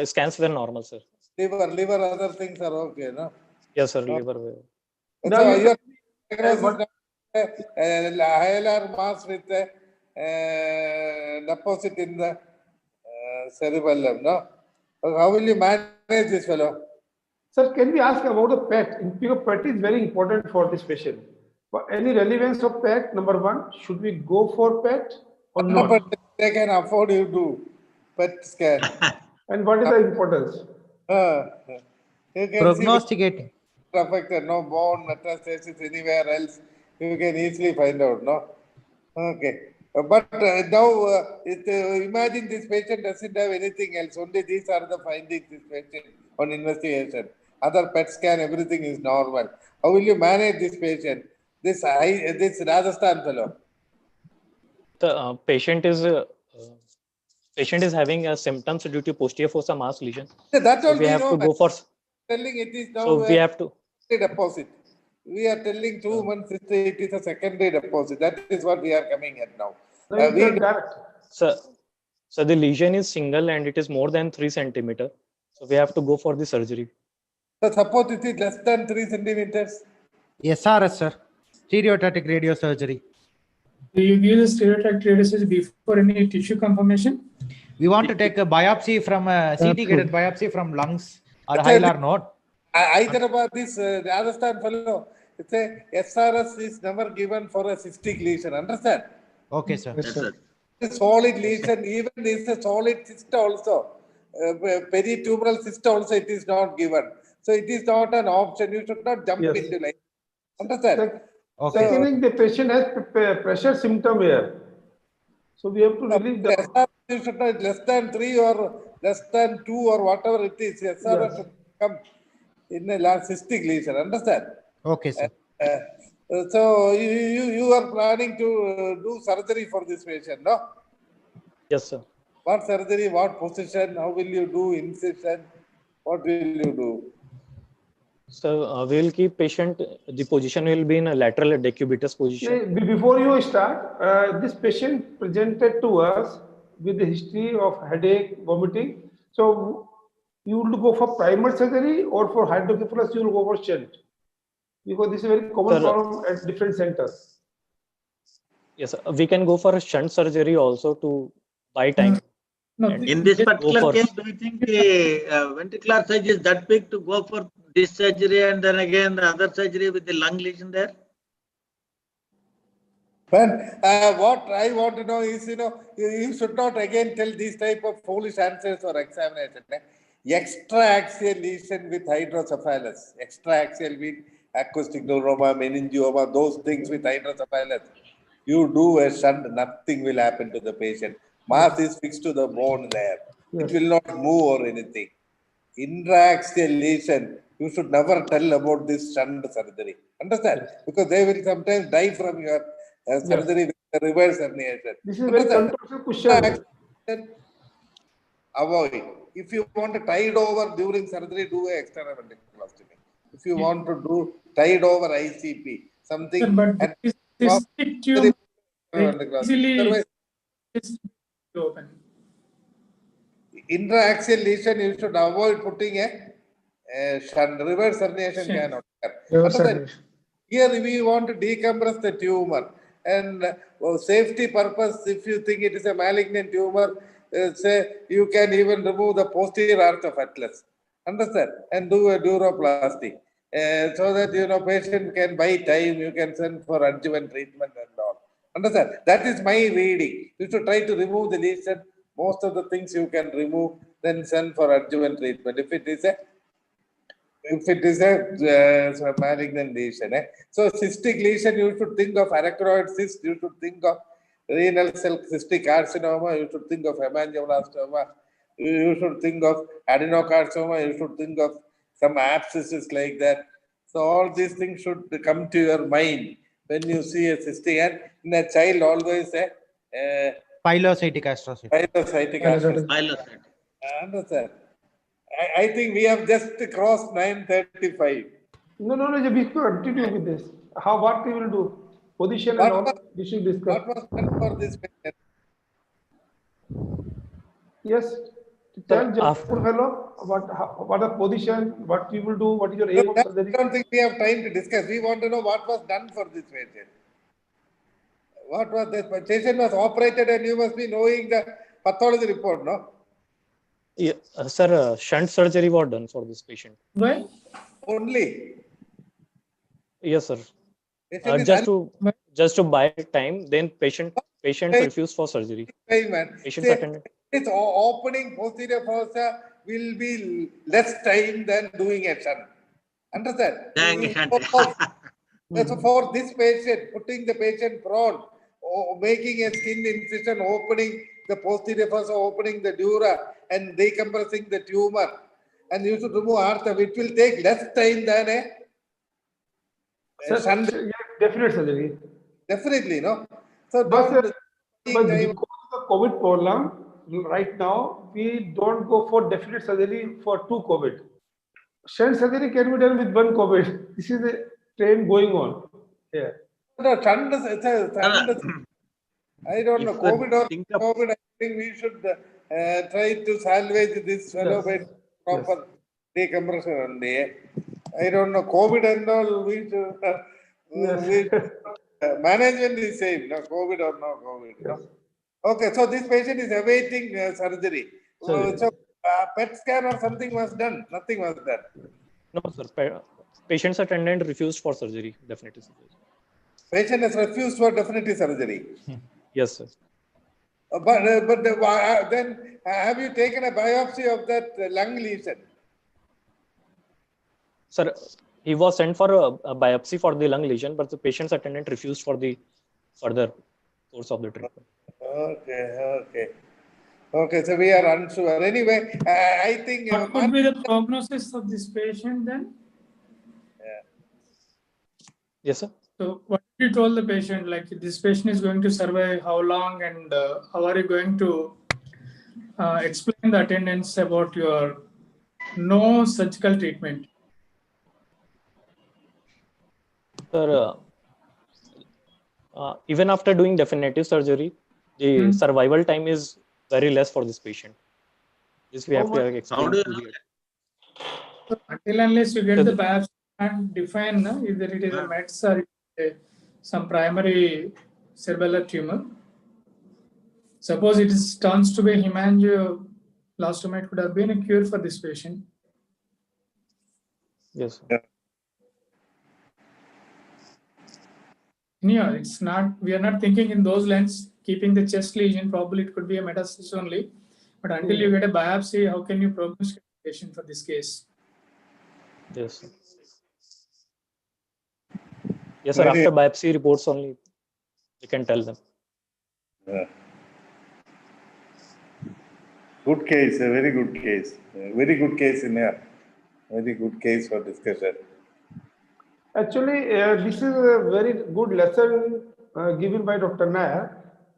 scans were normal, sir. Liver, other things are okay, no? Yes, sir. Liver wave. So your diagnosis hilar mass with deposit in the cerebellum, no? How will you manage this fellow? Sir, can we ask about the PET? Because PET is very important for this patient. For any relevance of PET, number one, should we go for PET or not? But they can afford you to PET scan. And what is the importance? You can Prognosticating. see affected, no bone metastasis anywhere else. You can easily find out, no? Okay. But now, imagine this patient doesn't have anything else. Only these are the findings this patient on investigation. Other PET scan, everything is normal. How will you manage this patient? This Rajasthan fellow. The patient is having symptoms due to posterior fossa mass lesion. That's all we have know. to go for. Telling it is now. So we have to deposit. We are telling 2 months it is a secondary deposit. That is what we are coming at now. So the lesion is single and it is more than 3 centimeter. So we have to go for the surgery. So suppose it is less than 3 centimeters. SRS, sir. Stereotactic radiosurgery. Do you give the stereotactic radiosurgery before any tissue confirmation? We want to take a biopsy from a CT guided biopsy from lungs or hilar node. Hyderabad, this Rajasthan fellow, it's a SRS is never given for a cystic lesion. Understand? Okay, sir. Yes, sir. A solid lesion, even this a solid cyst also, peritumoral cyst also, it is not given. So it is not an option. You should not jump into like. Understand? Okay. Second, the patient has pressure symptom here. So we have to relieve the. You should not less than 3 or less than 2 or whatever it is. SRS should come in a cystic lesion. Understand? Okay, sir. So you are planning to do surgery for this patient, no? Yes, sir. What surgery? What position? How will you do incision? What will you do? So we will keep patient. The position will be in a lateral decubitus position. Before you start, this patient presented to us with a history of headache, vomiting. So you will go for primer surgery or for hydrocephalus you will go for shunt, because this is a very common problem at different centers. Yes, we can go for a shunt surgery also to buy time. No, in this particular case, do you think the ventricular size is that big to go for this surgery and then again the other surgery with the lung lesion there? But what I want to know is, you should not again tell these type of foolish answers or examination. Extra-axial lesion with hydrocephalus, extra-axial with acoustic neuroma, meningioma, those things with hydrocephalus. You do a shunt, nothing will happen to the patient. Mass is fixed to the bone there. It will not move or anything. Intra-axial lesion, you should never tell about this shunt surgery. Understand? Because they will sometimes die from your surgery with the reverse herniation. This is a very controversial question. Avoid. If you want to tide over during surgery, do an external ventriculostomy. If you want to do tide over ICP, something. But this cystic tube easily open. Intra-axial lesion, you should avoid putting a shunt. Reverse herniation cannot occur. Here we want to decompress the tumor. And for safety purpose, if you think it is a malignant tumor, say you can even remove the posterior arch of atlas. Understand? And do a neuroplasty. So that patient can buy time, you can send for adjuvant treatment and all. Understand? That is my reading. You should try to remove the lesion. Most of the things you can remove, then send for adjuvant treatment. If it is a malignant lesion. So cystic lesion, you should think of arachnoid cyst, you should think of renal cell cystic carcinoma, you should think of hemangioblastoma, you should think of adenocarcinoma, you should think of some abscesses like that. So all these things should come to your mind when you see a cystic, and in a child always pilocytic astrocyte. Pilocytic astrocyte. Understand? I think we have just crossed 9:35. No, we continue with this. What we will do? Position and all, we should discuss. What was done for this patient? Yes, tell Jaipur fellow what the position, what you will do, what is your aim of surgery? I don't think we have time to discuss. We want to know what was done for this patient. What was this patient was operated, and you must be knowing the pathology report, no? Yeah, sir, shunt surgery was done for this patient. Why? Only. Yes, sir. Patient Just to buy time, then patient refused for surgery. Patient's attendant. It's opening posterior fossa will be less time than doing a shunt. Understand? So for this patient, putting the patient prone, or making a skin incision, opening the posterior fossa, opening the dura, and decompressing the tumor, and you should remove arthro, which will take less time than a shunt. Definite surgery. Definitely, no. So but don't. But because of the COVID problem, right now we don't go for definite surgery for 2 COVID. Shunt surgery can be done with 1 COVID. This is a trend going on. Yeah. No, shunt I don't know. COVID or COVID, I think we should try to salvage this fellow by proper decompression only. I don't know. COVID and all, we should, management is same. No COVID or no COVID. No? Okay, so this patient is awaiting surgery. So PET scan or something was done. Nothing was done. No, sir. Patient's attendant refused for surgery. Definitive surgery. Patient has refused for definitive surgery. Yes, sir. But then have you taken a biopsy of that lung lesion? Sir, he was sent for a biopsy for the lung lesion, but the patient's attendant refused for the further course of the treatment. Okay, so we are unsure. Anyway, I think... What could be the prognosis of this patient then? Yes, sir. So what you told the patient, like this patient is going to survive how long, and how are you going to explain the attendants about your no surgical treatment? Sir, even after doing definitive surgery, the survival time is very less for this patient. This we have to explain. Until unless you get the biopsy and define either it is a mets or some primary cerebellar tumor. Suppose it turns to be hemangioblastomate, it could have been a cure for this patient. Yes. Yeah, it's not. We are not thinking in those lines. Keeping the chest lesion, probably it could be a metastasis only. But until you get a biopsy, how can you prognosticate the patient for this case? Yes. Yes, sir. After biopsy reports only, you can tell them. Good case, a very good case. Very good case in here. Very good case for discussion. Actually, this is a very good lesson given by Dr. Nair.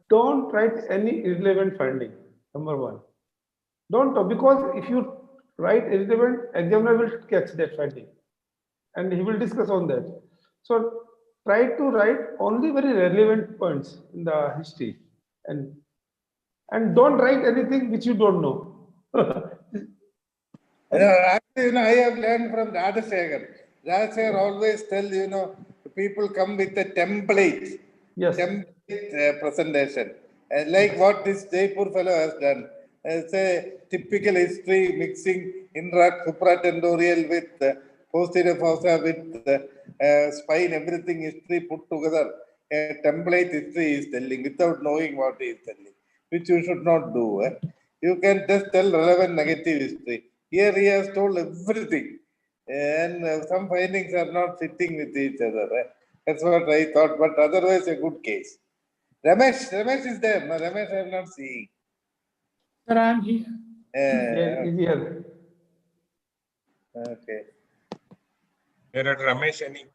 Don't write any irrelevant finding, number 1. Don't, because if you write irrelevant, examiner will catch that finding and he will discuss on that. So try to write only very relevant points in the history and don't write anything which you don't know. Actually, I have learned from Radhasekhar. Radhasekhar always tell, people come with a template. Yes. Template presentation. Like what this Jaipur fellow has done. It's a typical history mixing supratentorial with posterior fossa with spine, everything history put together. A template history is telling without knowing what he is telling, which you should not do. You can just tell relevant negative history. Here he has told everything, and some findings are not fitting with each other. That's what I thought, but otherwise a good case. Ramesh is there. No, Ramesh I am not seeing. Sir, I am here. Here. Okay. Dr. Ramesh, any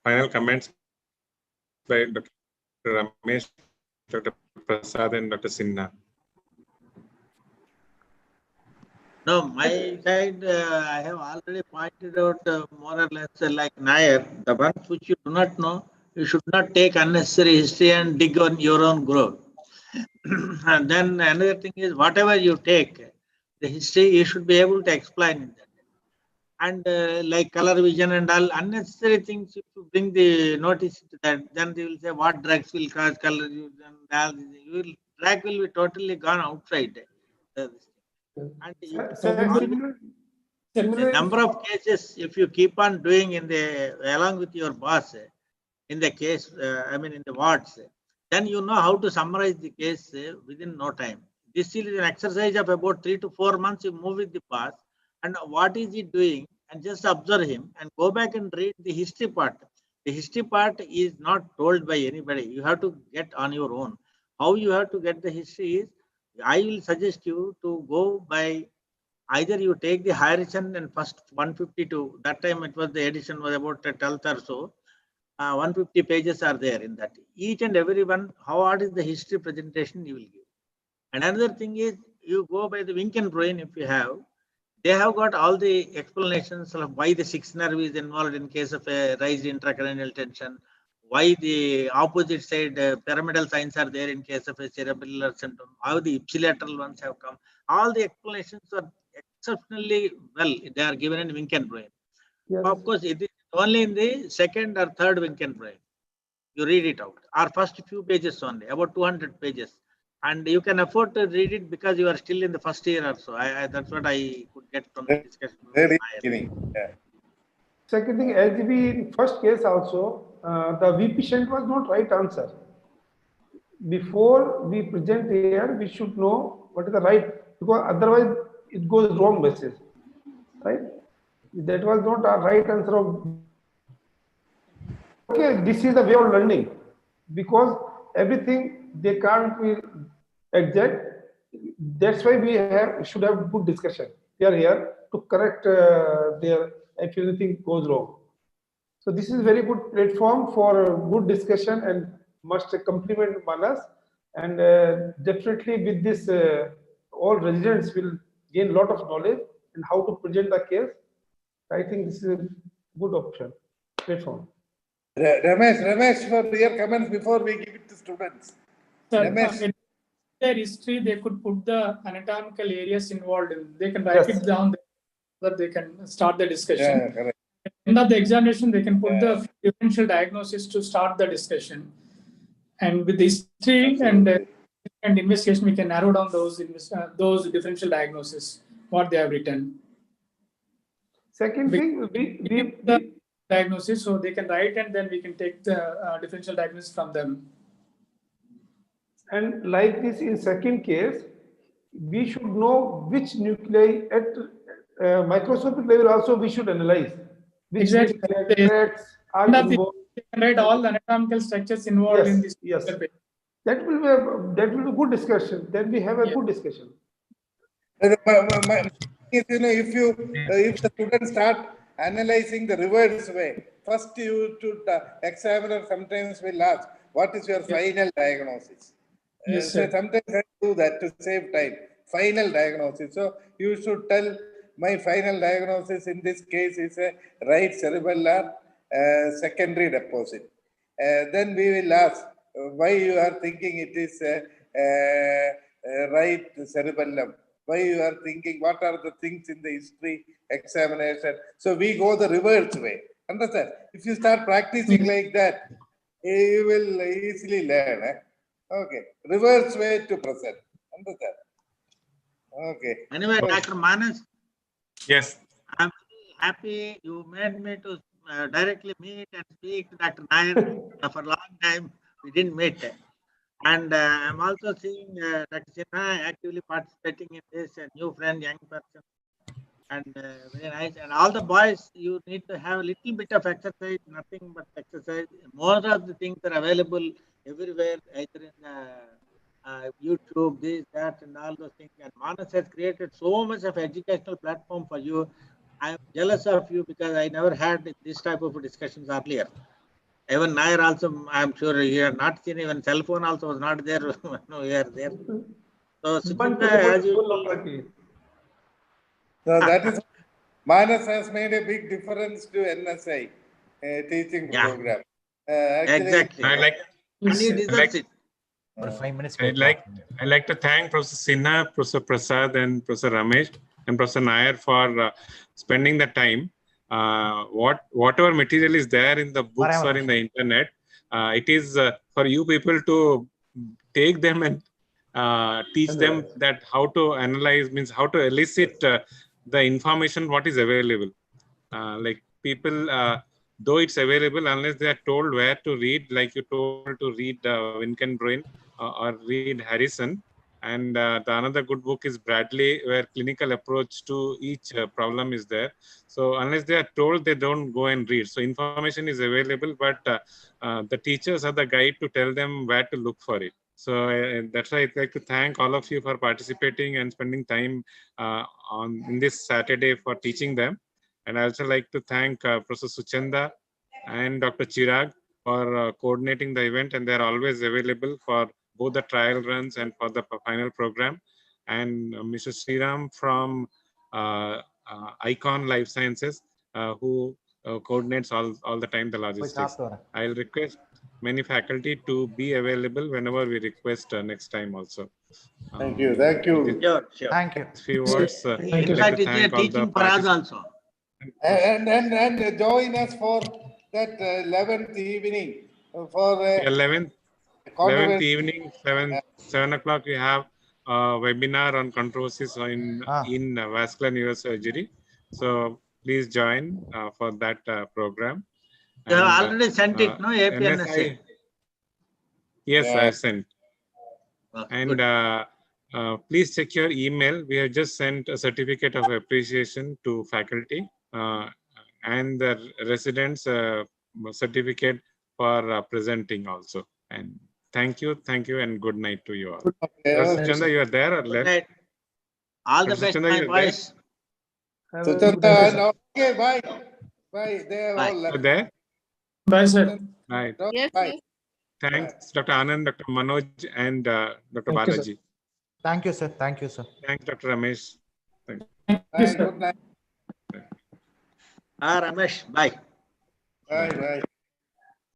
final comments by Dr. Ramesh, Dr. Prasad, and Dr. Sinha? No, my side, I have already pointed out more or less like Nair. The ones which you do not know, you should not take unnecessary history and dig on your own growth. And then another thing is, whatever you take, the history, you should be able to explain it. And like color vision and all unnecessary things, if you bring the notice to that, then they will say what drugs will cause color vision and all. Drug will be totally gone outside. And the number of cases, if you keep on doing along with your boss in the case, I mean in the wards, then you know how to summarize the case within no time. This is an exercise of about 3 to 4 months. You move with the boss and what is he doing, and just observe him and go back and read the history part. The history part is not told by anybody. You have to get on your own. How you have to get the history is, I will suggest you to go by either you take the higher edition and first 152. That time it was the edition was about 12th or so. 150 pages are there in that. Each and every one, how hard is the history presentation you will give. And another thing is, you go by the wink and brain if you have. They have got all the explanations of why the sixth nerve is involved in case of a raised intracranial tension, why the opposite side pyramidal signs are there in case of a cerebellar syndrome, how the ipsilateral ones have come. All the explanations are exceptionally well. They are given in wink and brain. Yes. Of course, it is only in the second or third wink and brain. You read it out. Or first few pages only, about 200 pages. And you can afford to read it because you are still in the first year or so. That's what I could get from the discussion. Yeah. Second thing, LGB in first case also, the V patient was not right answer. Before we present here, we should know what is the right, because otherwise it goes wrong message, right? That was not a right answer of, okay, this is the way of learning, because everything they can't be exact. That's why we should have good discussion. We are here to correct if anything goes wrong. So this is very good platform for good discussion and must compliment Manas. And definitely with this, all residents will gain a lot of knowledge in how to present the case. I think this is a good option, platform. Ramesh, for your comments before we give it to students. Sir, in their history, they could put the anatomical areas involved in. They can write it down so that they can start the discussion. Yeah, correct. At the end of the examination, they can put the differential diagnosis to start the discussion. And with the history and investigation, we can narrow down those differential diagnoses, what they have written. Second thing, the diagnosis, so they can write and then we can take the differential diagnosis from them. And like this in second case, we should know which nuclei at microscopic level also we should analyze. Which exactly. Are involved. They can write all the anatomical structures involved in this. Yes. That will be a good discussion. Then we have a good discussion. If the students start analyzing the reverse way, first you to examiner sometimes will ask, what is your final diagnosis? Yes, so sometimes I do that to save time. Final diagnosis. So you should tell my final diagnosis in this case is a right cerebellar secondary deposit. Then we will ask why you are thinking it is right cerebellum. Why you are thinking, what are the things in the history examination? So we go the reverse way. Understand? If you start practicing like that, you will easily learn. Okay. Reverse way to present. Understand? Okay. Anyway, Dr. Manas. Yes. I'm happy you made me to directly meet and speak to Dr. Nair. For a long time, we didn't meet. And I'm also seeing Dr. Sinha actively participating in this, new friend, young person. And very nice. And all the boys, you need to have a little bit of exercise, nothing but exercise. Most of the things are available everywhere, either in YouTube, this, that, and all those things. And Manas has created so much of educational platform for you. I'm jealous of you because I never had this type of discussions earlier. Even Nair also, I'm sure you have not seen, even cell phone also was not there. No, we are there. So, so that is, Manas has made a big difference to NSI teaching program. Exactly. I like and he deserves it. For 5 minutes. I'd like to thank Professor Sinha, Professor Prasad, and Professor Ramesh and Professor Nair for spending the time. Whatever material is there in the books or in the internet, it is for you people to take them and teach them that how to analyze, means how to elicit the information what is available. Like people, though it's available, unless they are told where to read, like you told to read Winkenbrain or read Harrison. And the another good book is Bradley, where clinical approach to each problem is there. So unless they are told, they don't go and read. So information is available, but the teachers are the guide to tell them where to look for it. So that's why I'd like to thank all of you for participating and spending time in this Saturday for teaching them. And I also like to thank Professor Suchanda and Dr. Chirag for coordinating the event, and they're always available for both the trial runs and for the final program. And Mr. Sriram from Icon Life Sciences, who coordinates all the time the logistics. I'll request many faculty to be available whenever we request next time also. Thank you. Thank you. Sure. Thank you. Few words. In fact, it's teaching for us also. And join us for that 11th evening for 11th evening, 7 o'clock. We have a webinar on controversies in vascular neurosurgery. So please join for that program. You have already sent it, no? APNSA. Yes, I have sent. Okay, and please check your email. We have just sent a certificate of appreciation to faculty and the residents certificate for presenting also. And thank you, and good night to you all. Professor Chandra, you are there or left? Night. All the best, my boys. Okay, bye. Bye. They are all left. There? Bye, sir. Right. Yes, Bye. Thanks, Dr. Anand, Dr. Manoj, and Dr. Balaji. Thank you, sir. Thank you, sir. Thanks, Dr. Ramesh. Thank Thank you, Bye. sir. Good night. Ramesh, bye. Bye. Bye.